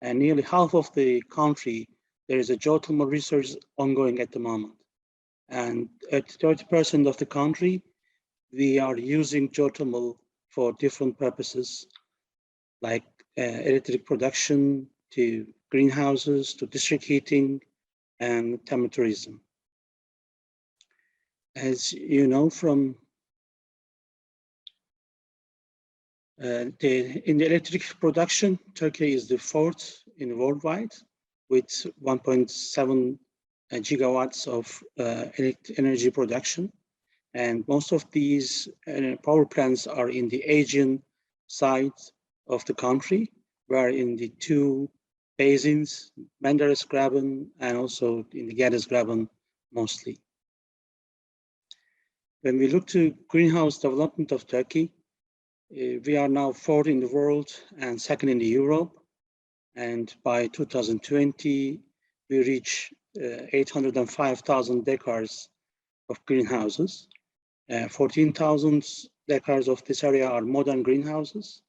And nearly half of the country, there is a geothermal research ongoing at the moment. And at 30% of the country, we are using geothermal for different purposes, like electric production, to greenhouses, to district heating, and thermotourism. As you know from in the electric production, Turkey is the fourth in worldwide with 1.7 gigawatts of energy production. And most of these power plants are in the Asian side of the country, where in the two basins, Menderes Graben and also in the Gediz Graben mostly. When we look to greenhouse development of Turkey, we are now fourth in the world and second in the Europe. And by 2020, we reach 805,000 hectares of greenhouses. 14,000 hectares of this area are modern greenhouses.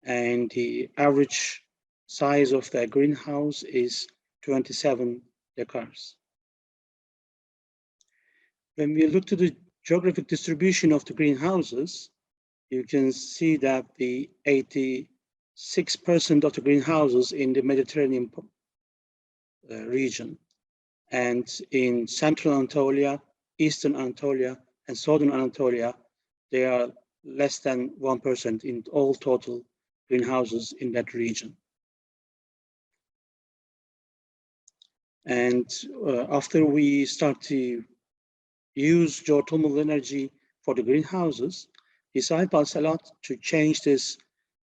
And the average size of the greenhouse is 27 hectares. When we look to the geographic distribution of the greenhouses, you can see that the 86% of the greenhouses in the Mediterranean region, and in Central Anatolia, Eastern Anatolia, and Southern Anatolia, they are less than 1% in all total greenhouses in that region. And after we start to use geothermal energy for the greenhouses, it helped us a lot to change this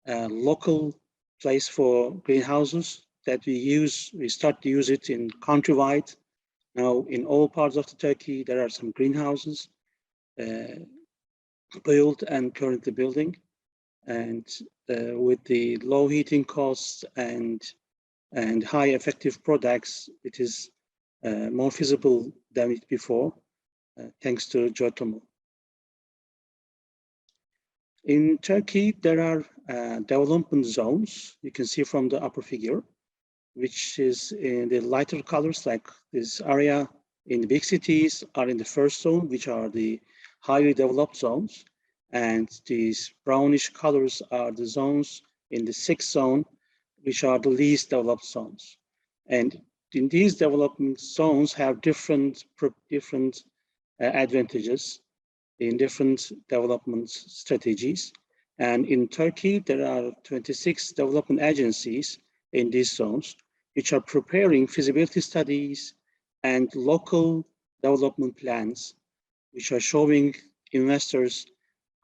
local place for greenhouses that we start to use it in countrywide. Now in all parts of the Turkey, there are some greenhouses built and currently building. And with the low heating costs and high effective products, it is more feasible than it before, thanks to geothermal. In Turkey, there are development zones. You can see from the upper figure, which is in the lighter colors, like this area in the big cities are in the first zone, which are the highly developed zones. And these brownish colors are the zones in the sixth zone, which are the least developed zones. And in these development zones have different advantages in different development strategies. And in Turkey, there are 26 development agencies in these zones, which are preparing feasibility studies and local development plans, which are showing investors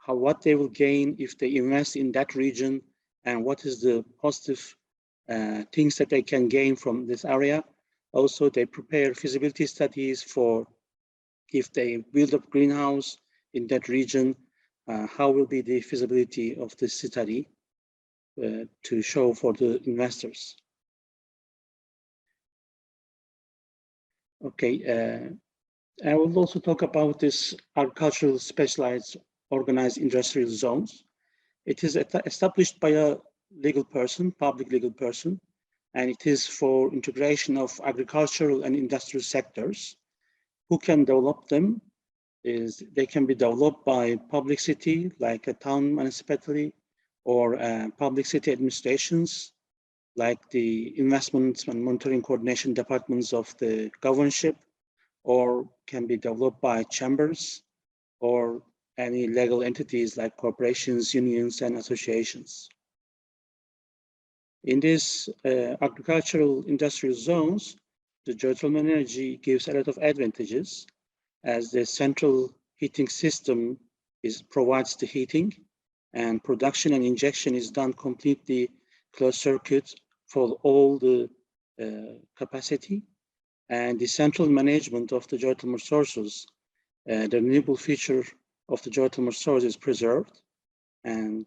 what they will gain if they invest in that region and what is the positive things that they can gain from this area. Also, they prepare feasibility studies for if they build up greenhouse in that region, how will be the feasibility of this study to show for the investors. Okay, I will also talk about this agricultural specialized organized industrial zones. It is established by a legal person, public legal person, and it is for integration of agricultural and industrial sectors. Who can develop them? They can be developed by public city, like a town municipality, or public city administrations, like the investment and monitoring coordination departments of the governorship, or can be developed by chambers or any legal entities like corporations, unions, and associations. In these agricultural industrial zones, the geothermal energy gives a lot of advantages, as the central heating system provides the heating, and production and injection is done completely closed circuit for all the capacity, and the central management of the geothermal sources, the renewable feature of the geothermal source is preserved, and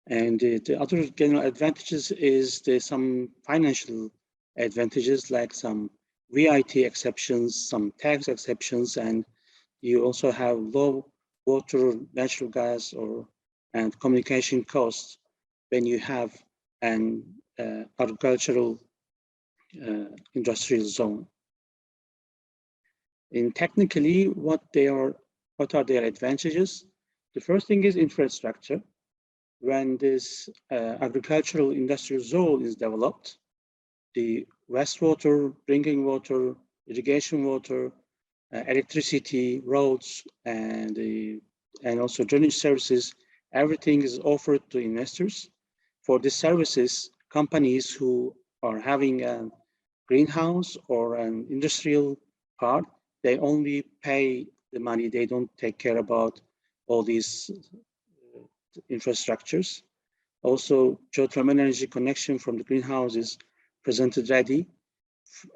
the other general advantages is some financial advantages, like some VIT exceptions, some tax exceptions, and you also have low water, natural gas, and communication costs when you have an agricultural industrial zone. In technically, what are their advantages? The first thing is infrastructure. When this agricultural industrial zone is developed, the wastewater, drinking water, irrigation water, electricity, roads, and also drainage services, everything is offered to investors. For these services, companies who are having a greenhouse or an industrial part, they only pay the money. They don't take care about all these infrastructures. Also, geothermal energy connection from the greenhouse is presented ready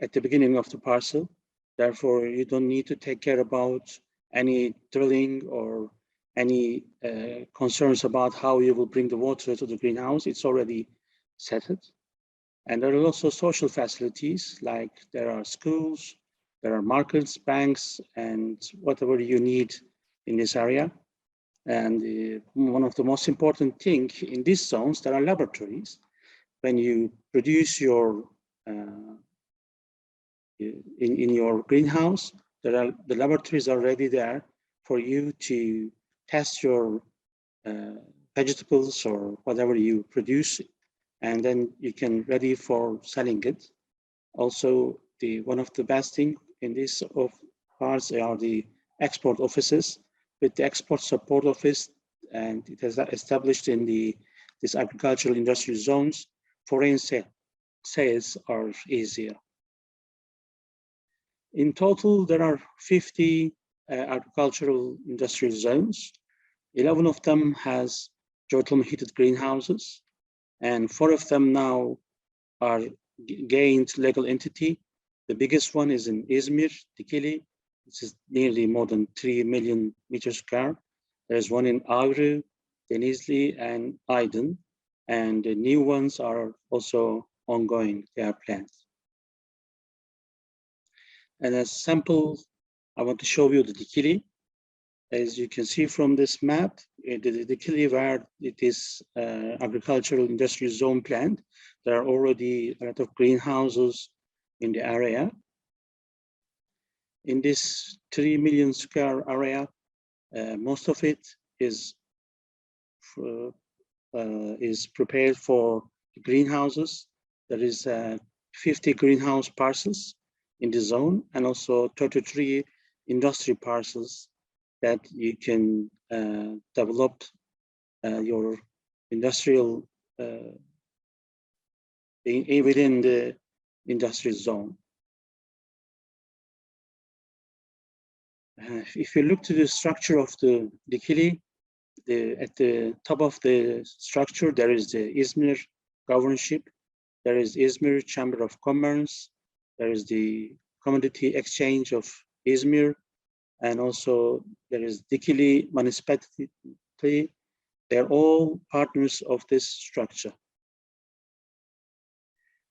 at the beginning of the parcel. Therefore, you don't need to take care about any drilling or any concerns about how you will bring the water to the greenhouse. It's already settled. And there are also social facilities, like there are schools, there are markets, banks, and whatever you need in this area. And one of the most important things in these zones, there are laboratories. When you produce your in your greenhouse, the laboratories are already there for you to test your vegetables or whatever you produce, and then you can ready for selling it. Also, one of the best thing in this parts are the export offices. With the export support office, and it is established in these agricultural industrial zones, foreign sales are easier. In total, there are 50 agricultural industrial zones. 11 of them has geothermal heated greenhouses, and 4 of them now are gained legal entity. The biggest one is in Izmir, Dikili. This is nearly more than 3 million meters square. There's one in Avru, Denizli, and Aydın, and the new ones are also ongoing. They are planned. And as sample, I want to show you the Dikili. As you can see from this map, the Dikili, where it is agricultural industrial zone planned, there are already a lot of greenhouses in the area. In this 3 million square area, most of it is prepared for greenhouses. There is 50 greenhouse parcels in the zone, and also 33 industry parcels that you can develop your industrial within the industrial zone. If you look to the structure of the Dikili, at the top of the structure, there is the Izmir governorship, there is Izmir Chamber of Commerce, there is the Commodity Exchange of Izmir, and also there is Dikili municipality. They're all partners of this structure.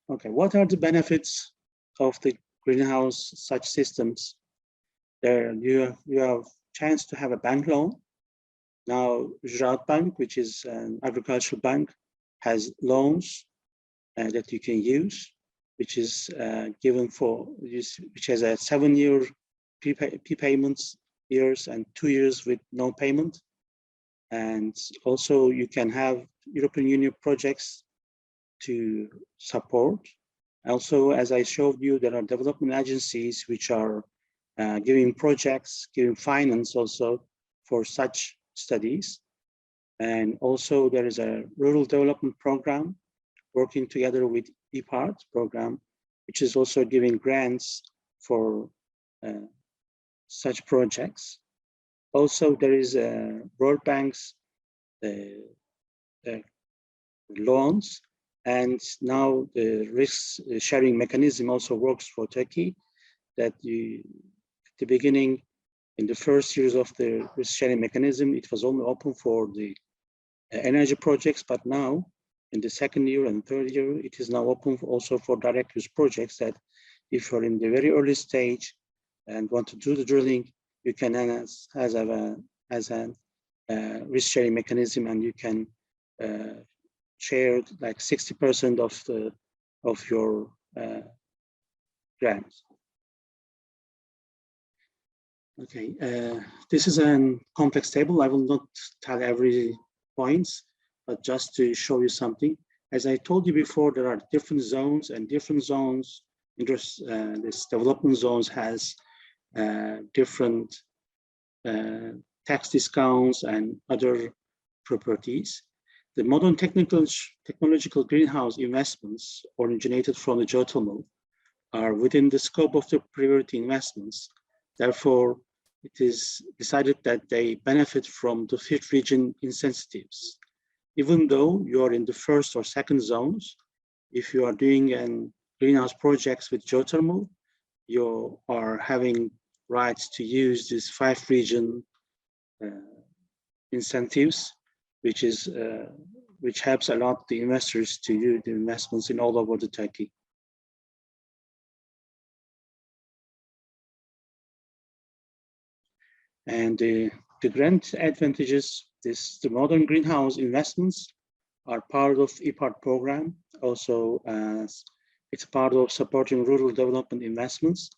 Okay, what are the benefits of the greenhouse such systems? There you have chance to have a bank loan. Now, Ziraat Bank, which is an agricultural bank, has loans that you can use, which is given for which has a 7-year prepayments years and 2 years with no payment. And also you can have European Union projects to support. Also, as I showed you, there are development agencies which are giving projects, giving finance also for such studies. And also there is a rural development program working together with EPART program, which is also giving grants for such projects. Also, there is World Bank's loans, and now the risk sharing mechanism also works for Turkey, that you, at the beginning, in the first years of the risk sharing mechanism, it was only open for the energy projects, but now in the second year and third year, it is now open also for direct use projects, that if you're in the very early stage and want to do the drilling, you can as a risk sharing mechanism, and you can share like 60% of your grants. Okay, this is a complex table. I will not tell every point, but just to show you something. As I told you before, there are different zones, and different zones, this development zones has different tax discounts and other properties. The modern technological greenhouse investments originated from the geothermal are within the scope of the priority investments. Therefore, it is decided that they benefit from the fifth region incentives. Even though you are in the first or second zones, if you are doing greenhouse projects with geothermal, you are having rights to use these 5 region incentives, which helps a lot the investors to do the investments in all over the Turkey. And the grant advantages, the modern greenhouse investments are part of EPART program. Also, it's part of supporting rural development investments.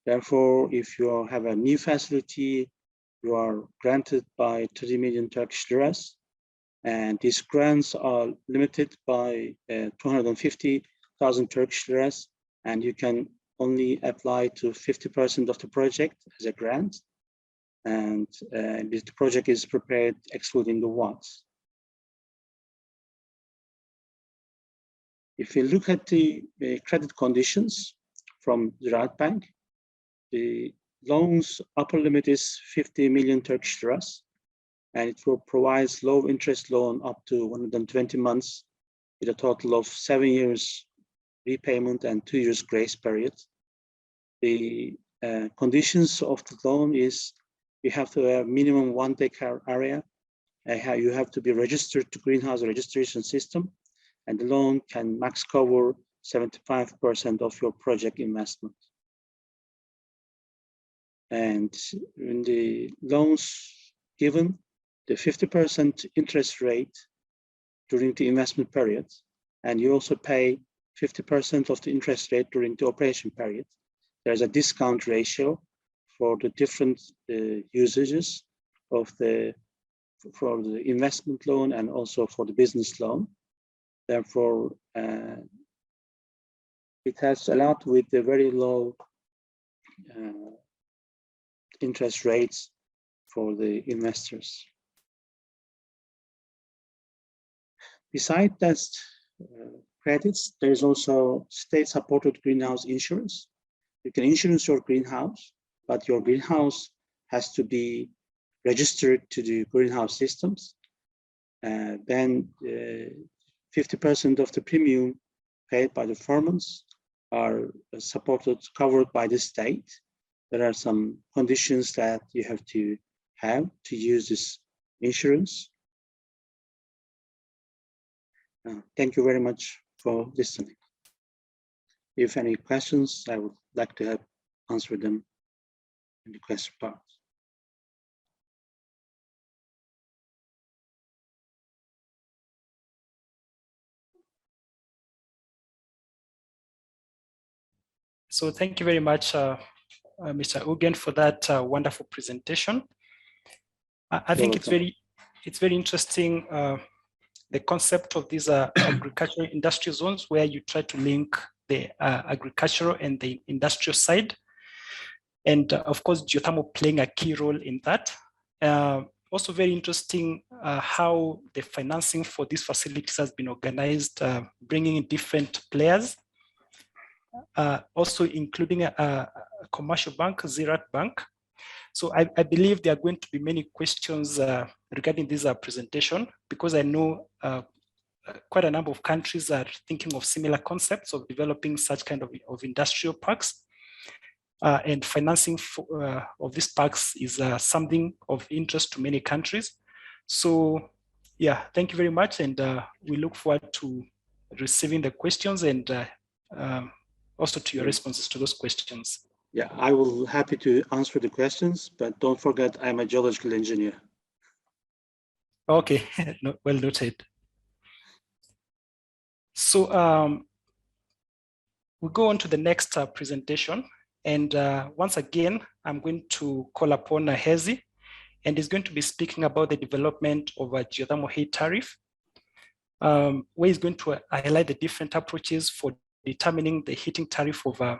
Therefore, if you have a new facility, you are granted by 30 million Turkish liras. And these grants are limited by 250,000 Turkish liras, and you can only apply to 50% of the project as a grant. And the project is prepared excluding the watts. If you look at the credit conditions from the Ziraat Bank, the loans upper limit is 50 million Turkish liras, and it will provide low interest loan up to 120 months with a total of 7 years repayment and 2 years grace period. The conditions of the loan is you have to have minimum 1 hectare area. You have to be registered to greenhouse registration system, and the loan can max cover 75% of your project investment. And in the loans given, the 50% interest rate during the investment period, and you also pay 50% of the interest rate during the operation period. There's a discount ratio for the different usages of for the investment loan and also for the business loan. Therefore, it has a lot with the very low interest rates for the investors. Besides that credits, there is also state-supported greenhouse insurance. You can insure your greenhouse, but your greenhouse has to be registered to the greenhouse systems. Then 50% of the premium paid by the farmers are covered by the state. There are some conditions that you have to use this insurance. Thank you very much for listening. If any questions, I would like to answer them in the question part. So thank you very much, Mr. Ugen, for that wonderful presentation. I think it's very interesting, the concept of these agricultural industrial zones, where you try to link the agricultural and the industrial side. And of course, geothermal playing a key role in that. Also very interesting how the financing for these facilities has been organized, bringing in different players, also including a commercial bank, Ziraat Bank. So I believe there are going to be many questions regarding this presentation, because I know quite a number of countries are thinking of similar concepts of developing such kind of industrial parks. And financing of these parks is something of interest to many countries. So yeah, thank you very much. And we look forward to receiving the questions and also to your responses to those questions. Yeah, I will happy to answer the questions, but don't forget I'm a geological engineer. Okay, well noted. So we'll go on to the next presentation. And once again, I'm going to call upon Hezi, and he's going to be speaking about the development of a geothermal heat tariff, where he's going to highlight the different approaches for determining the heating tariff of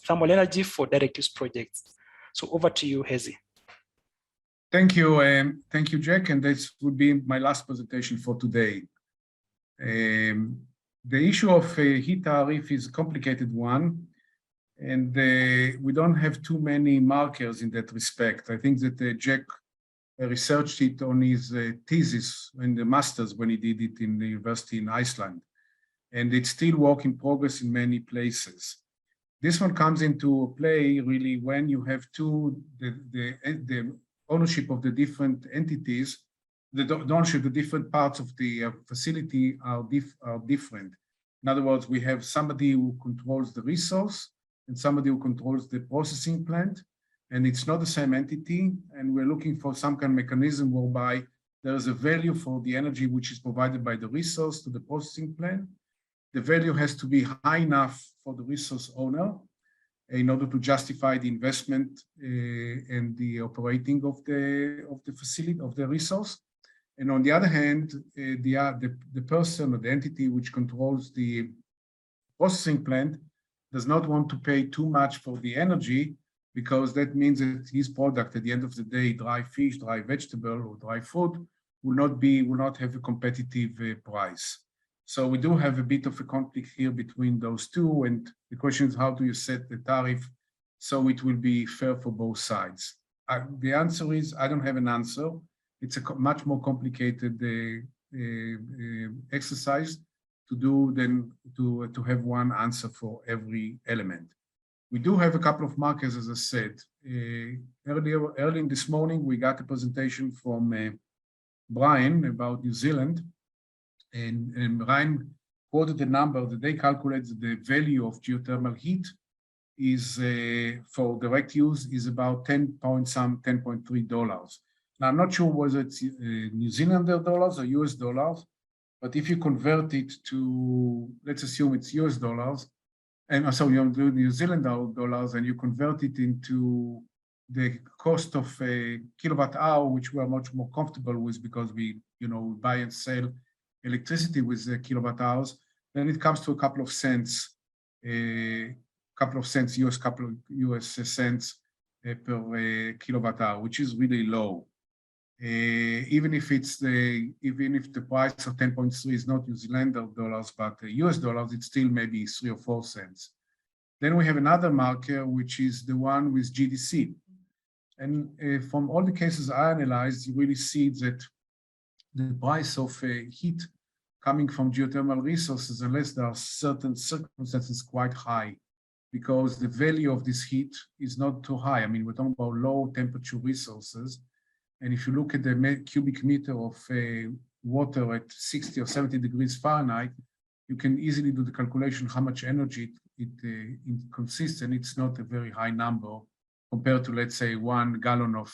thermal energy for direct use projects. So over to you, Hezi. Thank you, Jack, and this would be my last presentation for today. The issue of heat tariff is a complicated one, and we don't have too many markers in that respect. I think that Jack researched it on his thesis in the master's when he did it in the university in Iceland, and it's still work in progress in many places. This one comes into play really when you have the ownership of the different entities, the ownership of the different parts of the facility are different. In other words, we have somebody who controls the resource and somebody who controls the processing plant, and it's not the same entity. And we're looking for some kind of mechanism whereby there is a value for the energy which is provided by the resource to the processing plant. The value has to be high enough for the resource owner in order to justify the investment and the operating of the facility, of the resource. And on the other hand, the person or the entity which controls the processing plant does not want to pay too much for the energy, because that means that his product at the end of the day, dry fish, dry vegetable, or dry food, will not have a competitive price. So we do have a bit of a conflict here between those two, and the question is, how do you set the tariff so it will be fair for both sides? The answer is, I don't have an answer. It's a much more complicated exercise to do than to have one answer for every element. We do have a couple of markers, as I said. Early in this morning, we got a presentation from Brian about New Zealand, and Brian quoted a number that they calculate the value of geothermal heat is for direct use is about $10.3. Now, I'm not sure whether it's New Zealander dollars or US dollars, but if you convert it to, let's assume it's US dollars, and so you do New Zealand dollars, and you convert it into the cost of a kilowatt hour, which we are much more comfortable with because we, buy and sell electricity with the kilowatt hours, then it comes to a couple of cents US cents per kilowatt hour, which is really low. Even if the price of 10.3 is not New Zealand dollars but US dollars, it's still maybe 3 or 4 cents. Then we have another marker, which is the one with GDC. And from all the cases I analyzed, you really see that the price of heat coming from geothermal resources, unless there are certain circumstances, quite high, because the value of this heat is not too high. I mean, we're talking about low temperature resources. And if you look at the cubic meter of water at 60 or 70 degrees Fahrenheit, you can easily do the calculation how much energy it consists, and it's not a very high number compared to, let's say, 1 gallon of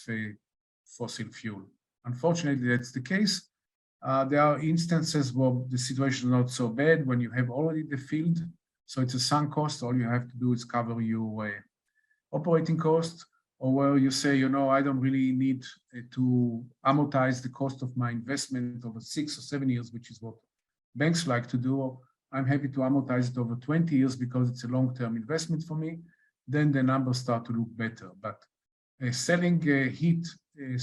fossil fuel. Unfortunately, that's the case. There are instances where the situation is not so bad when you have already the field So it's a sunk cost. All you have to do is cover your operating cost, or where you say, you know, I don't really need to amortize the cost of my investment over 6 or 7 years, which is what banks like to do. I'm happy to amortize it over 20 years because it's a long-term investment for me. Then the numbers start to look better. But selling the heat, I'll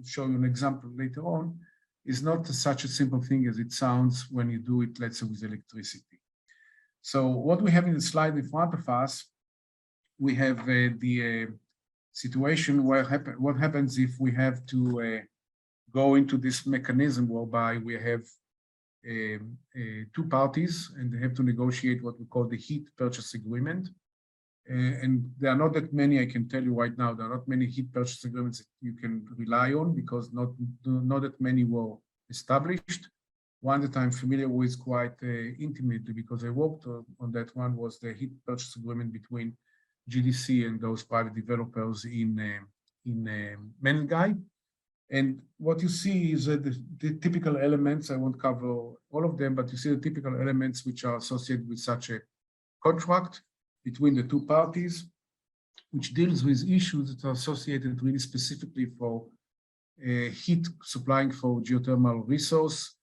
show you an example later on, is not such a simple thing as it sounds when you do it, let's say, with electricity. So what we have in the slide in front of us, we have the situation where what happens if we have to go into this mechanism whereby we have two parties and they have to negotiate what we call the heat purchase agreement. And there are not that many, I can tell you right now, there are not many heat purchase agreements that you can rely on because not that many were established. One that I'm familiar with quite intimately because I worked on that one was the heat purchase agreement between GDC and those private developers in Menengai. And what you see is the typical elements. I won't cover all of them, but you see the typical elements which are associated with such a contract between the two parties, which deals with issues that are associated really specifically for heat supplying for geothermal resource,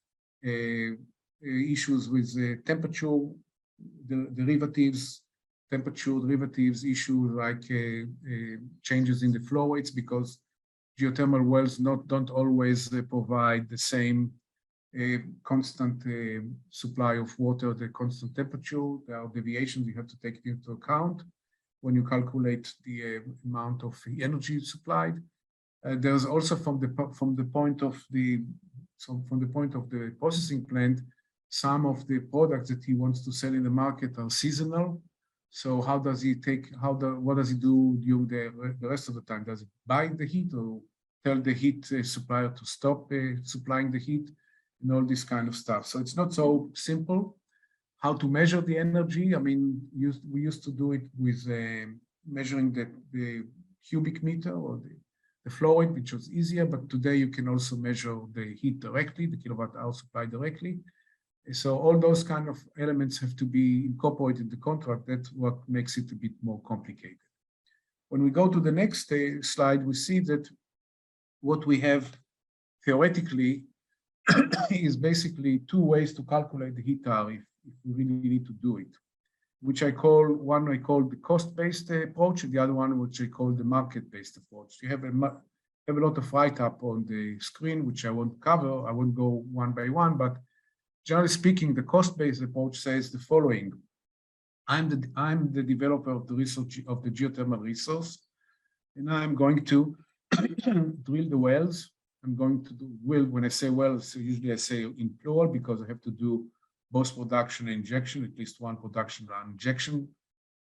issues with temperature derivatives, issues like changes in the flow rates, because geothermal wells don't always provide the same constant supply of water, the constant temperature. There are deviations you have to take into account when you calculate the amount of energy supplied. There's also from the point of the processing plant, some of the products that he wants to sell in the market are seasonal. So how does he what does he do during the rest of the time? Does he buy the heat or tell the heat supplier to stop supplying the heat and all this kind of stuff? So it's not so simple how to measure the energy. I mean, we used to do it with measuring the cubic meter or the flow rate, which was easier, but today you can also measure the heat directly, the kilowatt hour supply directly. So all those kind of elements have to be incorporated in the contract. That's what makes it a bit more complicated. When we go to the next slide, we see that what we have theoretically is basically two ways to calculate the heat tariff if we really need to do it, which I call the cost-based approach, and the other one which I call the market-based approach. You have a lot of write-up on the screen, which I won't cover. I won't go one by one, but generally speaking, the cost-based approach says the following: I'm the developer of the resource of the geothermal resource, and I'm going to drill the wells. I'm going to do when I say wells, usually I say in plural because I have to do both production and injection, at least one production and injection.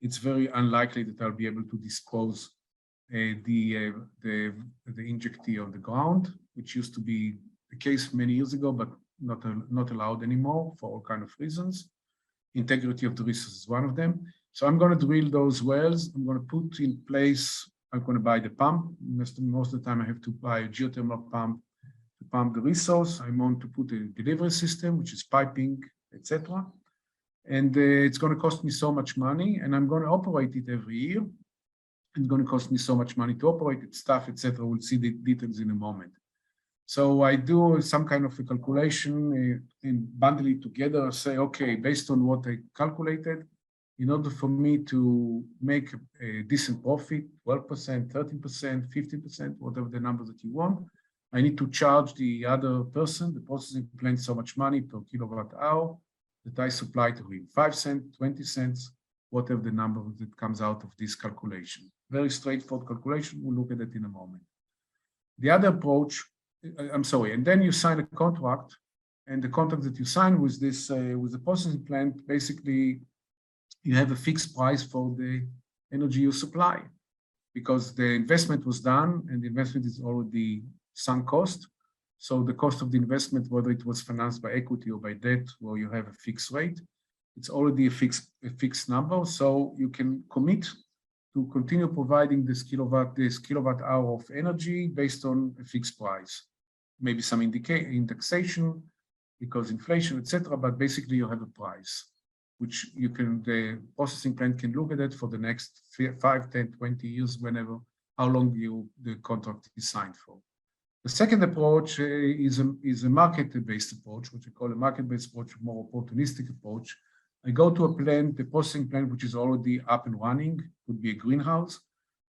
It's very unlikely that I'll be able to dispose the injectee on the ground, which used to be the case many years ago, but not allowed anymore for all kind of reasons. Integrity of the resource is one of them. So I'm going to drill those wells. I'm going to put in place, I'm going to buy the pump. Most of the time I have to buy a geothermal pump to pump the resource. I want to put a delivery system, which is piping, etc. And it's going to cost me so much money, and I'm going to operate it every year. It's going to cost me so much money to operate it, staff, etc. We'll see the details in a moment. So I do some kind of a calculation and bundle it together, say, okay, based on what I calculated, in order for me to make a decent profit, 12%, 13%, 15%, whatever the numbers that you want, I need to charge the other person, the processing plant, so much money per kilowatt hour that I supply to him, 5 cents, 20 cents, whatever the number that comes out of this calculation. Very straightforward calculation. We'll look at it in a moment. The other approach, and then you sign a contract, and the contract that you sign with this, with the processing plant, basically you have a fixed price for the energy you supply, because the investment was done and the investment is already sunk cost. So the cost of the investment, whether it was financed by equity or by debt, where you have a fixed rate, it's already a fixed number. So you can commit to continue providing this kilowatt hour of energy based on a fixed price. Maybe some indexation because inflation, etc. But basically you have a price. which you can, the processing plant can look at it for the next 5, 10, 20 years, whenever, how long the contract is signed for. The second approach is a market-based approach, which we call a market-based approach, a more opportunistic approach. I go to a plant, the processing plant, which is already up and running, could be a greenhouse,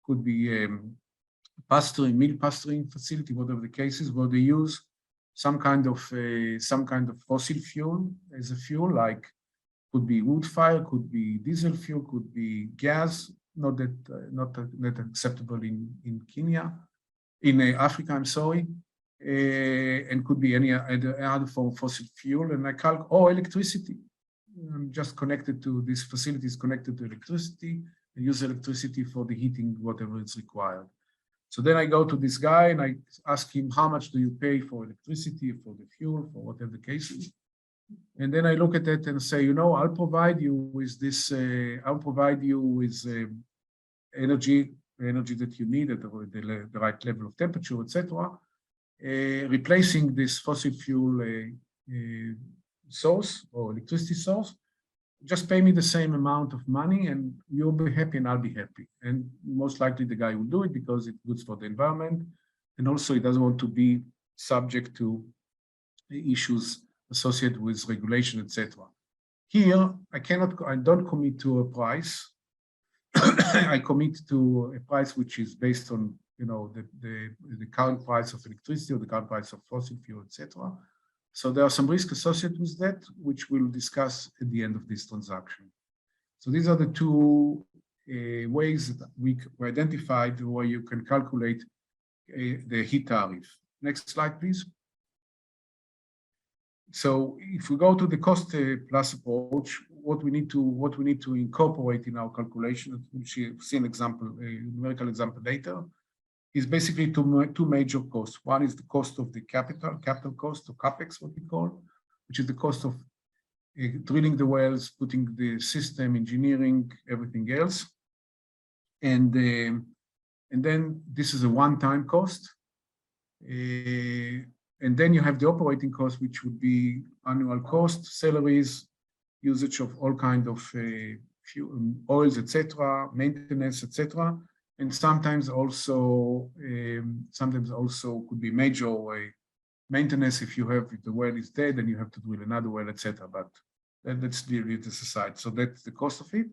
could be pasturing, milk pasturing facility, whatever the case is, where they use some kind of fossil fuel as a fuel, like could be wood fire, could be diesel fuel, could be gas, not acceptable in Kenya, in Africa, I'm sorry, and could be any other form of fossil fuel, and or electricity. I'm just connected to this facility is connected to electricity and use electricity for the heating, whatever is required. So then I go to this guy and I ask him, how much do you pay for electricity, for the fuel, for whatever the case is? And then I look at it and say, you know, I'll provide you with this, I'll provide you with energy that you need at the right level of temperature, etc., replacing this fossil fuel source or electricity source. Just pay me the same amount of money and you'll be happy and I'll be happy. And most likely the guy will do it because it's good for the environment. And also he doesn't want to be subject to issues associated with regulation, etc. Here, I don't commit to a price. I commit to a price which is based on, you know, the current price of electricity or the current price of fossil fuel, etc. So there are some risks associated with that, which we'll discuss at the end of this transaction. So these are the two ways that we identified where you can calculate the heat tariff. Next slide, please. So if we go to the cost plus approach, what we need to incorporate in our calculation, which you see an example, a numerical example later, is basically two major costs. One is the cost of the capital cost, or CapEx, what we call, which is the cost of drilling the wells, putting the system, engineering, everything else. And then this is a one-time cost. And then you have the operating cost, which would be annual cost, salaries, usage of all kinds of fuel, oils, etc., maintenance, etc. And sometimes also could be major maintenance if the well is dead and you have to drill another well, etc. But let's leave it aside. So that's the cost of it.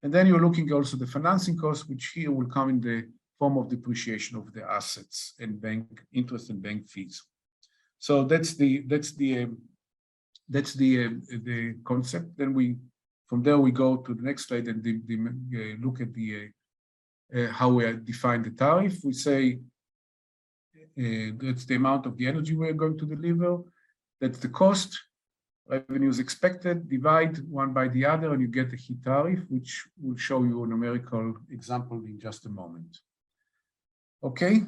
And then you're looking also the financing cost, which here will come in the form of depreciation of the assets and bank interest and bank fees. So that's the concept. Then from there we go to the next slide and look at the how we define the tariff. We say that's the amount of the energy we are going to deliver. That's the cost. Revenues expected, divide one by the other, and you get the heat tariff, which will show you a numerical example in just a moment. Okay.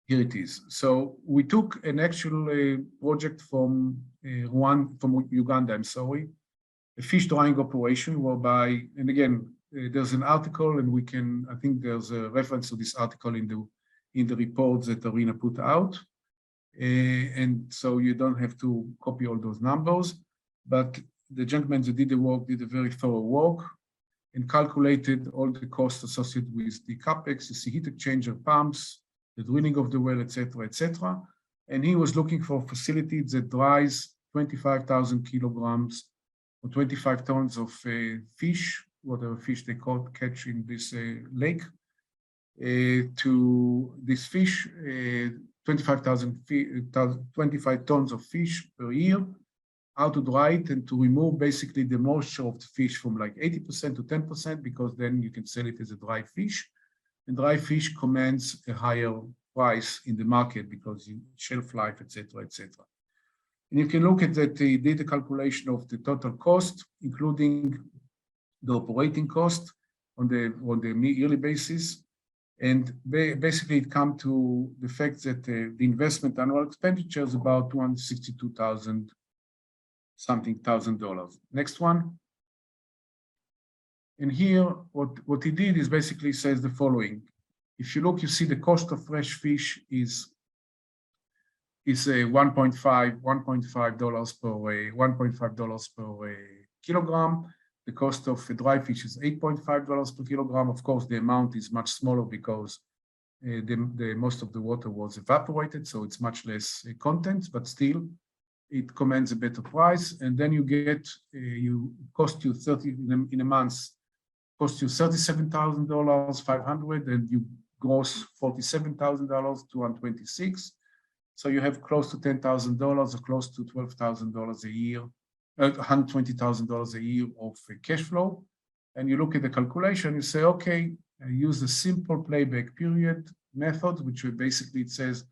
Here it is. So we took an actual project from Uganda, I'm sorry, a fish drying operation whereby, and again, there's an article and I think there's a reference to this article in the reports that IRENA put out. And so you don't have to copy all those numbers, but the gentlemen that did the work did a very thorough work and calculated all the costs associated with the CapEx, the heat exchanger pumps, the drilling of the well, etc., etc. And he was looking for a facility that dries 25,000 kilograms or 25 tons of fish, whatever fish they catch in this lake. To this fish, 25 tons of fish per year, how to dry it and to remove basically the moisture of the fish from like 80% to 10%, because then you can sell it as a dry fish. And dry fish commands a higher price in the market because shelf life, etc., etc. And you can look at that. They did a calculation of the total cost, including the operating cost on the yearly basis, and basically it comes to the fact that the investment annual expenditure is about $262,000 something. Next one. And here, what he did is basically says the following. If you look, you see the cost of fresh fish is $1.5 per kilogram. The cost of a dry fish is $8.5 per kilogram. Of course, the amount is much smaller because most of the water was evaporated, so it's much less content, but still it commands a better price. And then you get, cost you 30 in a month, cost you $37,500, and you gross $47,000, 226. So you have close to $10,000 or close to $12,000 a year, $120,000 a year of cash flow. And you look at the calculation, you say, okay, use the simple playback period method, which basically it says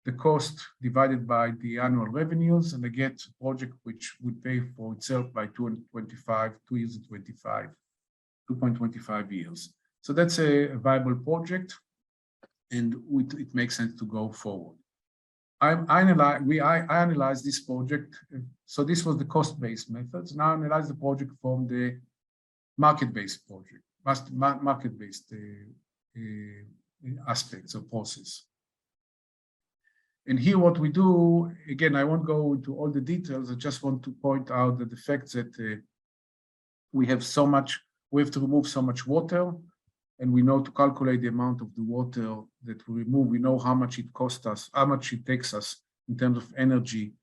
the cost divided by the annual revenues, and I get a project which would pay for itself by 2.25 years. So that's a viable project, and it makes sense to go forward. I analyzed this project. So this was the cost-based methods. Now I analyze the project from the market-based project, market-based aspects of process. And here what we do, again, I won't go into all the details. I just want to point out that the fact that we have to remove so much water, and we know to calculate the amount of the water that we remove. We know how much it costs us, how much it takes us in terms of energy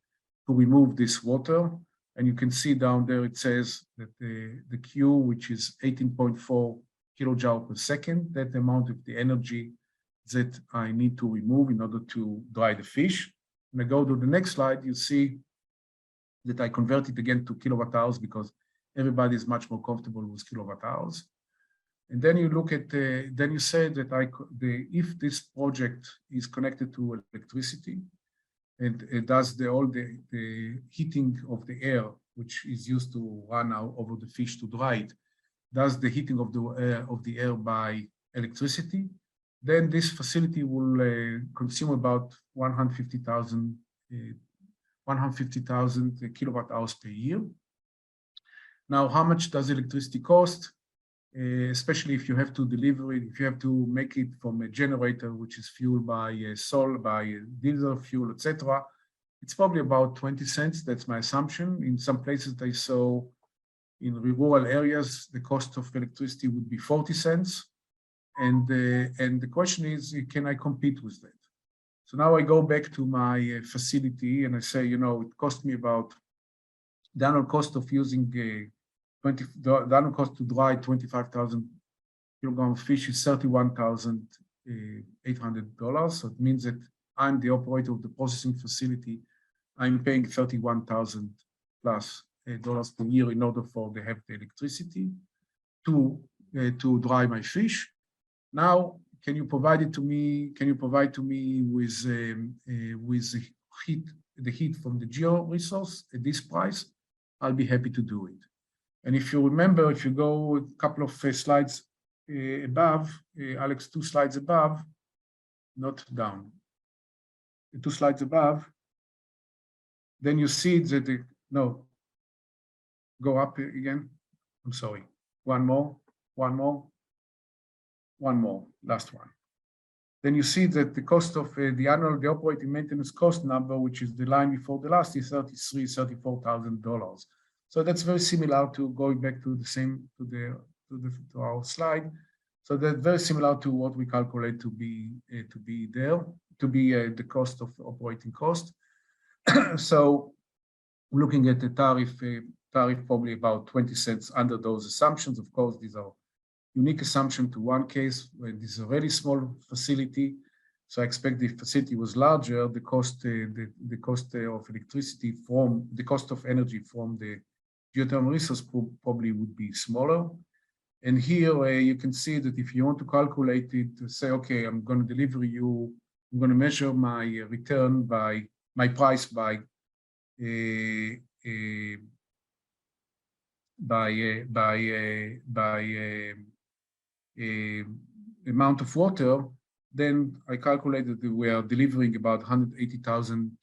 to remove this water. And you can see down there, it says that the Q, which is 18.4 kilojoule per second, that the amount of the energy that I need to remove in order to dry the fish. When I go to the next slide, you see that I convert it again to kilowatt hours because everybody is much more comfortable with kilowatt hours. And then you look at, then you say that if this project is connected to electricity and it does all the heating of the air, which is used to run out over the fish to dry it, does the heating of the air by electricity, then this facility will consume about 150,000 kilowatt hours per year. Now, how much does electricity cost? Especially if you have to deliver it, if you have to make it from a generator, which is fueled by diesel fuel, etc. It's probably about 20 cents. That's my assumption. In some places I saw in rural areas, the cost of electricity would be 40 cents. And the question is, can I compete with that? So now I go back to my facility and I say, it cost me about the annual cost of using the annual cost to dry 25,000 kilograms of fish is $31,800. So it means that I'm the operator of the processing facility. I'm paying $31,000 plus dollars per year in order for they have the electricity to dry my fish. Now, can you provide it to me? Can you provide to me with the heat from the geo resource at this price? I'll be happy to do it. And if you remember, if you go a couple of slides above, Alex, 2 slides above, not down, 2 slides above, then you see that go up again. I'm sorry. One more, last one. Then you see that the cost of the operating maintenance cost number, which is the line before the last, is $34,000. So that's very similar to going back to to our slide. So that's very similar to what we calculate to be the cost of operating cost. So looking at the tariff probably about 20 cents under those assumptions. Of course, these are unique assumption to one case where this is a really small facility. So I expect the facility was larger, the cost of electricity from the cost of energy from the geothermal resource probably would be smaller. And here you can see that if you want to calculate it, to say, okay, I'm going to deliver you, I'm going to measure my return by my price by amount of water, then I calculated that we are delivering about 189,000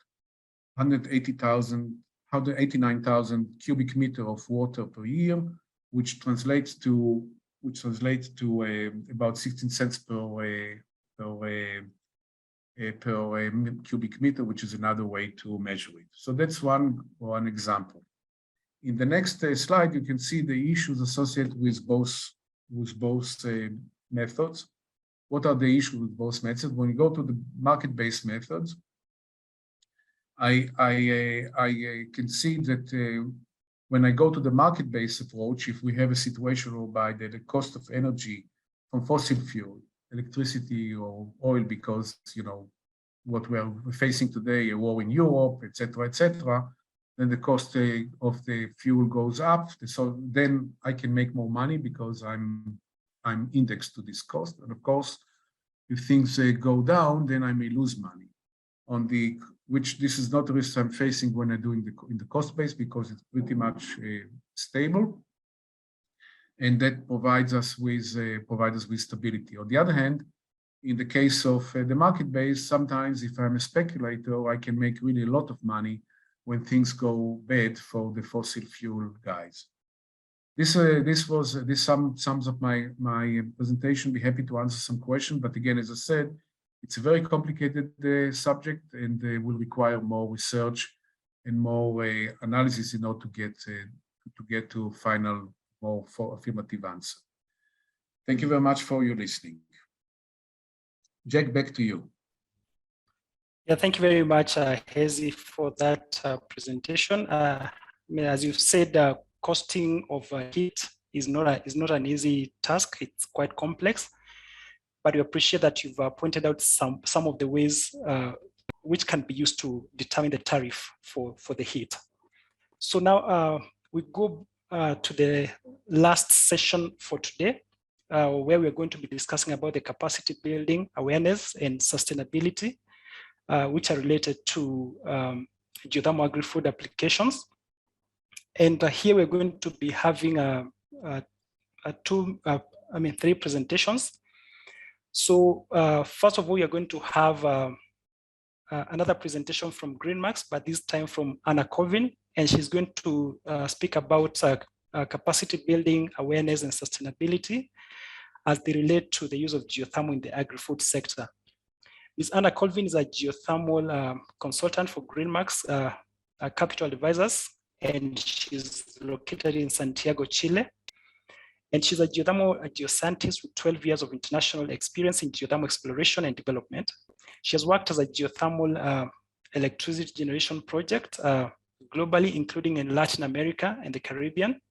cubic meter of water per year, which translates to about 16 cents per cubic meter, which is another way to measure it. So that's one example. In the next slide, you can see the issues associated with both methods. What are the issues with both methods? When you go to the market-based methods, I can see that when I go to the market-based approach, if we have a situation whereby the cost of energy from fossil fuel, electricity or oil, because what we are facing today, a war in Europe, etc., then the cost of the fuel goes up. So then I can make more money because I'm indexed to this cost. And of course, if things go down, then I may lose money. Which this is not the risk I'm facing when I'm doing in the cost base, because it's pretty much stable, and that provides us with stability. On the other hand, in the case of the market base, sometimes if I'm a speculator, I can make really a lot of money when things go bad for the fossil fuel guys. This sums up my presentation. Be happy to answer some questions, but again, as I said, it's a very complicated subject, and will require more research and more analysis in order to get to final, more affirmative answer. Thank you very much for your listening. Jack, back to you. Yeah, thank you very much, Hezi, for that presentation. As you've said, costing of heat is not an easy task. It's quite complex. But we appreciate that you've pointed out some of the ways which can be used to determine the tariff for the heat. So now we go to the last session for today, where we're going to be discussing about the capacity building, awareness, and sustainability, which are related to geothermal agri-food applications. And here we're going to be having three presentations. So first of all, we are going to have another presentation from GreenMax, but this time from Anna Colvin, and she's going to speak about capacity building, awareness, and sustainability as they relate to the use of geothermal in the agri-food sector. Ms. Anna Colvin is a geothermal consultant for GreenMax Capital Advisors, and she's located in Santiago, Chile. And she's a geoscientist with 12 years of international experience in geothermal exploration and development. She has worked as a geothermal electricity generation project globally, including in Latin America and the Caribbean,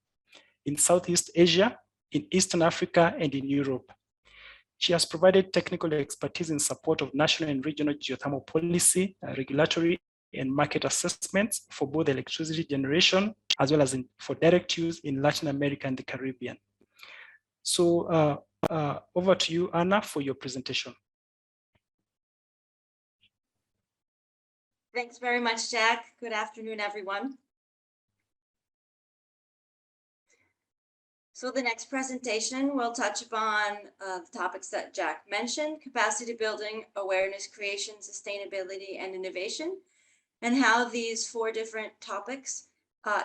in Southeast Asia, in Eastern Africa, and in Europe. She has provided technical expertise in support of national and regional geothermal policy, regulatory, and market assessments for both electricity generation, as well as for direct use in Latin America and the Caribbean. So over to you, Anna, for your presentation. Thanks very much, Jack. Good afternoon, everyone. So the next presentation will touch upon the topics that Jack mentioned: capacity building, awareness creation, sustainability, and innovation, and how these four different topics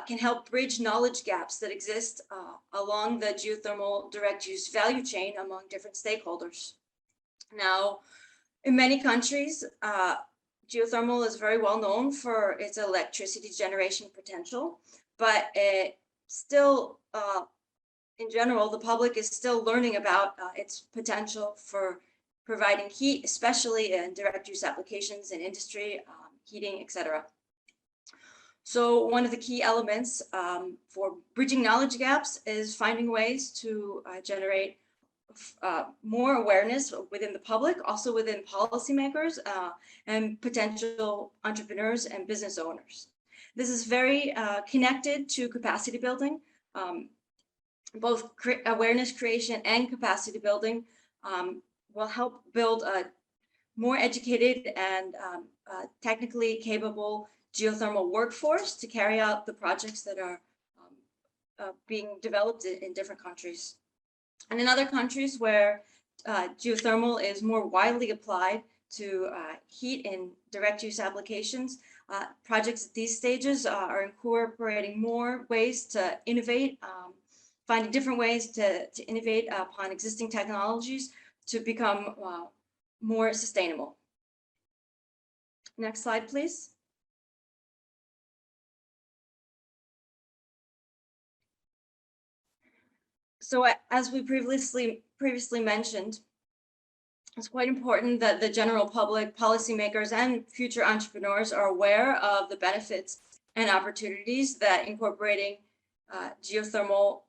can help bridge knowledge gaps that exist along the geothermal direct use value chain among different stakeholders. Now, in many countries, geothermal is very well known for its electricity generation potential, but it still, in general, the public is still learning about its potential for providing heat, especially in direct use applications in industry, heating, etc. So one of the key elements for bridging knowledge gaps is finding ways to generate more awareness within the public, also within policymakers and potential entrepreneurs and business owners. This is very connected to capacity building. Both awareness creation and capacity building will help build a more educated and technically capable geothermal workforce to carry out the projects that are being developed in different countries. And in other countries where geothermal is more widely applied to heat in direct use applications, projects at these stages are incorporating more ways to innovate, finding different ways to innovate upon existing technologies to become more sustainable. Next slide, please. So as we previously mentioned, it's quite important that the general public, policymakers, and future entrepreneurs are aware of the benefits and opportunities that incorporating geothermal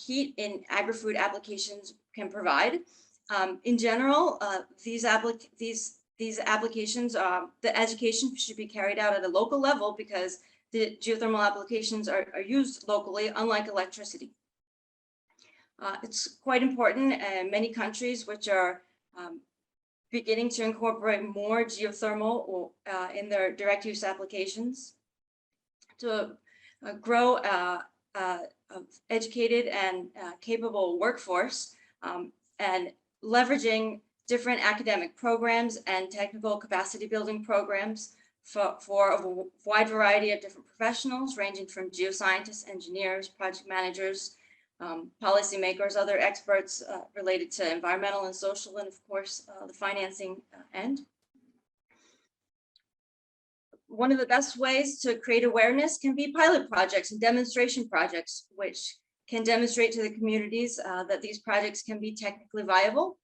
heat in agri-food applications can provide. In general, these applications, the education should be carried out at a local level because the geothermal applications are used locally, unlike electricity. It's quite important in many countries which are beginning to incorporate more geothermal in their direct use applications to grow educated and capable workforce, and leveraging different academic programs and technical capacity building programs for a wide variety of different professionals, ranging from geoscientists, engineers, project managers, policymakers, other experts related to environmental and social, and of course, the financing end. One of the best ways to create awareness can be pilot projects and demonstration projects, which can demonstrate to the communities that these projects can be technically viable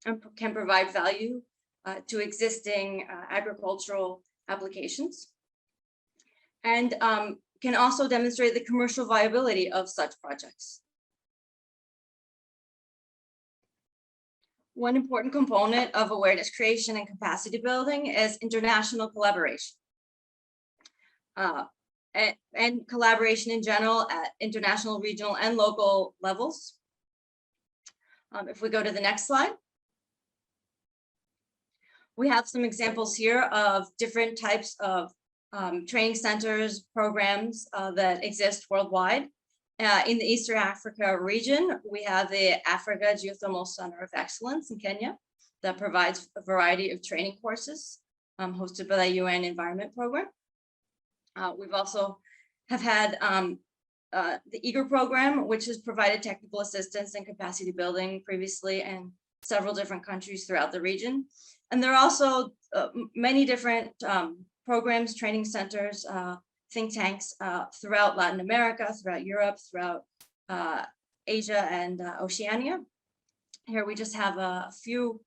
and can provide value to existing agricultural applications, and can also demonstrate the commercial viability of such projects. One important component of awareness creation and capacity building is international collaboration. And collaboration in general at international, regional, and local levels. If we go to the next slide. We have some examples here of different types of training centers, programs that exist worldwide. In the Eastern Africa region, we have the Africa Geothermal Center of Excellence in Kenya that provides a variety of training courses hosted by the UN Environment Program. We've also have had the EAGER program, which has provided technical assistance and capacity building previously in several different countries throughout the region. And there are also many different programs, training centers, think tanks throughout Latin America, throughout Europe, throughout Asia and Oceania. Here we just have a few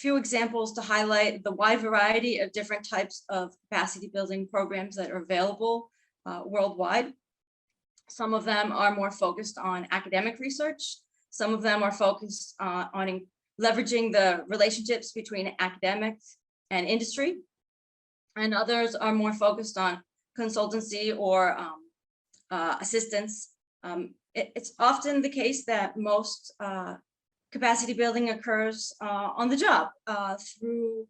examples to highlight the wide variety of different types of capacity building programs that are available worldwide. Some of them are more focused on academic research. Some of them are focused on leveraging the relationships between academics and industry. And others are more focused on consultancy or assistance. It's often the case that most capacity building occurs on the job through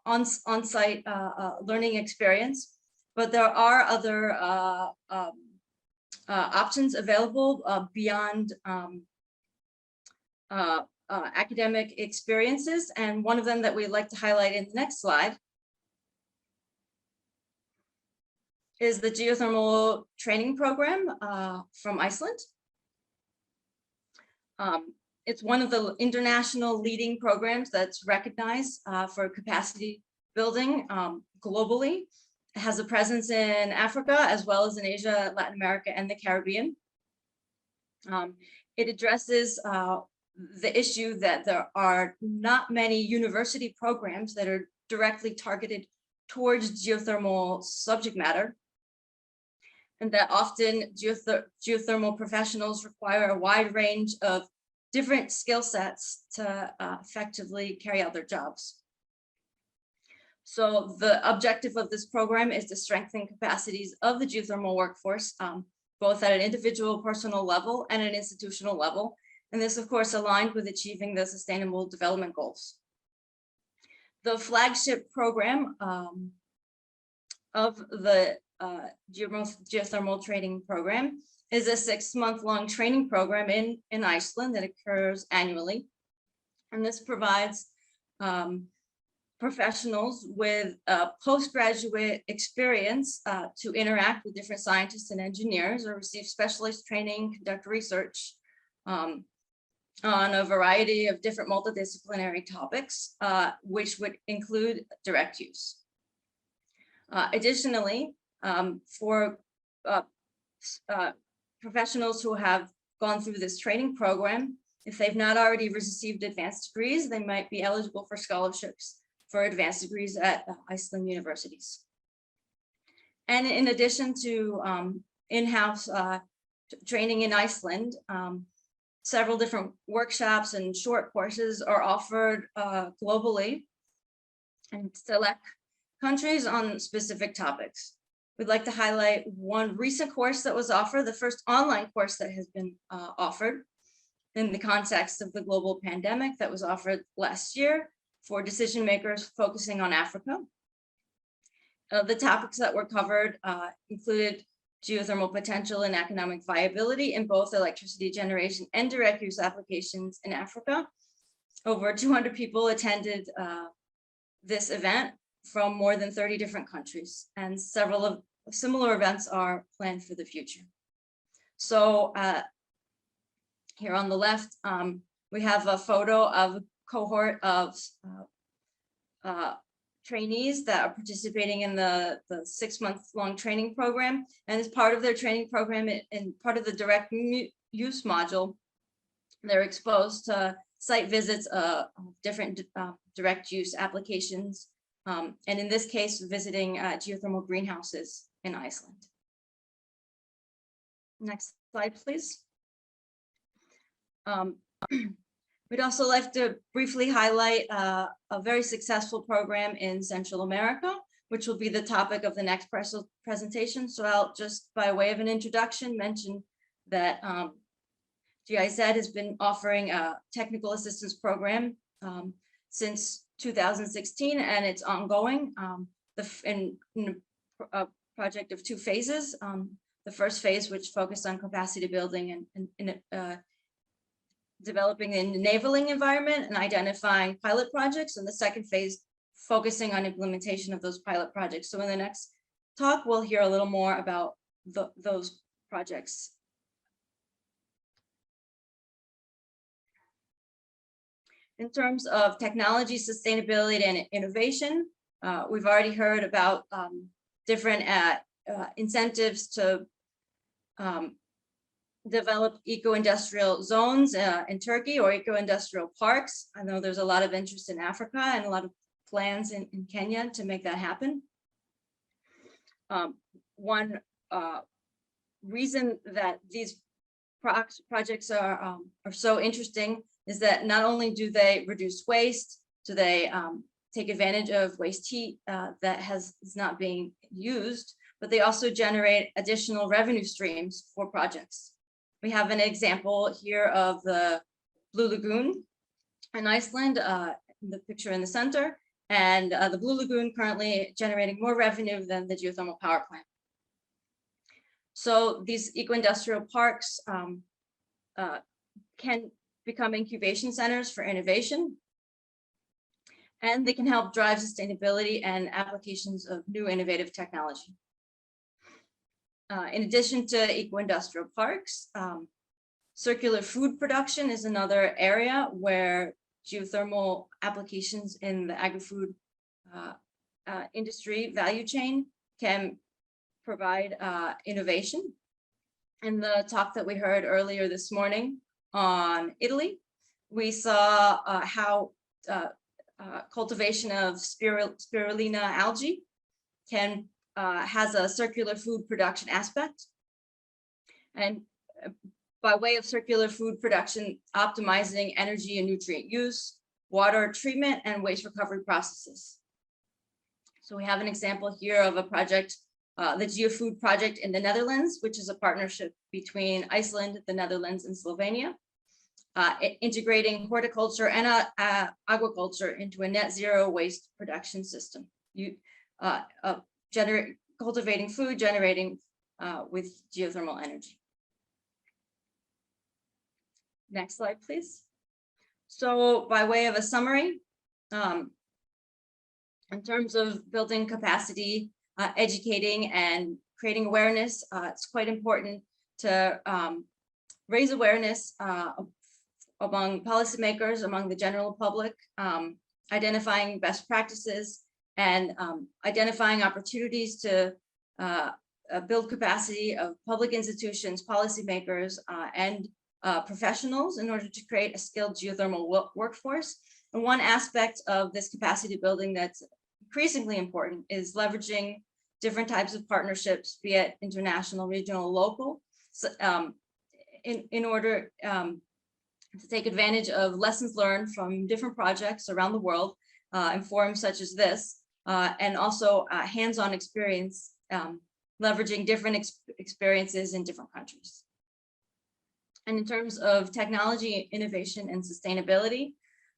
on-site learning experience, but there are other options available beyond academic experiences, and one of them that we'd like to highlight in the next slide is the geothermal training program from Iceland. It's one of the international leading programs that's recognized for capacity building globally. It has a presence in Africa as well as in Asia, Latin America, and the Caribbean. It addresses the issue that there are not many university programs that are directly targeted towards geothermal subject matter, and that often geothermal professionals require a wide range of different skill sets to effectively carry out their jobs. So the objective of this program is to strengthen capacities of the geothermal workforce, both at an individual personal level and an institutional level. And this, of course, aligned with achieving the Sustainable Development Goals. The flagship program of the geothermal training program is a 6-month-long training program in Iceland that occurs annually. And this provides professionals with postgraduate experience to interact with different scientists and engineers, or receive specialist training, conduct research on a variety of different multidisciplinary topics, which would include direct use. Additionally, for professionals who have gone through this training program, if they've not already received advanced degrees, they might be eligible for scholarships for advanced degrees at Iceland universities. And in addition to in-house training in Iceland, several different workshops and short courses are offered globally in select countries on specific topics. We'd like to highlight one recent course that was offered, the first online course that has been offered in the context of the global pandemic that was offered last year for decision makers focusing on Africa. The topics that were covered included geothermal potential and economic viability in both electricity generation and direct use applications in Africa. Over 200 people attended this event from more than 30 different countries, and several of similar events are planned for the future. So here on the left, we have a photo of a cohort of trainees that are participating in the 6-month-long training program. And as part of their training program and part of the direct use module, they're exposed to site visits of different direct use applications. And in this case, visiting geothermal greenhouses in Iceland. Next slide, please. We'd also like to briefly highlight a very successful program in Central America, which will be the topic of the next presentation. So I'll just, by way of an introduction, mention that GIZ has been offering a technical assistance program since 2016, and it's ongoing in a project of 2 phases. The first phase, which focused on capacity building and developing an enabling environment and identifying pilot projects, and the second phase focusing on implementation of those pilot projects. So in the next talk, we'll hear a little more about those projects. In terms of technology, sustainability, and innovation, we've already heard about different incentives to develop eco-industrial zones in Turkey or eco-industrial parks. I know there's a lot of interest in Africa and a lot of plans in Kenya to make that happen. One reason that these projects are so interesting is that not only do they reduce waste, do they take advantage of waste heat that is not being used, but they also generate additional revenue streams for projects. We have an example here of the Blue Lagoon in Iceland, the picture in the center, and the Blue Lagoon currently generating more revenue than the geothermal power plant. So these eco-industrial parks can become incubation centers for innovation, and they can help drive sustainability and applications of new innovative technology. In addition to eco-industrial parks, circular food production is another area where geothermal applications in the agri-food industry value chain can provide innovation. In the talk that we heard earlier this morning on Italy, we saw how cultivation of spirulina algae has a circular food production aspect. And by way of circular food production, optimizing energy and nutrient use, water treatment, and waste recovery processes. So we have an example here of a project, the Geofood project in the Netherlands, which is a partnership between Iceland, the Netherlands, and Slovenia, integrating horticulture and agriculture into a net zero waste production system. Cultivating food, generating with geothermal energy. Next slide, please. So by way of a summary, in terms of building capacity, educating and creating awareness, it's quite important to raise awareness among policymakers, among the general public, identifying best practices, and identifying opportunities to build capacity of public institutions, policymakers, and professionals in order to create a skilled geothermal workforce. And one aspect of this capacity building that's increasingly important is leveraging different types of partnerships, be it international, regional, local, so, in order to take advantage of lessons learned from different projects around the world in forums such as this, and also hands-on experience, leveraging different experiences in different countries. And in terms of technology, innovation, and sustainability,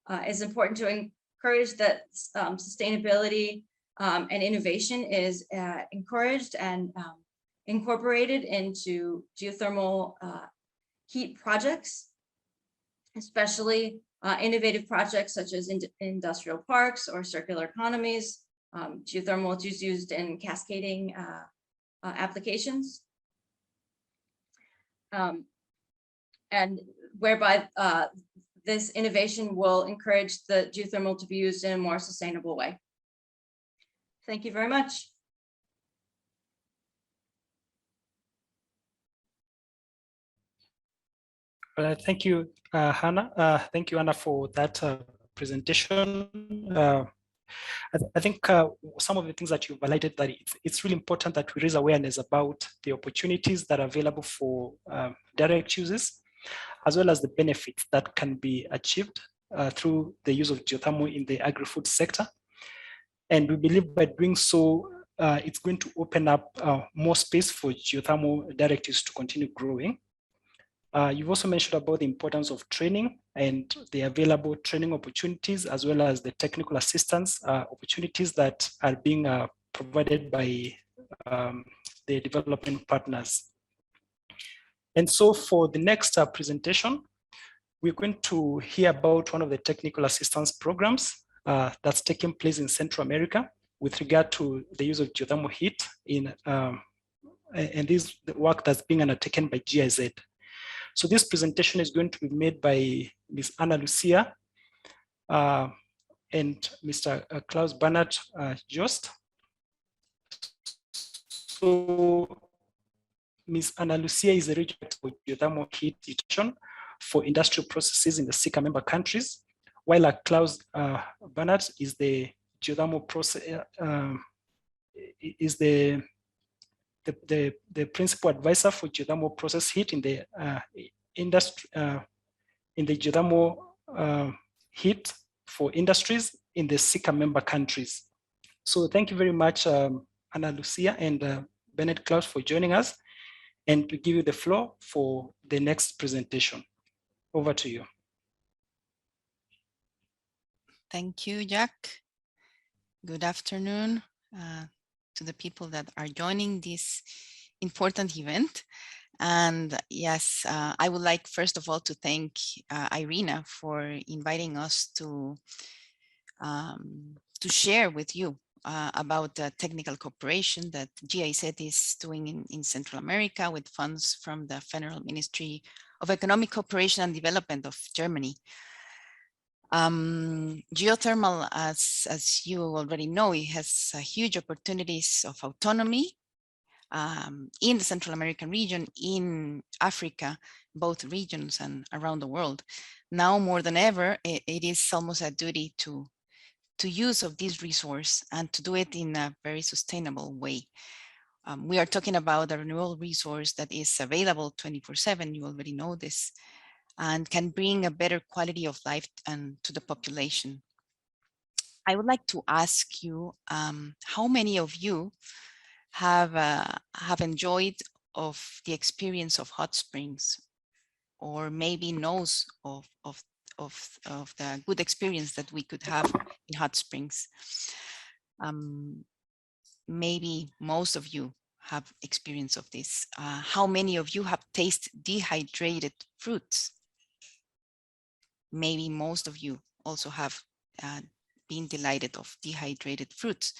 it's important to encourage that sustainability and innovation is encouraged and incorporated into geothermal heat projects, especially innovative projects such as industrial parks or circular economies. Geothermal is used in cascading applications, and whereby this innovation will encourage the geothermal to be used in a more sustainable way. Thank you very much. Thank you, Hannah. Thank you, Anna, for that presentation. I think some of the things that you've highlighted, that it's really important that we raise awareness about the opportunities that are available for direct uses, as well as the benefits that can be achieved through the use of geothermal in the agri-food sector. And we believe by doing so, it's going to open up more space for geothermal direct use to continue growing. You've also mentioned about the importance of training and the available training opportunities, as well as the technical assistance opportunities that are being provided by the development partners. And so for the next presentation, we're going to hear about one of the technical assistance programs that's taking place in Central America with regard to the use of geothermal heat in, and this is the work that's being undertaken by GIZ. So this presentation is going to be made by Ms. Ana Lucia and Mr. Klaus Bernhard Jost. So Ms. Ana Lucia is the regional for geothermal heat detection for industrial processes in the SICA member countries, while Klaus Bernhard is the geothermal process is the principal advisor for geothermal process heat in the industry, in the geothermal heat for industries in the SICA member countries. So thank you very much, Ana Lucia and Bernhard Klaus, for joining us, and to give you the floor for the next presentation. Over to you. Thank you, Jack. Good afternoon to the people that are joining this important event. And yes, I would like first of all to thank IRENA for inviting us to share with you about the technical cooperation that GIZ is doing in Central America with funds from the Federal Ministry of Economic Cooperation and Development of Germany. Geothermal, as you already know, it has huge opportunities of autonomy in the Central American region, in Africa, both regions and around the world. Now more than ever, it is almost a duty to use of this resource and to do it in a very sustainable way. We are talking about a renewable resource that is available 24/7, you already know this, and can bring a better quality of life to the population. I would like to ask you, how many of you have enjoyed of the experience of hot springs, or maybe knows of the good experience that we could have in hot springs? Maybe most of you have experience of this. How many of you have tasted dehydrated fruits? Maybe most of you also have been delighted of dehydrated fruits.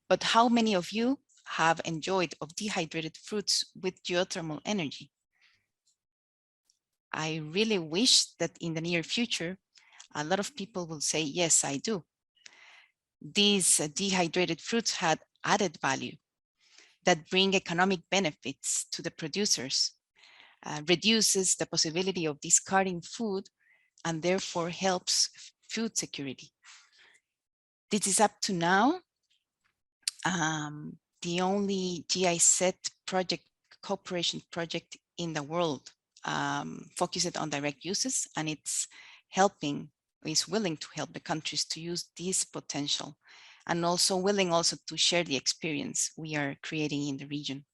But how many of you have enjoyed of dehydrated fruits with geothermal energy? I really wish that in the near future, a lot of people will say, yes, I do. These dehydrated fruits had added value. that bring economic benefits to the producers, reduces the possibility of discarding food, and therefore helps food security. This is up to now the only GIZ project, cooperation project in the world focused on direct uses, and it's willing to help the countries to use this potential, and also willing to share the experience we are creating in the region.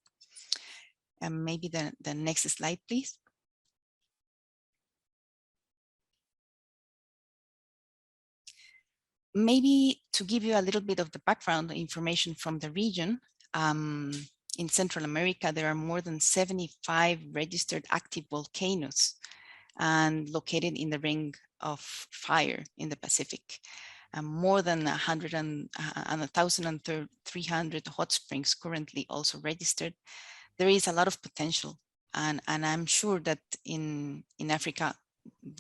And maybe the next slide, please. Maybe to give you a little bit of the background information from the region, in Central America, there are more than 75 registered active volcanoes and located in the Ring of Fire in the Pacific. More than 1,300 hot springs currently also registered. There is a lot of potential, and I'm sure that in Africa,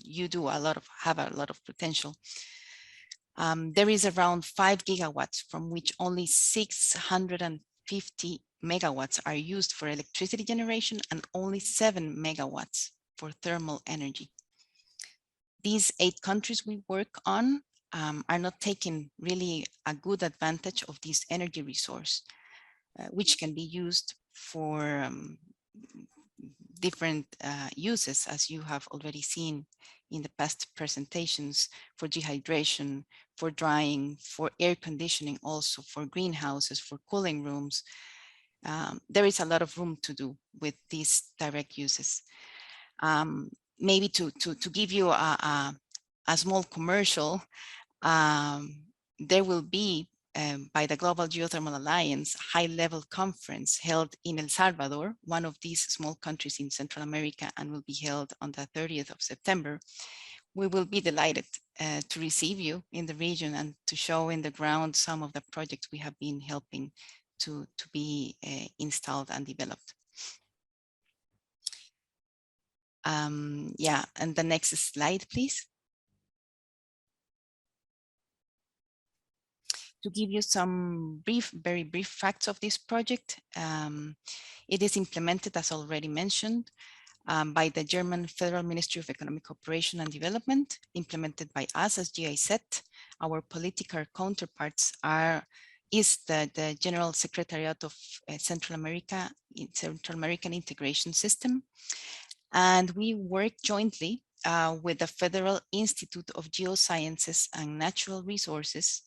you do have a lot of potential. There is around 5 gigawatts, from which only 650 megawatts are used for electricity generation and only 7 megawatts for thermal energy. These 8 countries we work on are not taking really a good advantage of this energy resource, which can be used for different uses, as you have already seen in the past presentations, for dehydration, for drying, for air conditioning, also for greenhouses, for cooling rooms. There is a lot of room to do with these direct uses. Maybe to give you a small commercial, there will be by the Global Geothermal Alliance high-level conference held in El Salvador, one of these small countries in Central America, and will be held on the 30th of September. We will be delighted to receive you in the region and to show in the ground some of the projects we have been helping to be installed and developed. Yeah, and the next slide, please. To give you some very brief facts of this project, it is implemented, as already mentioned, by the German Federal Ministry of Economic Cooperation and Development, implemented by us as GIZ. Our political counterparts is the General Secretariat of Central American Integration System. And we work jointly with the Federal Institute of Geosciences and Natural Resources,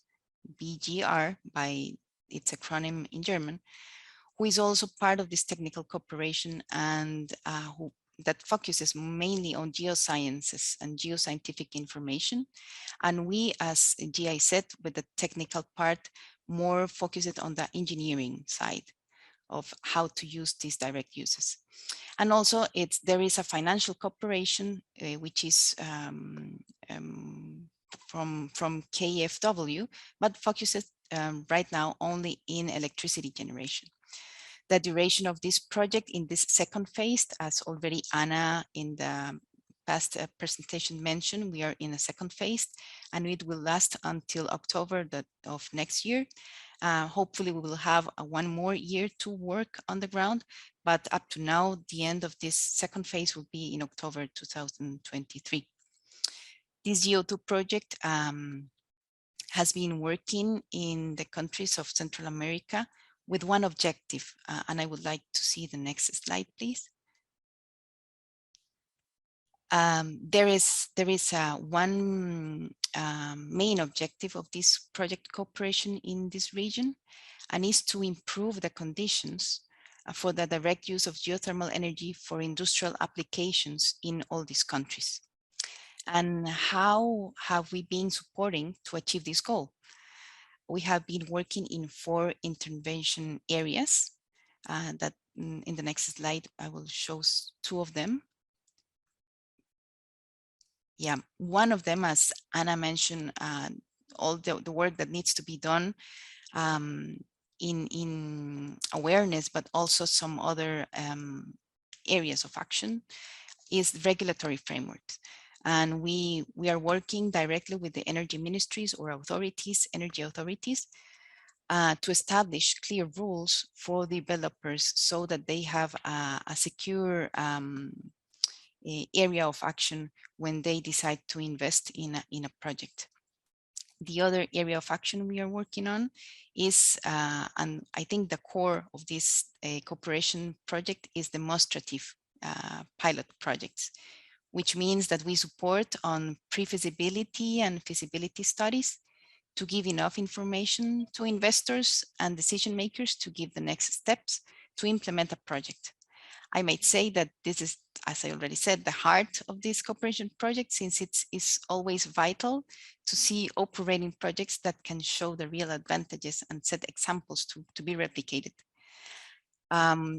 BGR by its acronym in German, who is also part of this technical cooperation and that focuses mainly on geosciences and geoscientific information. And we as GIZ, with the technical part, more focused on the engineering side of how to use these direct uses. And also there is a financial cooperation, which is from KfW, but focuses right now only in electricity generation. The duration of this project in this second phase, as already Anna in the past presentation mentioned, we are in a second phase and it will last until October of next year. Hopefully we will have 1 more year to work on the ground, but up to now, the end of this second phase will be in October 2023. This GEO2 project has been working in the countries of Central America with one objective, and I would like to see the next slide, please. There is one main objective of this project cooperation in this region, and is to improve the conditions for the direct use of geothermal energy for industrial applications in all these countries. And how have we been supporting to achieve this goal? We have been working in 4 intervention areas that in the next slide, I will show 2 of them. Yeah, one of them, as Anna mentioned, all the work that needs to be done in awareness, but also some other areas of action, is regulatory frameworks. And we are working directly with the energy ministries or authorities, energy authorities, to establish clear rules for developers so that they have a secure area of action when they decide to invest in a project. The other area of action we are working on is, and I think the core of this cooperation project is demonstrative pilot projects, which means that we support on pre-feasibility and feasibility studies to give enough information to investors and decision makers to give the next steps to implement a project. I might say that this is, as I already said, the heart of this cooperation project, since it's always vital to see operating projects that can show the real advantages and set examples to be replicated.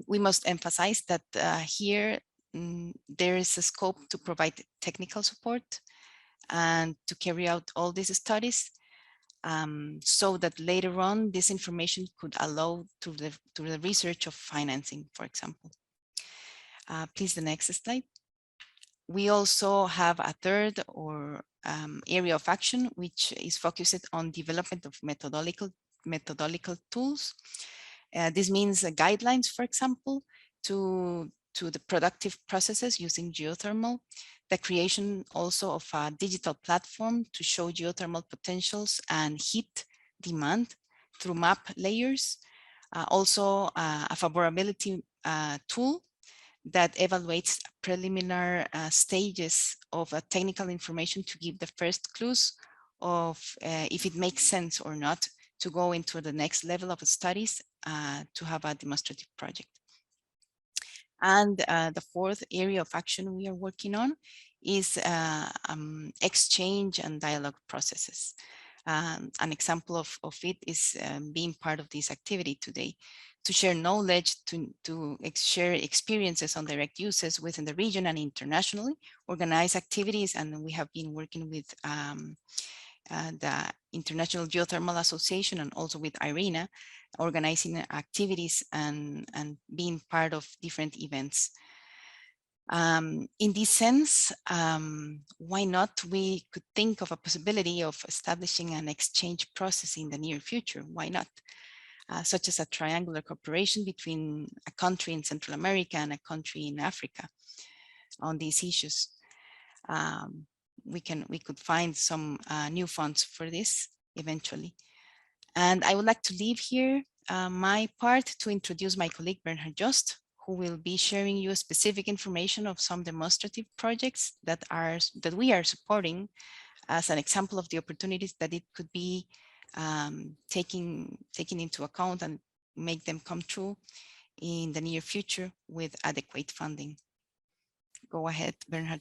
We must emphasize that here there is a scope to provide technical support and to carry out all these studies, so that later on this information could allow to the research of financing, for example. Please, the next slide. We also have a third area of action, which is focused on development of methodological tools. This means guidelines, for example, to the productive processes using geothermal, the creation also of a digital platform to show geothermal potentials and heat demand through map layers, also a favorability tool that evaluates preliminary stages of technical information to give the first clues of if it makes sense or not to go into the next level of studies to have a demonstrative project. And the fourth area of action we are working on is exchange and dialogue processes. An example of it is being part of this activity today, to share knowledge, to share experiences on direct uses within the region and internationally, organize activities, and we have been working with the International Geothermal Association and also with IRENA, organizing activities and being part of different events. In this sense, why not we could think of a possibility of establishing an exchange process in the near future? Why not? Such as a triangular cooperation between a country in Central America and a country in Africa on these issues. We could find some new funds for this eventually. And I would like to leave here my part to introduce my colleague Bernhard Jost, who will be sharing you specific information of some demonstrative projects that we are supporting as an example of the opportunities that it could be taking into account and make them come true in the near future with adequate funding. Go ahead, Bernhard.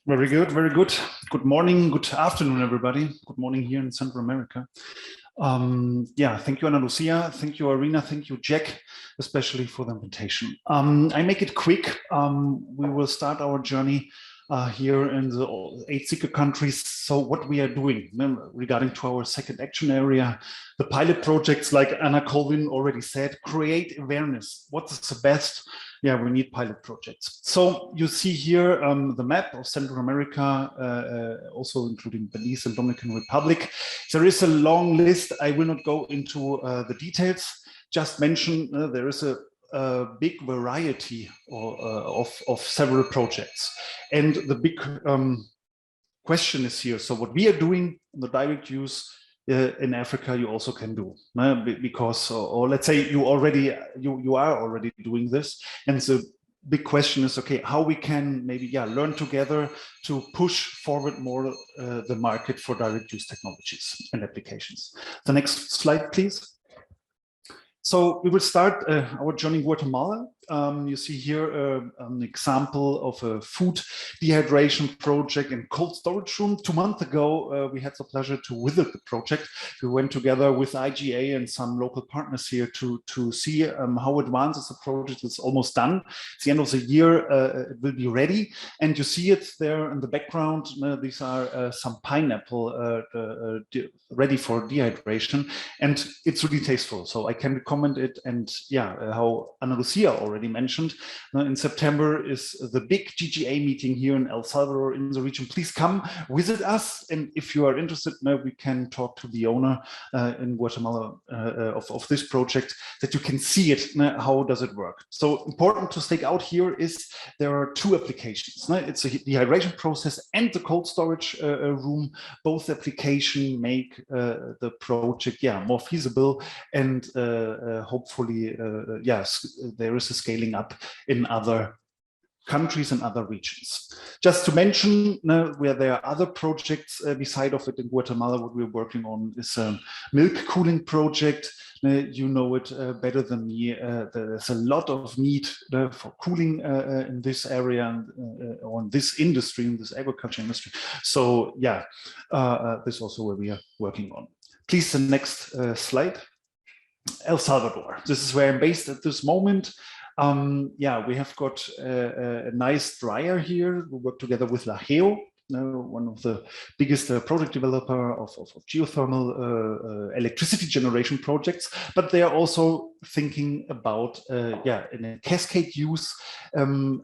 Very good, very good. Good morning, good afternoon, everybody. Good morning here in Central America. Yeah, thank you, Ana Lucia. Thank you, IRENA. Thank you, Jack, especially for the invitation. I make it quick. We will start our journey here in the 8 SICA countries. So what we are doing regarding to our second action area, the pilot projects, like Anna Colvin already said, create awareness. What is the best? Yeah, we need pilot projects. So you see here the map of Central America, also including Belize and Dominican Republic. There is a long list. I will not go into the details. Just mention there is a big variety of several projects. And the big question is here. So what we are doing in the direct use in Africa, you also can do, because, or let's say you are already doing this. And the big question is, okay, how we can maybe learn together to push forward more the market for direct use technologies and applications. The next slide, please. So we will start our journey in Guatemala. You see here an example of a food dehydration project in cold storage room. 2 months ago, we had the pleasure to visit the project. We went together with IGA and some local partners here to see how advanced the project is. Almost done. At the end of the year, it will be ready. And you see it there in the background. These are some pineapple ready for dehydration. And it's really tasteful. So I can recommend it. And yeah, how Ana Lucia already already mentioned. In September is the big GGA meeting here in El Salvador in the region. Please come visit us. And if you are interested, we can talk to the owner in Guatemala of this project, that you can see it. How does it work? So important to stake out here is there are two applications. It's a dehydration process and the cold storage room. Both applications make the project more feasible, and hopefully yes, there is a scaling up in other countries and other regions. Just to mention, where there are other projects beside of it in Guatemala, what we're working on is a milk cooling project. You know it better than me. There's a lot of need for cooling in this area, on this industry, in this agriculture industry. So yeah, this is also where we are working on. Please, the next slide. El Salvador. This is where I'm based at this moment. We have got a nice dryer here. We work together with Lageo, one of the biggest project developer of geothermal electricity generation projects, but they are also thinking about in a cascade use to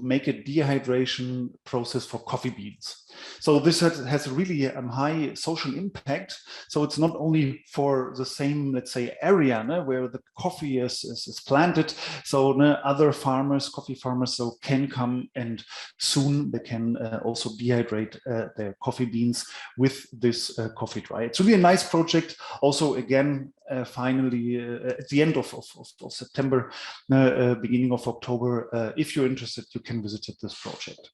make a dehydration process for coffee beans. So this has really a high social impact. So it's not only for the same, let's say, area where the coffee is planted. So other farmers, coffee farmers, so can come, and soon they can also dehydrate their coffee beans with this coffee dryer. It's really a nice project. Also, again, finally, at the end of September, beginning of October, if you're interested, you can visit this project.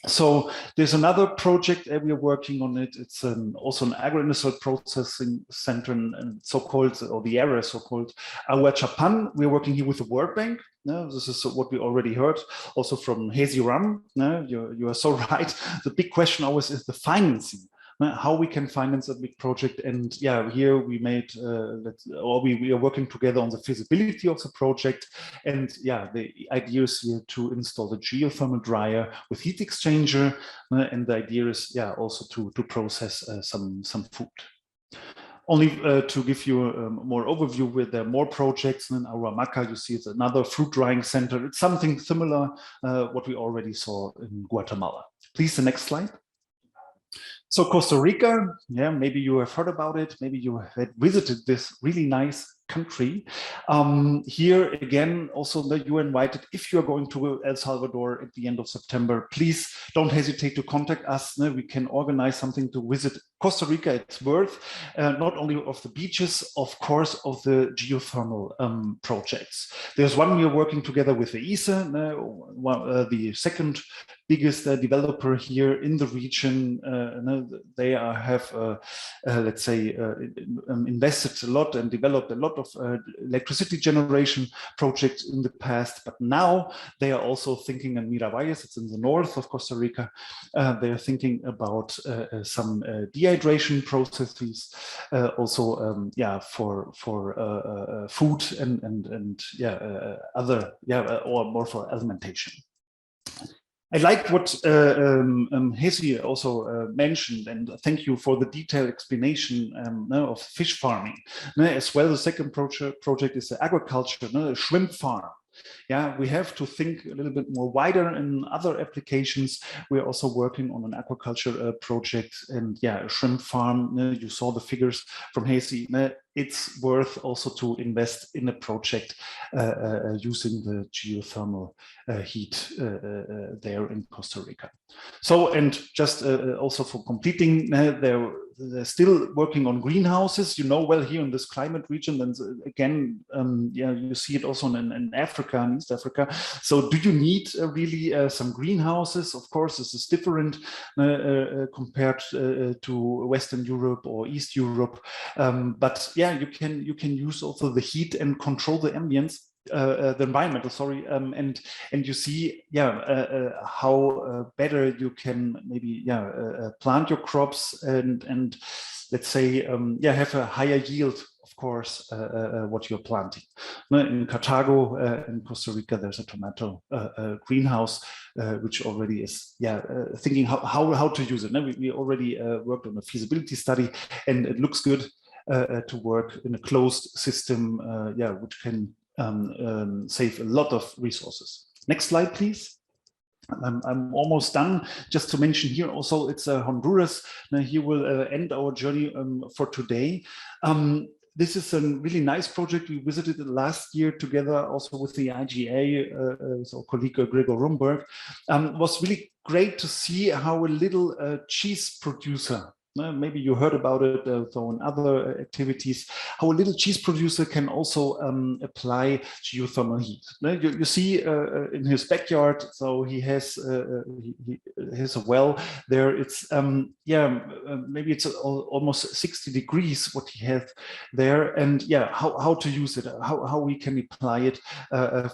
So there's another project we are working on it. It's also an agro-industrial processing center, and so-called, or the area so-called Agua Chapan. We're working here with the World Bank. This is what we already heard also from Hezi Ram. You are so right. The big question always is the financing. How we can finance a big project. And here we made, we are working together on the feasibility of the project. And the idea is here to install the geothermal dryer with heat exchanger. And the idea is also to process some food. Only to give you more overview, with there are more projects in Ahuamaca. You see it's another fruit drying center. It's something similar what we already saw in Guatemala. Please, the next slide. So Costa Rica, maybe you have heard about it. Maybe you had visited this really nice country. Here again, also you are invited. If you are going to El Salvador at the end of September, please don't hesitate to contact us. We can organize something to visit Costa Rica. It's worth not only of the beaches, of course, of the geothermal projects. There's one we are working together with the ISA, the second biggest developer here in the region. They have, let's say, invested a lot and developed a lot of electricity generation projects in the past, but now they are also thinking in Miravalles, it's in the north of Costa Rica. They are thinking about some dehydration processes, also for food and other or more for alimentation. I like what Hezi also mentioned, and thank you for the detailed explanation of fish farming. As well, the second project is the agriculture, a shrimp farm. We have to think a little bit more wider in other applications. We're also working on an aquaculture project, and a shrimp farm. You saw the figures from Hezi. It's worth also to invest in a project using the geothermal heat there in Costa Rica. So, and just also for completing, they're still working on greenhouses, well, here in this climate region. And again, you see it also in Africa, in East Africa. So do you need really some greenhouses? Of course, this is different compared to Western Europe or East Europe. But you can use also the heat and control the ambience. The environmental, sorry, and you see, how better you can maybe plant your crops and let's say have a higher yield, of course, what you're planting. In Cartago, in Costa Rica, there's a tomato greenhouse which already is thinking how to use it. We already worked on a feasibility study, and it looks good to work in a closed system, which can save a lot of resources. Next slide, please. I'm almost done. Just to mention here also, it's Honduras. Now he will end our journey for today. This is a really nice project. We visited it last year together also with the IGA, so colleague Gregor Rumberg. Was really great to see how a little cheese producer, maybe you heard about it so in other activities, how a little cheese producer can also apply geothermal heat. You see in his backyard, so he has a well there. It's maybe it's almost 60 degrees what he has there, and yeah, how to use it, how we can apply it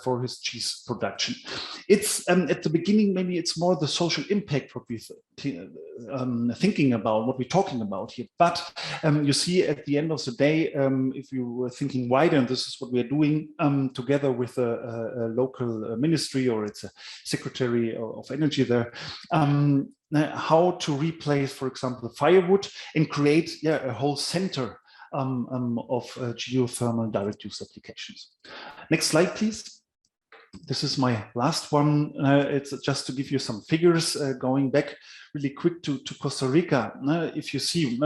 for his cheese production. It's at the beginning, maybe it's more the social impact what we thinking about, what we're talking about here. But you see at the end of the day, if you were thinking wider, and this is what we are doing together with a local ministry, or it's a secretary of energy there, how to replace, for example, firewood and create a whole center of geothermal direct use applications. Next slide, please. This is my last one. It's just to give you some figures going back really quick to Costa Rica. If you see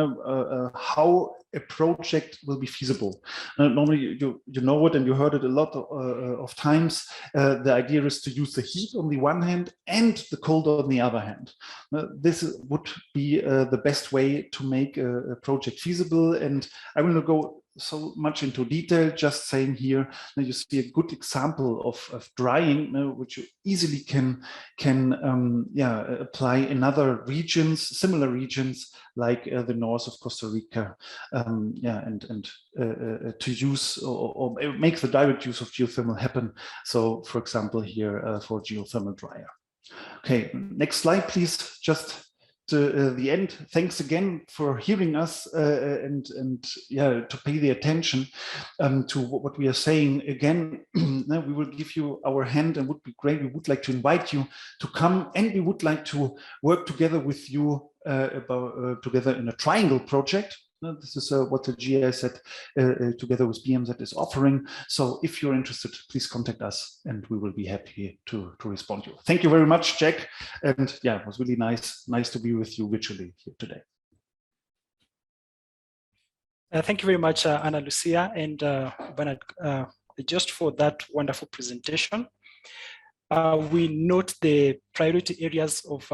how a project will be feasible. Normally you know it and you heard it a lot of times. The idea is to use the heat on the one hand and the cold on the other hand. This would be the best way to make a project feasible, and I will not go so much into detail, just saying here that you see a good example of drying, which you easily can apply in other regions, similar regions like the north of Costa Rica, to use or make the direct use of geothermal happen. So, for example, here for geothermal dryer. Okay, next slide, please. Just to the end. Thanks again for hearing us and to pay the attention to what we are saying. Again, we will give you our hand and would be great. We would like to invite you to come, and we would like to work together with you together in a triangle project. This is what the GIZ together with BMZ is offering. So if you're interested, please contact us and we will be happy to respond to you. Thank you very much, Jack. And yeah, it was really nice to be with you virtually here today. Thank you very much, Ana Lucia and Bernard, just for that wonderful presentation. We note the priority areas of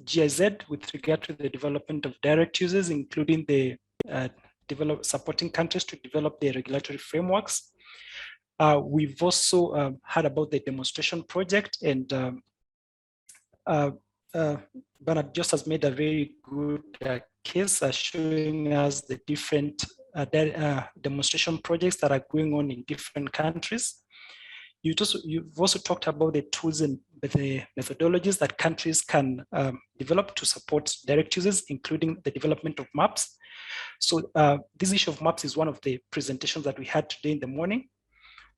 GIZ with regard to the development of direct users, including the supporting countries to develop their regulatory frameworks. We've also heard about the demonstration project, and Bernard just has made a very good case showing us the different demonstration projects that are going on in different countries. You've also talked about the tools and the methodologies that countries can develop to support direct users, including the development of maps. So this issue of maps is one of the presentations that we had today in the morning.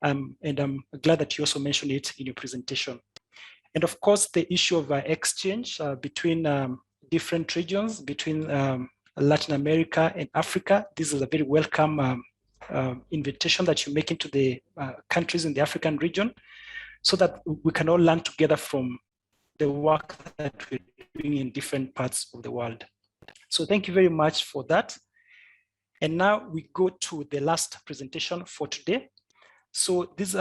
And I'm glad that you also mentioned it in your presentation. And of course, the issue of exchange between different regions, between Latin America and Africa. This is a very welcome invitation that you're making to the countries in the African region, so that we can all learn together from the work that we're doing in different parts of the world. So thank you very much for that. And now we go to the last presentation for today. So this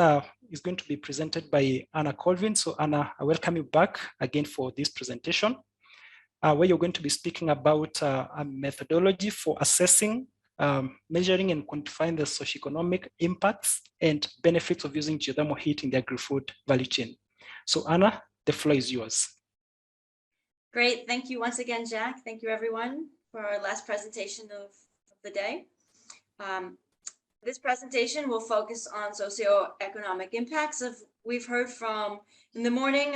is going to be presented by Anna Colvin. So Anna, I welcome you back again for this presentation, where you're going to be speaking about a methodology for assessing, measuring and quantifying the socioeconomic impacts and benefits of using geothermal heat in the agri-food value chain. So Anna, the floor is yours. Great, thank you once again, Jack. Thank you everyone for our last presentation of the day. This presentation will focus on socioeconomic impacts we've heard from in the morning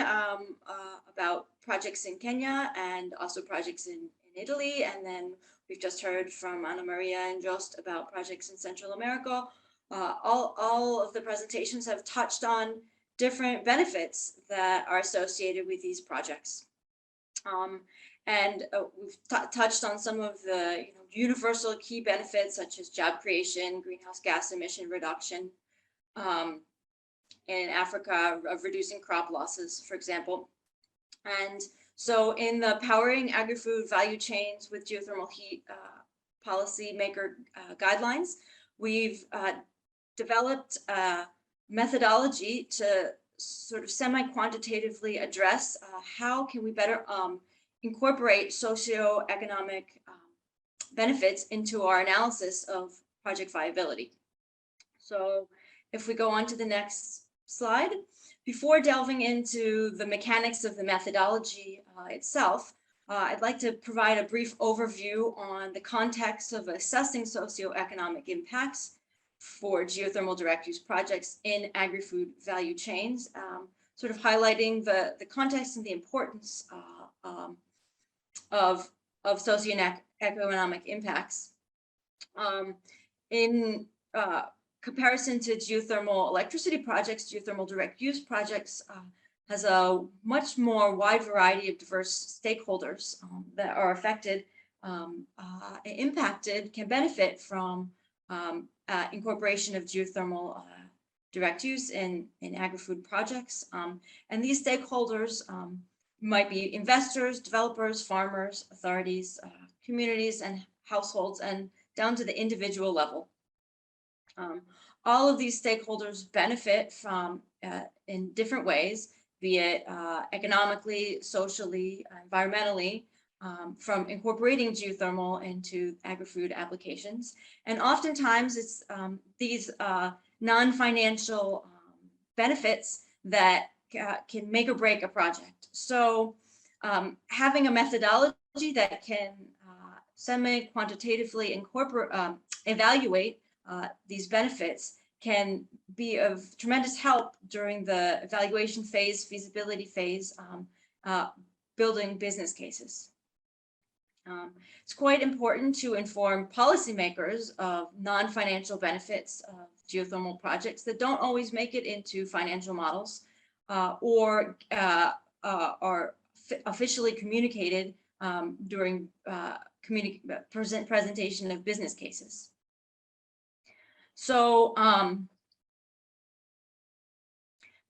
about projects in Kenya and also projects in Italy, and then we've just heard from Ana Maria and Jost about projects in Central America. All of the presentations have touched on different benefits that are associated with these projects. We've touched on some of the universal key benefits, such as job creation, greenhouse gas emission reduction, in Africa of reducing crop losses, for example. And so in the Powering Agri-Food Value Chains with Geothermal Heat policymaker guidelines, we've developed a methodology to sort of semi-quantitatively address how can we better incorporate socioeconomic benefits into our analysis of project viability. So if we go on to the next slide, before delving into the mechanics of the methodology itself, I'd like to provide a brief overview on the context of assessing socioeconomic impacts for geothermal direct use projects in agri-food value chains, sort of highlighting the context and the importance of socioeconomic impacts. In comparison to geothermal electricity projects, geothermal direct use projects has a much more wide variety of diverse stakeholders that are affected, impacted, can benefit from incorporation of geothermal direct use in agri-food projects. And these stakeholders might be investors, developers, farmers, authorities, communities, and households, and down to the individual level. All of these stakeholders benefit from, in different ways, be it economically, socially, environmentally, from incorporating geothermal into agri-food applications. And oftentimes it's these non-financial benefits that can make or break a project. So having a methodology that can semi-quantitatively evaluate these benefits can be of tremendous help during the evaluation phase, feasibility phase, building business cases. It's quite important to inform policymakers of non-financial benefits of geothermal projects that don't always make it into financial models or are officially communicated during presentation of business cases. So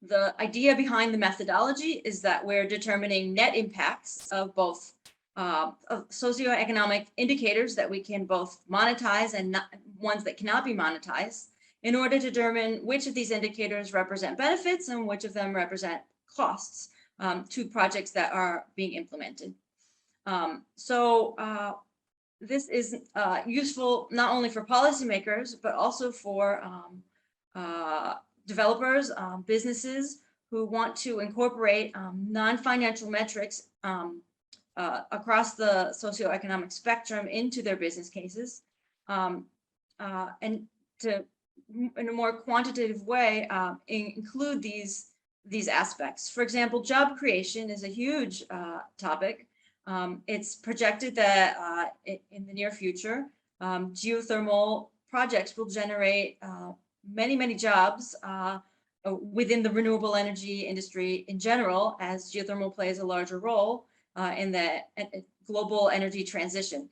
the idea behind the methodology is that we're determining net impacts of both of socioeconomic indicators that we can both monetize and ones that cannot be monetized in order to determine which of these indicators represent benefits and which of them represent costs to projects that are being implemented. This is useful not only for policymakers, but also for developers, businesses who want to incorporate non-financial metrics across the socioeconomic spectrum into their business cases, and to, in a more quantitative way, include these aspects. For example, job creation is a huge topic. It's projected that in the near future, geothermal projects will generate many jobs within the renewable energy industry in general, as geothermal plays a larger role in the global energy transition.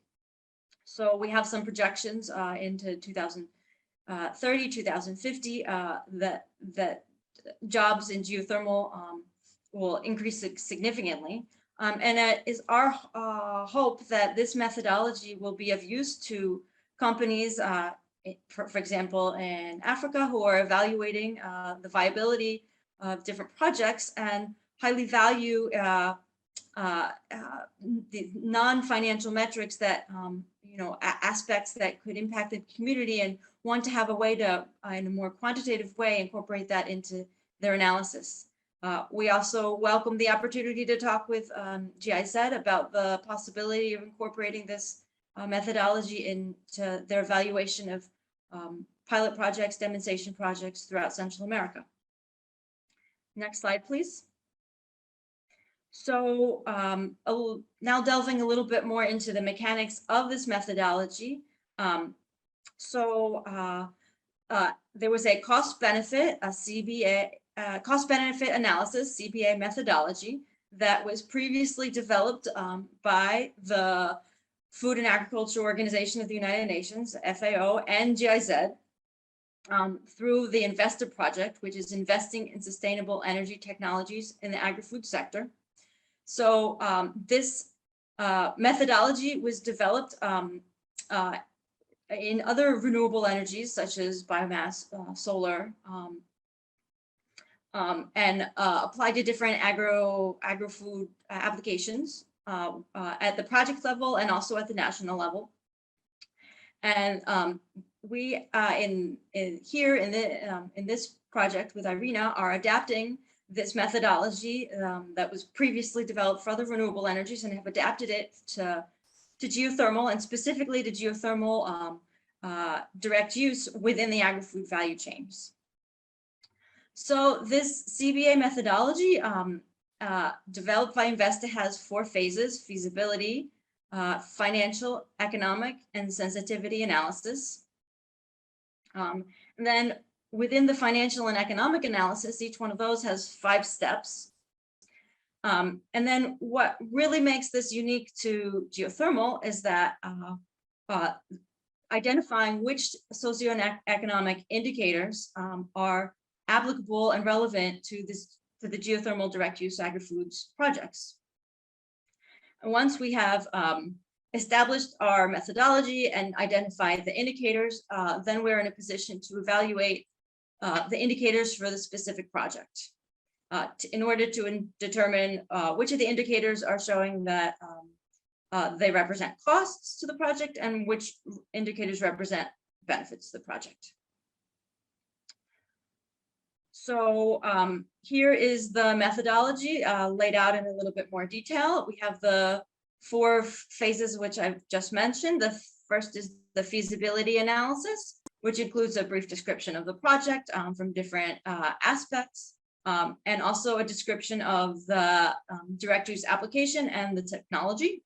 So we have some projections into 2030, 2050 that jobs in geothermal will increase significantly. And it is our hope that this methodology will be of use to companies, for example, in Africa, who are evaluating the viability of different projects and highly value the non-financial metrics that, aspects that could impact the community, and want to have a way to, in a more quantitative way, incorporate that into their analysis. We also welcome the opportunity to talk with GIZ about the possibility of incorporating this methodology into their evaluation of pilot projects, demonstration projects throughout Central America. Next slide, please. So now delving a little bit more into the mechanics of this methodology. There was a cost-benefit, a CBA, cost-benefit analysis, CBA methodology that was previously developed by the Food and Agriculture Organization of the United Nations, FAO, and GIZ. through the Investor Project, which is investing in sustainable energy technologies in the agri-food sector. So this methodology was developed in other renewable energies such as biomass, solar, and applied to different agri-food applications at the project level and also at the national level. And we in this project with IRENA are adapting this methodology that was previously developed for other renewable energies and have adapted it to geothermal, and specifically to geothermal direct use within the agri-food value chains. So this CBA methodology developed by Investa has 4 phases: feasibility, financial, economic, and sensitivity analysis. And then within the financial and economic analysis, each one of those has 5 steps. And then what really makes this unique to geothermal is that identifying which socioeconomic indicators are applicable and relevant to the geothermal direct use agri-foods projects. And once we have established our methodology and identified the indicators, then we're in a position to evaluate the indicators for the specific project in order to determine which of the indicators are showing that they represent costs to the project and which indicators represent benefits to the project. So here is the methodology laid out in a little bit more detail. We have the 4 phases which I've just mentioned. The first is the feasibility analysis, which includes a brief description of the project from different aspects, and also a description of the direct use application and the technology.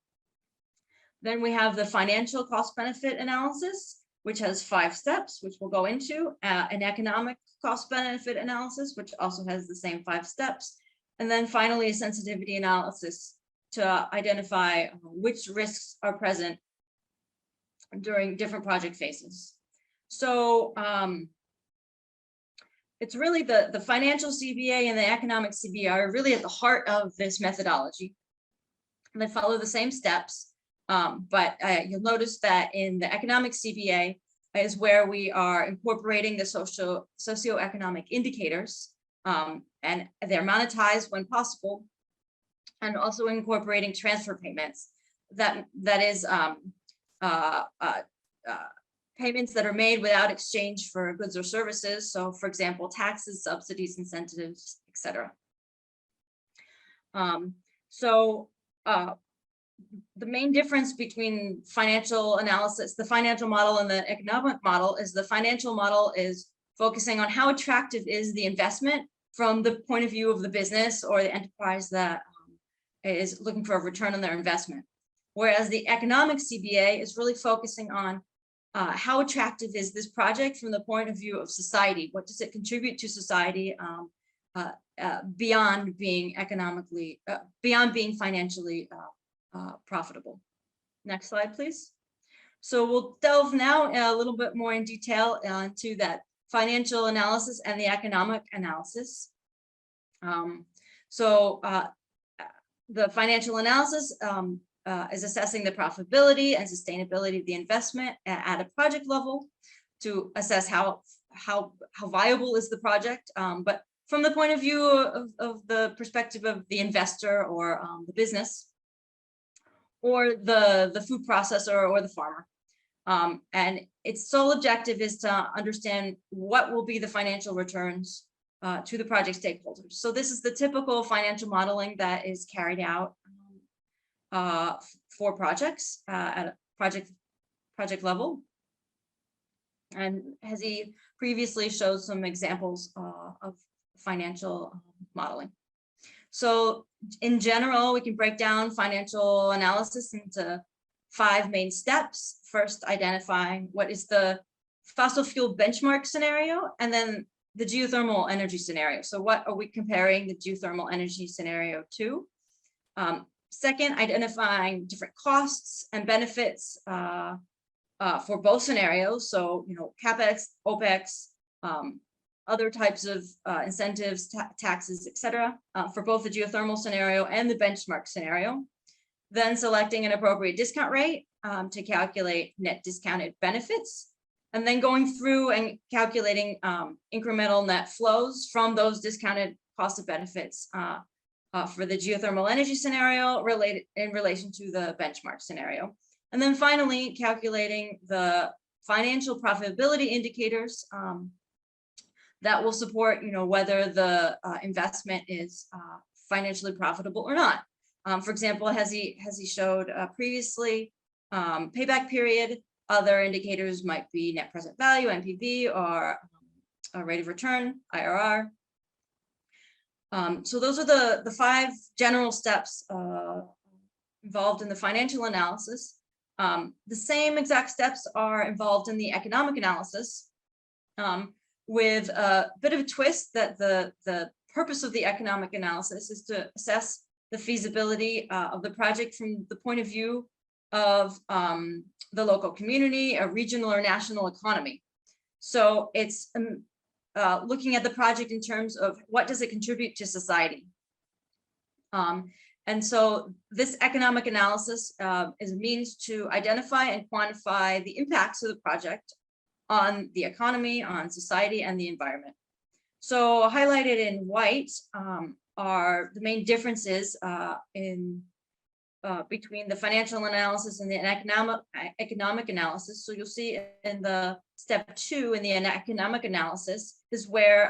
Then we have the financial cost benefit analysis, which has 5 steps, which we'll go into, an economic cost benefit analysis, which also has the same 5 steps. And then finally, a sensitivity analysis to identify which risks are present during different project phases. So it's really the financial CBA and the economic CBA are really at the heart of this methodology. And they follow the same steps, but you'll notice that in the economic CBA is where we are incorporating the socioeconomic indicators, and they're monetized when possible, and also incorporating transfer payments. That is payments that are made without exchange for goods or services. So for example, taxes, subsidies, incentives, etc. The main difference between financial analysis, the financial model, and the economic model is the financial model is focusing on how attractive is the investment from the point of view of the business or the enterprise that is looking for a return on their investment. Whereas the economic CBA is really focusing on how attractive is this project from the point of view of society? What does it contribute to society beyond being financially profitable? Next slide, please. So we'll delve now a little bit more in detail into that financial analysis and the economic analysis. The financial analysis is assessing the profitability and sustainability of the investment at a project level to assess how viable is the project, but from the point of view of the perspective of the investor or the business, or the food processor or the farmer. And its sole objective is to understand what will be the financial returns to the project stakeholders. So this is the typical financial modeling that is carried out for projects at a project level. And Hezi previously showed some examples of financial modeling. So in general, we can break down financial analysis into 5 main steps. First, identifying what is the fossil fuel benchmark scenario, and then the geothermal energy scenario. So what are we comparing the geothermal energy scenario to? Second, identifying different costs and benefits for both scenarios. So, CapEx, OpEx, other types of incentives, taxes, etc., for both the geothermal scenario and the benchmark scenario. Then selecting an appropriate discount rate to calculate net discounted benefits, and then going through and calculating incremental net flows from those discounted cost of benefits for the geothermal energy scenario in relation to the benchmark scenario. And then finally, calculating the financial profitability indicators that will support, whether the investment is financially profitable or not. For example, as he showed previously, payback period. Other indicators might be net present value, NPV, or rate of return, IRR. So those are the 5 general steps involved in the financial analysis. The same exact steps are involved in the economic analysis, with a bit of a twist that the purpose of the economic analysis is to assess the feasibility of the project from the point of view of the local community, a regional or national economy. So it's looking at the project in terms of what does it contribute to society. And so this economic analysis is a means to identify and quantify the impacts of the project on the economy, on society, and the environment. So highlighted in white are the main differences between the financial analysis and the economic analysis. So you'll see in the step 2 in the economic analysis is where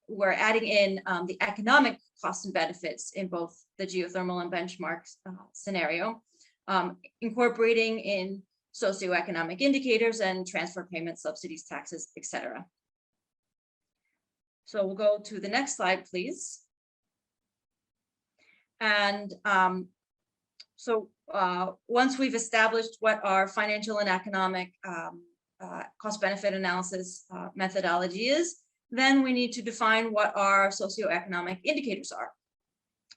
we're adding in the economic costs and benefits in both the geothermal and benchmark scenario, incorporating in socioeconomic indicators and transfer payments, subsidies, taxes, etc. So we'll go to the next slide, please. And so once we've established what our financial and economic cost-benefit analysis methodology is, then we need to define what our socioeconomic indicators are.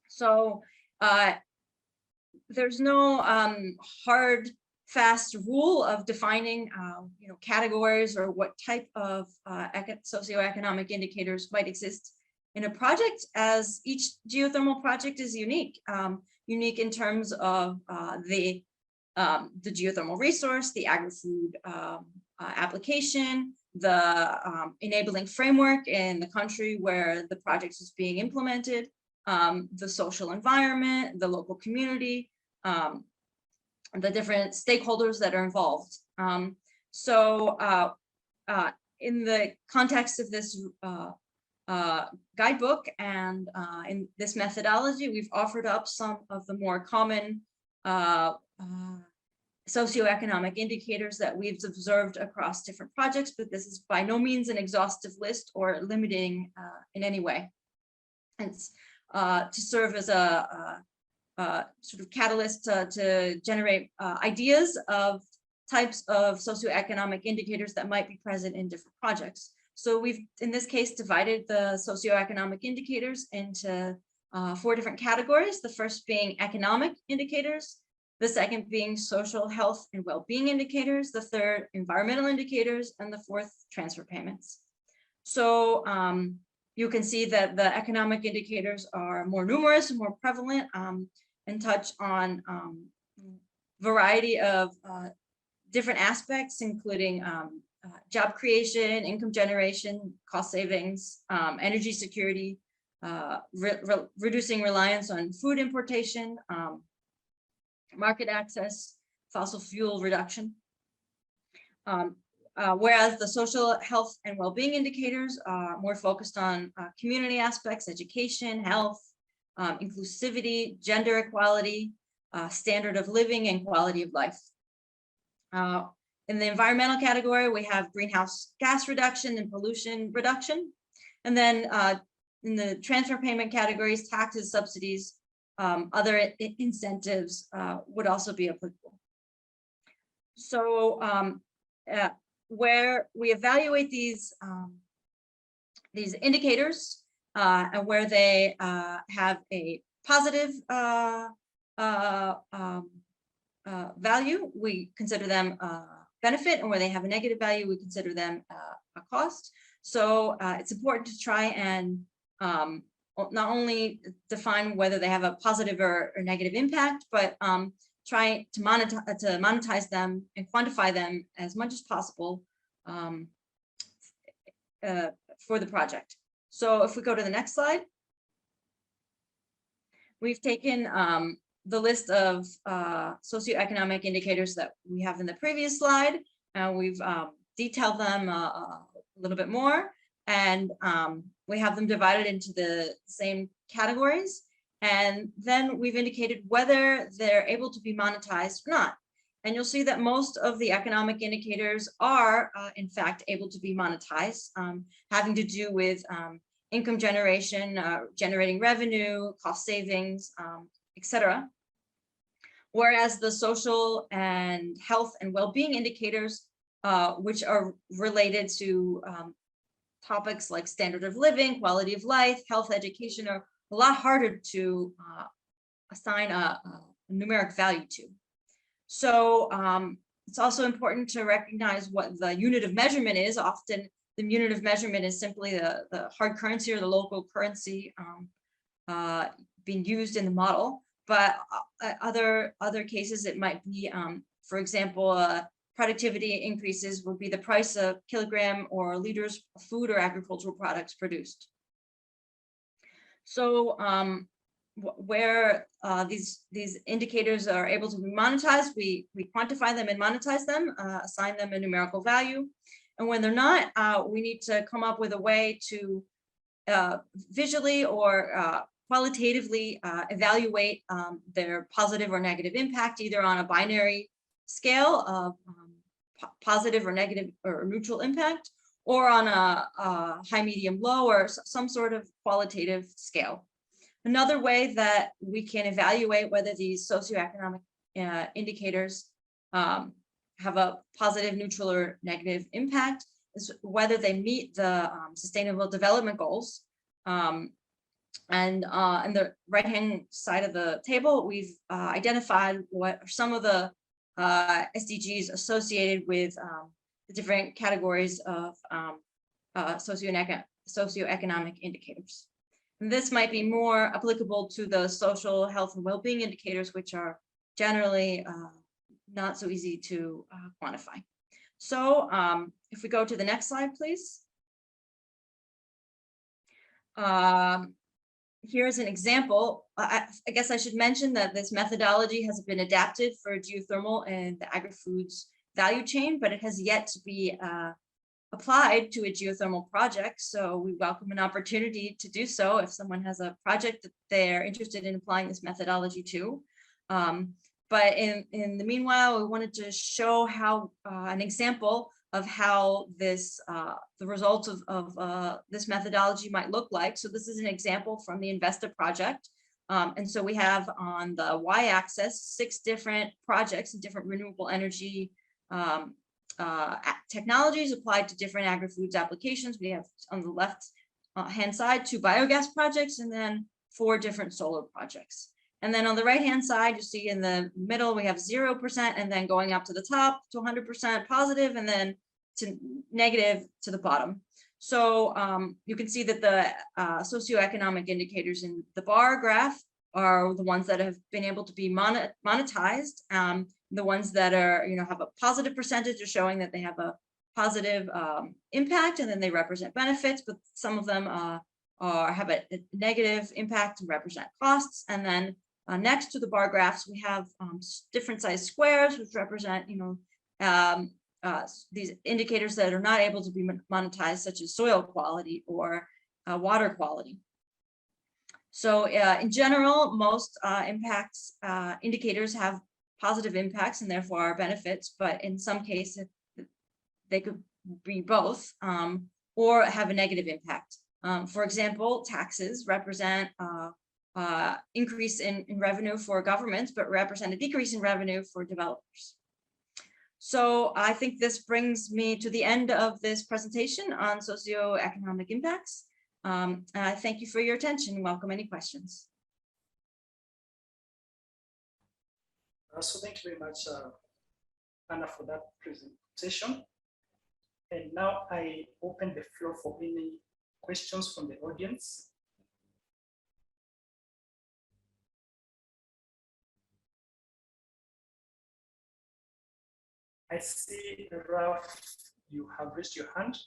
So there's no hard, fast rule of defining categories or what type of socioeconomic indicators might exist in a project, as each geothermal project is unique. Unique in terms of the geothermal resource, the agri-food application, the enabling framework in the country where the project is being implemented, the social environment, the local community, the different stakeholders that are involved. So in the context of this guidebook and in this methodology, we've offered up some of the more common socioeconomic indicators that we've observed across different projects, but this is by no means an exhaustive list or limiting in any way. It's to serve as a sort of catalyst to generate ideas of types of socioeconomic indicators that might be present in different projects. So we've, in this case, divided the socioeconomic indicators into 4 different categories. The first being economic indicators, the second being social health and well-being indicators, the third environmental indicators, and the fourth transfer payments. So you can see that the economic indicators are more numerous and more prevalent and touch on variety of different aspects, including job creation, income generation, cost savings, energy security, reducing reliance on food importation, market access, fossil fuel reduction. Whereas the social health and well-being indicators are more focused on community aspects, education, health, inclusivity, gender equality, standard of living, and quality of life. In the environmental category, we have greenhouse gas reduction and pollution reduction. And then in the transfer payment categories, taxes, subsidies, other incentives would also be applicable. So where we evaluate these indicators and where they have a positive value, we consider them benefit, and where they have a negative value, we consider them a cost. So it's important to try and not only define whether they have a positive or negative impact, but try to monetize them and quantify them as much as possible for the project. So if we go to the next slide, we've taken the list of socioeconomic indicators that we have in the previous slide. We've detailed them a little bit more, and we have them divided into the same categories. And then we've indicated whether they're able to be monetized or not. And you'll see that most of the economic indicators are, in fact, able to be monetized, having to do with income generation, generating revenue, cost savings, etc. Whereas the social and health and well-being indicators, which are related to topics like standard of living, quality of life, health, education, are a lot harder to assign a numeric value to. So it's also important to recognize what the unit of measurement is. Often the unit of measurement is simply the hard currency or the local currency being used in the model. But other cases, it might be, for example, productivity increases would be the price of kilogram or liters of food or agricultural products produced. So where these indicators are able to be monetized, we quantify them and monetize them, assign them a numerical value. And when they're not, we need to come up with a way to visually or qualitatively evaluate their positive or negative impact, either on a binary scale of positive or negative or neutral impact, or on a high, medium, low, or some sort of qualitative scale. Another way that we can evaluate whether these socioeconomic indicators have a positive, neutral, or negative impact is whether they meet the Sustainable Development Goals. And on the right-hand side of the table, we've identified what are some of the SDGs associated with the different categories of socioeconomic indicators. And this might be more applicable to the social, health, and well-being indicators, which are generally not so easy to quantify. So if we go to the next slide, please. Here's an example. I guess I should mention that this methodology has been adapted for geothermal and the agri-foods value chain, but it has yet to be applied to a geothermal project. So we welcome an opportunity to do so if someone has a project that they're interested in applying this methodology to. But in the meanwhile, we wanted to show how an example of how this the results of this methodology might look like. So this is an example from the Investa project. And so we have on the y-axis 6 different projects and different renewable energy technologies applied to different agri-foods applications. We have on the left hand side 2 biogas projects and then 4 different solar projects. And then on the right hand side, you see in the middle, we have 0% and then going up to the top to 100% positive and then to negative to the bottom. So you can see that the socioeconomic indicators in the bar graph are the ones that have been able to be monetized. The ones that are, have a positive percentage are showing that they have a positive impact and then they represent benefits, but some of them have a negative impact and represent costs. And then next to the bar graphs, we have different size squares, which represent, these indicators that are not able to be monetized, such as soil quality or water quality. So in general, most indicators have positive impacts and therefore are benefits, but in some cases, they could be both or have a negative impact. For example, taxes represent increase in revenue for governments, but represent a decrease in revenue for developers. So I think this brings me to the end of this presentation on socioeconomic impacts. I thank you for your attention. Welcome any questions. So thank you very much, Anna, for that presentation. And now I open the floor for any questions from the audience. I see, Ralph, you have raised your hand.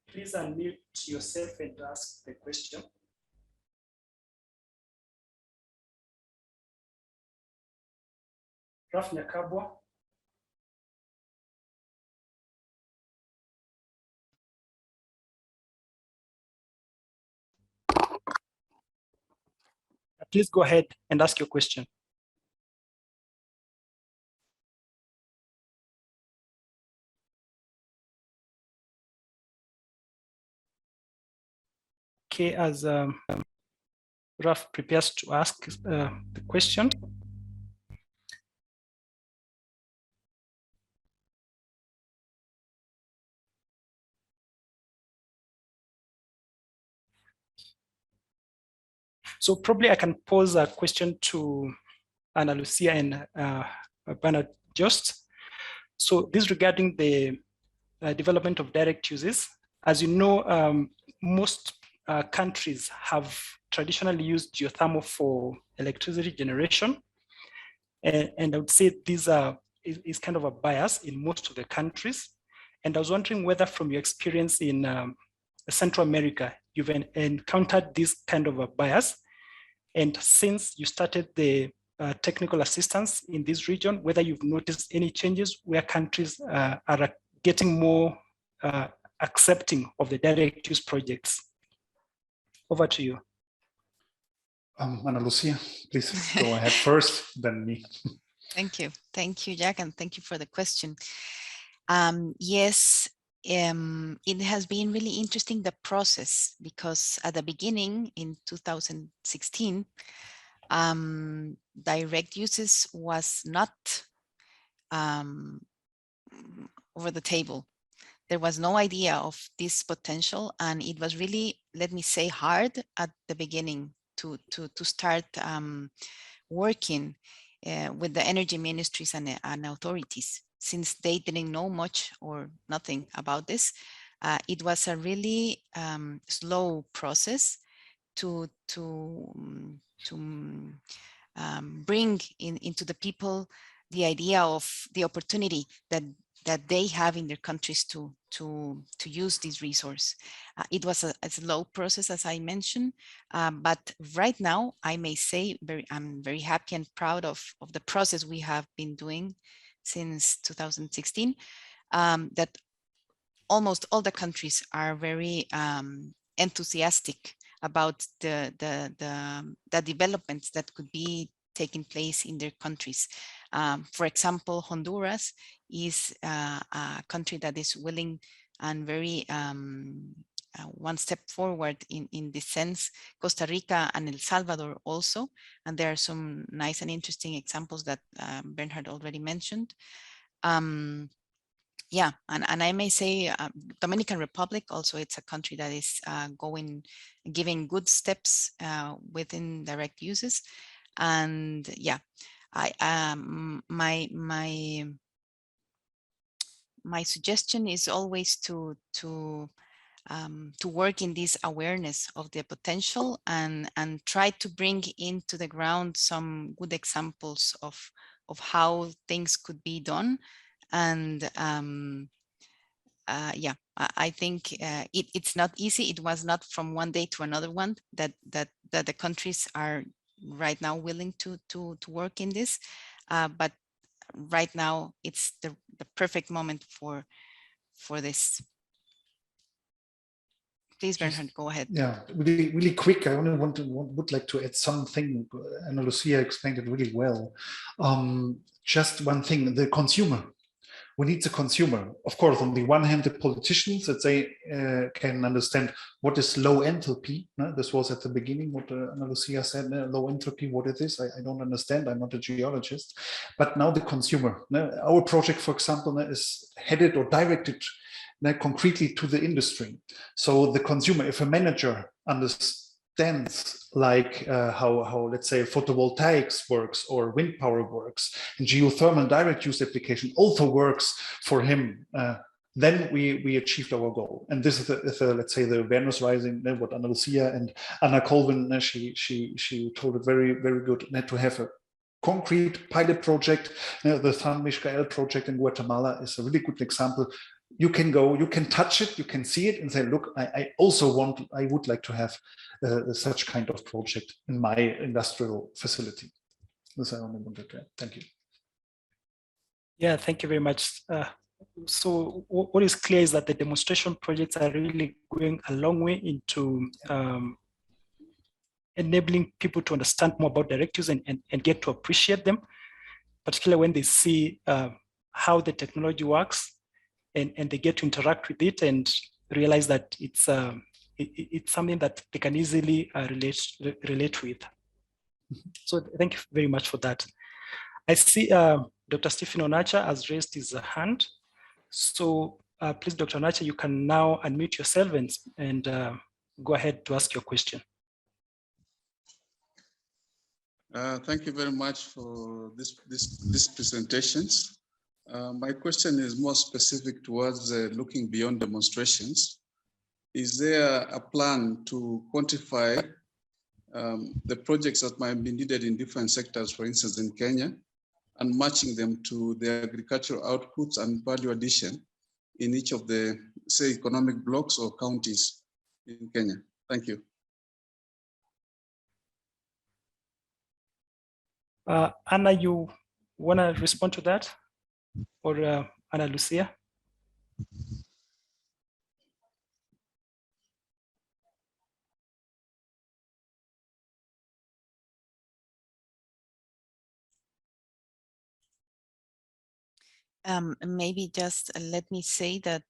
Please unmute yourself and ask the question. Ralph Nyakabwa. Please go ahead and ask your question. Okay, as Ralph prepares to ask the question. So probably I can pose a question to Ana Lucia and Bernard Jost. So this regarding the development of direct uses. As you know, most countries have traditionally used geothermal for electricity generation. And I would say these is kind of a bias in most of the countries. And I was wondering whether from your experience in Central America, you've encountered this kind of a bias. And since you started the technical assistance in this region, whether you've noticed any changes where countries are getting more accepting of the direct use projects. Over to you. Ana Lucia, please go ahead first, then me. Thank you, Jack, and thank you for the question. Yes, it has been really interesting, the process, because at the beginning in 2016, direct uses was not over the table. There was no idea of this potential, and it was really, let me say, hard at the beginning to start working with the energy ministries and authorities, since they didn't know much or nothing about this. It was a really slow process to bring into the people the idea of the opportunity that they have in their countries to use this resource. It was a slow process, as I mentioned, but right now I may say I'm very happy and proud of the process we have been doing since 2016, that almost all the countries are very enthusiastic about the developments that could be taking place in their countries. For example, Honduras is a country that is willing and very one step forward in this sense. Costa Rica and El Salvador also, and there are some nice and interesting examples that Bernhard already mentioned. Yeah, and I may say Dominican Republic also, it's a country that is giving good steps within direct uses. And yeah, my suggestion is always to work in this awareness of the potential and try to bring into the ground some good examples of how things could be done. And yeah, I think it's not easy. It was not from one day to another one that the countries are right now willing to work in this, but right now it's the perfect moment for this. Please, Bernhard, go ahead. Yeah, really quick. I only would like to add something. Ana Lucia explained it really well. Just one thing: the consumer. We need the consumer. Of course, on the one hand, the politicians, that they can understand what is low enthalpy. This was at the beginning what Ana Lucia said, low enthalpy, what it is. I don't understand, I'm not a geologist. But now the consumer. Our project, for example, is headed or directed concretely to the industry. So the consumer, if a manager dense, like how let's say photovoltaics works or wind power works, and geothermal direct use application also works for him, then we achieved our goal. And this is let's say the awareness rising, what Ana Lucia and Anna Colvin, she told it very, very good, to have a concrete pilot project. The San Miguel project in Guatemala is a really good example. You can go, you can touch it, you can see it and say, look, I would like to have such kind of project in my industrial facility. This I only wanted to add. Thank you. Yeah, thank you very much. So what is clear is that the demonstration projects are really going a long way into enabling people to understand more about directives and get to appreciate them, particularly when they see how the technology works and they get to interact with it and realize that it's something that they can easily relate with. So thank you very much for that. I see Dr. Stephen Onacha has raised his hand. So please, Dr. Onacha, you can now unmute yourself and go ahead to ask your question. Thank you very much for these presentations. My question is more specific towards looking beyond demonstrations. Is there a plan to quantify the projects that might be needed in different sectors, for instance, in Kenya, and matching them to the agricultural outputs and value addition in each of the, say, economic blocks or counties in Kenya? Thank you. Anna, you want to respond to that? Or Ana Lucia? Maybe just let me say that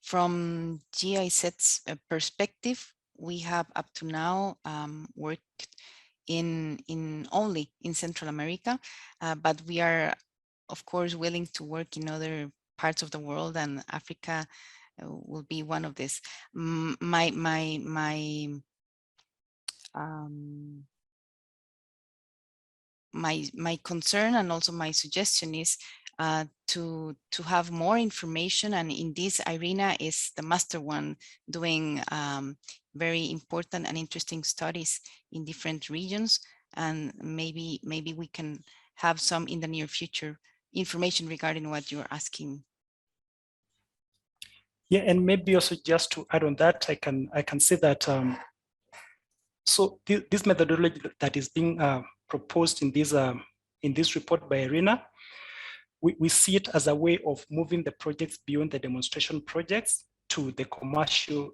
from GIZ's perspective, we have up to now worked only in Central America, but we are, of course, willing to work in other parts of the world, and Africa will be one of these. My concern and also my suggestion is to have more information, and in this IRENA is the master one doing very important and interesting studies in different regions, and maybe we can have some in the near future information regarding what you're asking. Yeah, and maybe also just to add on that, I can say that so this methodology that is being proposed in this report by IRENA, we see it as a way of moving the projects beyond the demonstration projects to the commercial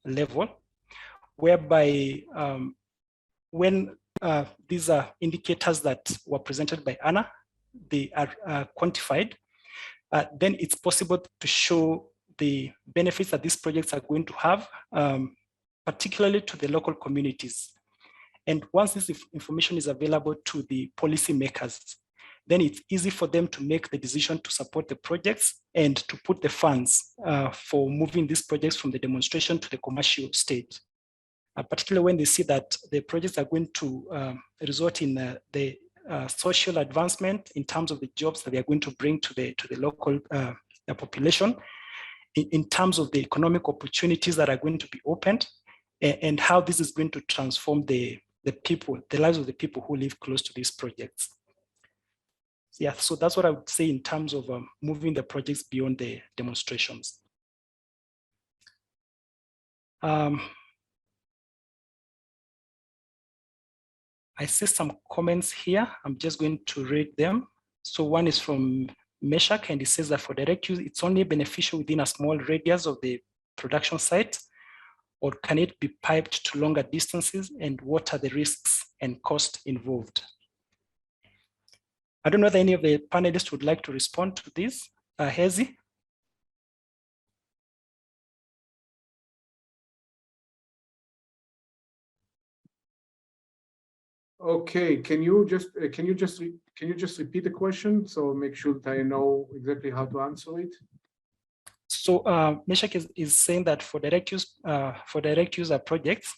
level, whereby when these are indicators that were presented by Anna, they are quantified, then it's possible to show the benefits that these projects are going to have, particularly to the local communities. And once this information is available to the policymakers, then it's easy for them to make the decision to support the projects and to put the funds for moving these projects from the demonstration to the commercial stage. Particularly when they see that the projects are going to result in the social advancement in terms of the jobs that they are going to bring to the local population, in terms of the economic opportunities that are going to be opened, and how this is going to transform the lives of the people who live close to these projects. Yeah, so that's what I would say in terms of moving the projects beyond the demonstrations. I see some comments here. I'm just going to read them. So one is from Meshach, and it says that for direct use, it's only beneficial within a small radius of the production site, or can it be piped to longer distances, and what are the risks and costs involved? I don't know if any of the panelists would like to respond to this. Hezi? Okay, can you just repeat the question so make sure that I know exactly how to answer it? So Meshach is saying that for direct user projects,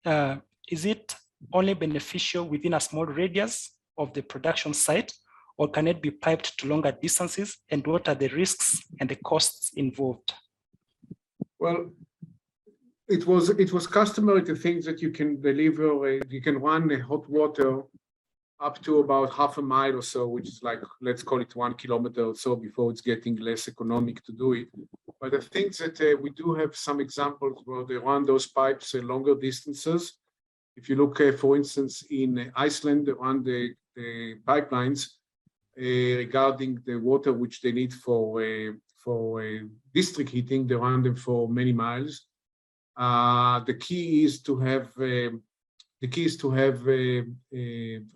is it only beneficial within a small radius of the production site, or can it be piped to longer distances? And what are the risks and the costs involved? Well, it was customary to think that you can deliver, you can run hot water up to about half a mile or so, which is like, let's call it 1 kilometer or so before it's getting less economic to do it. But I think that we do have some examples where they run those pipes longer distances. If you look, for instance, in Iceland, they run the pipelines regarding the water which they need for district heating. They run them for many miles. The key is to have a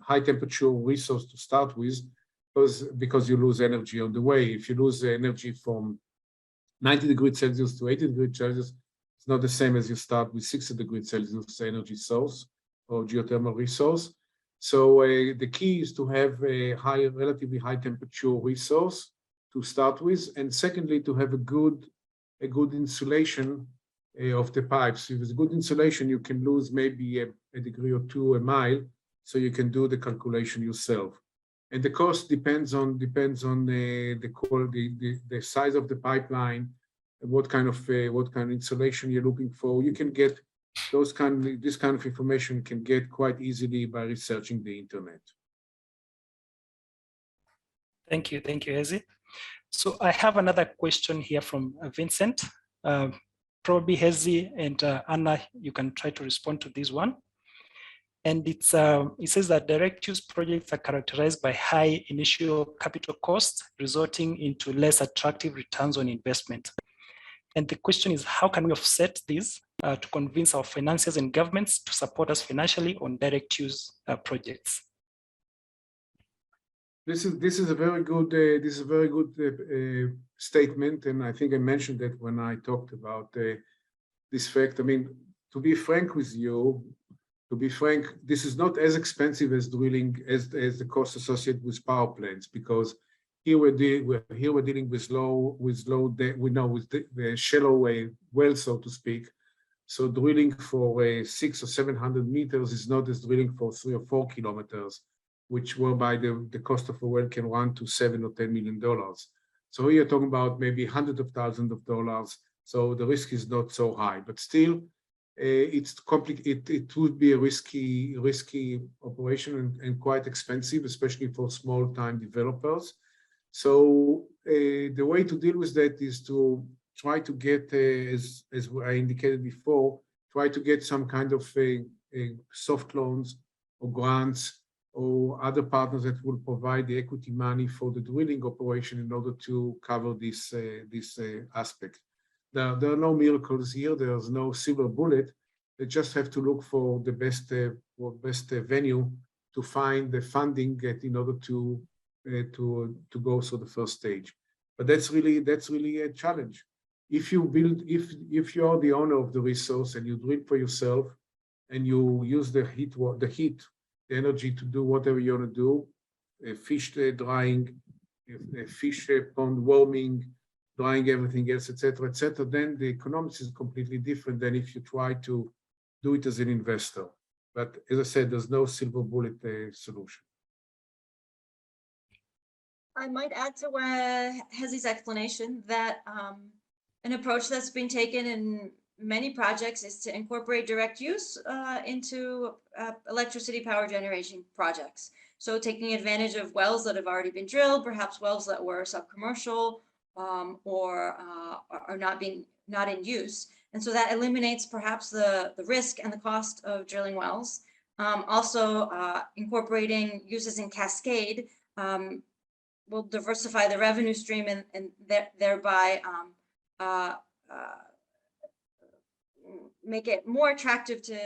high temperature resource to start with, because you lose energy on the way. If you lose energy from 90 degrees Celsius to 80 degrees Celsius, it's not the same as you start with 60 degrees Celsius energy source or geothermal resource. So the key is to have a relatively high temperature resource to start with, and secondly, to have a good insulation of the pipes. If it's good insulation, you can lose maybe a degree or two a mile, so you can do the calculation yourself. And the cost depends on the quality, the size of the pipeline, and what kind of insulation you're looking for. You can get this kind of information you can get quite easily by researching the internet. Thank you, Hezi. So I have another question here from Vincent. Probably Hezi and Anna, you can try to respond to this one. And it says that direct use projects are characterized by high initial capital costs, resulting into less attractive returns on investment. And the question is, how can we offset this to convince our financiers and governments to support us financially on direct use projects? This is a very good statement, and I think I mentioned that when I talked about this fact. I mean, to be frank with you, this is not as expensive as drilling as the cost associated with power plants, because here we're dealing with the shallow well, so to speak. So drilling for 600 or 700 meters is not as drilling for 3 or 4 kilometers, whereby the cost of a well can run to $7 or $10 million. So here you're talking about maybe hundreds of thousands of dollars. So the risk is not so high, but still, it would be a risky operation and quite expensive, especially for small-time developers. So the way to deal with that is to try to get, as I indicated before, try to get some kind of soft loans or grants or other partners that will provide the equity money for the drilling operation in order to cover this aspect. There are no miracles here. There's no silver bullet. They just have to look for the best venue to find the funding in order to go through the first stage. But that's really a challenge. If you are the owner of the resource and you drill for yourself and you use the energy to do whatever you want to do, fish drying, fish pond warming, drying everything else, etc., then the economics is completely different than if you try to do it as an investor. But as I said, there's no silver bullet solution. I might add to Hezi's explanation that an approach that's been taken in many projects is to incorporate direct use into electricity power generation projects. So taking advantage of wells that have already been drilled, perhaps wells that were sub-commercial or are not in use. And so that eliminates perhaps the risk and the cost of drilling wells. Also incorporating uses in cascade will diversify the revenue stream and thereby make it more attractive to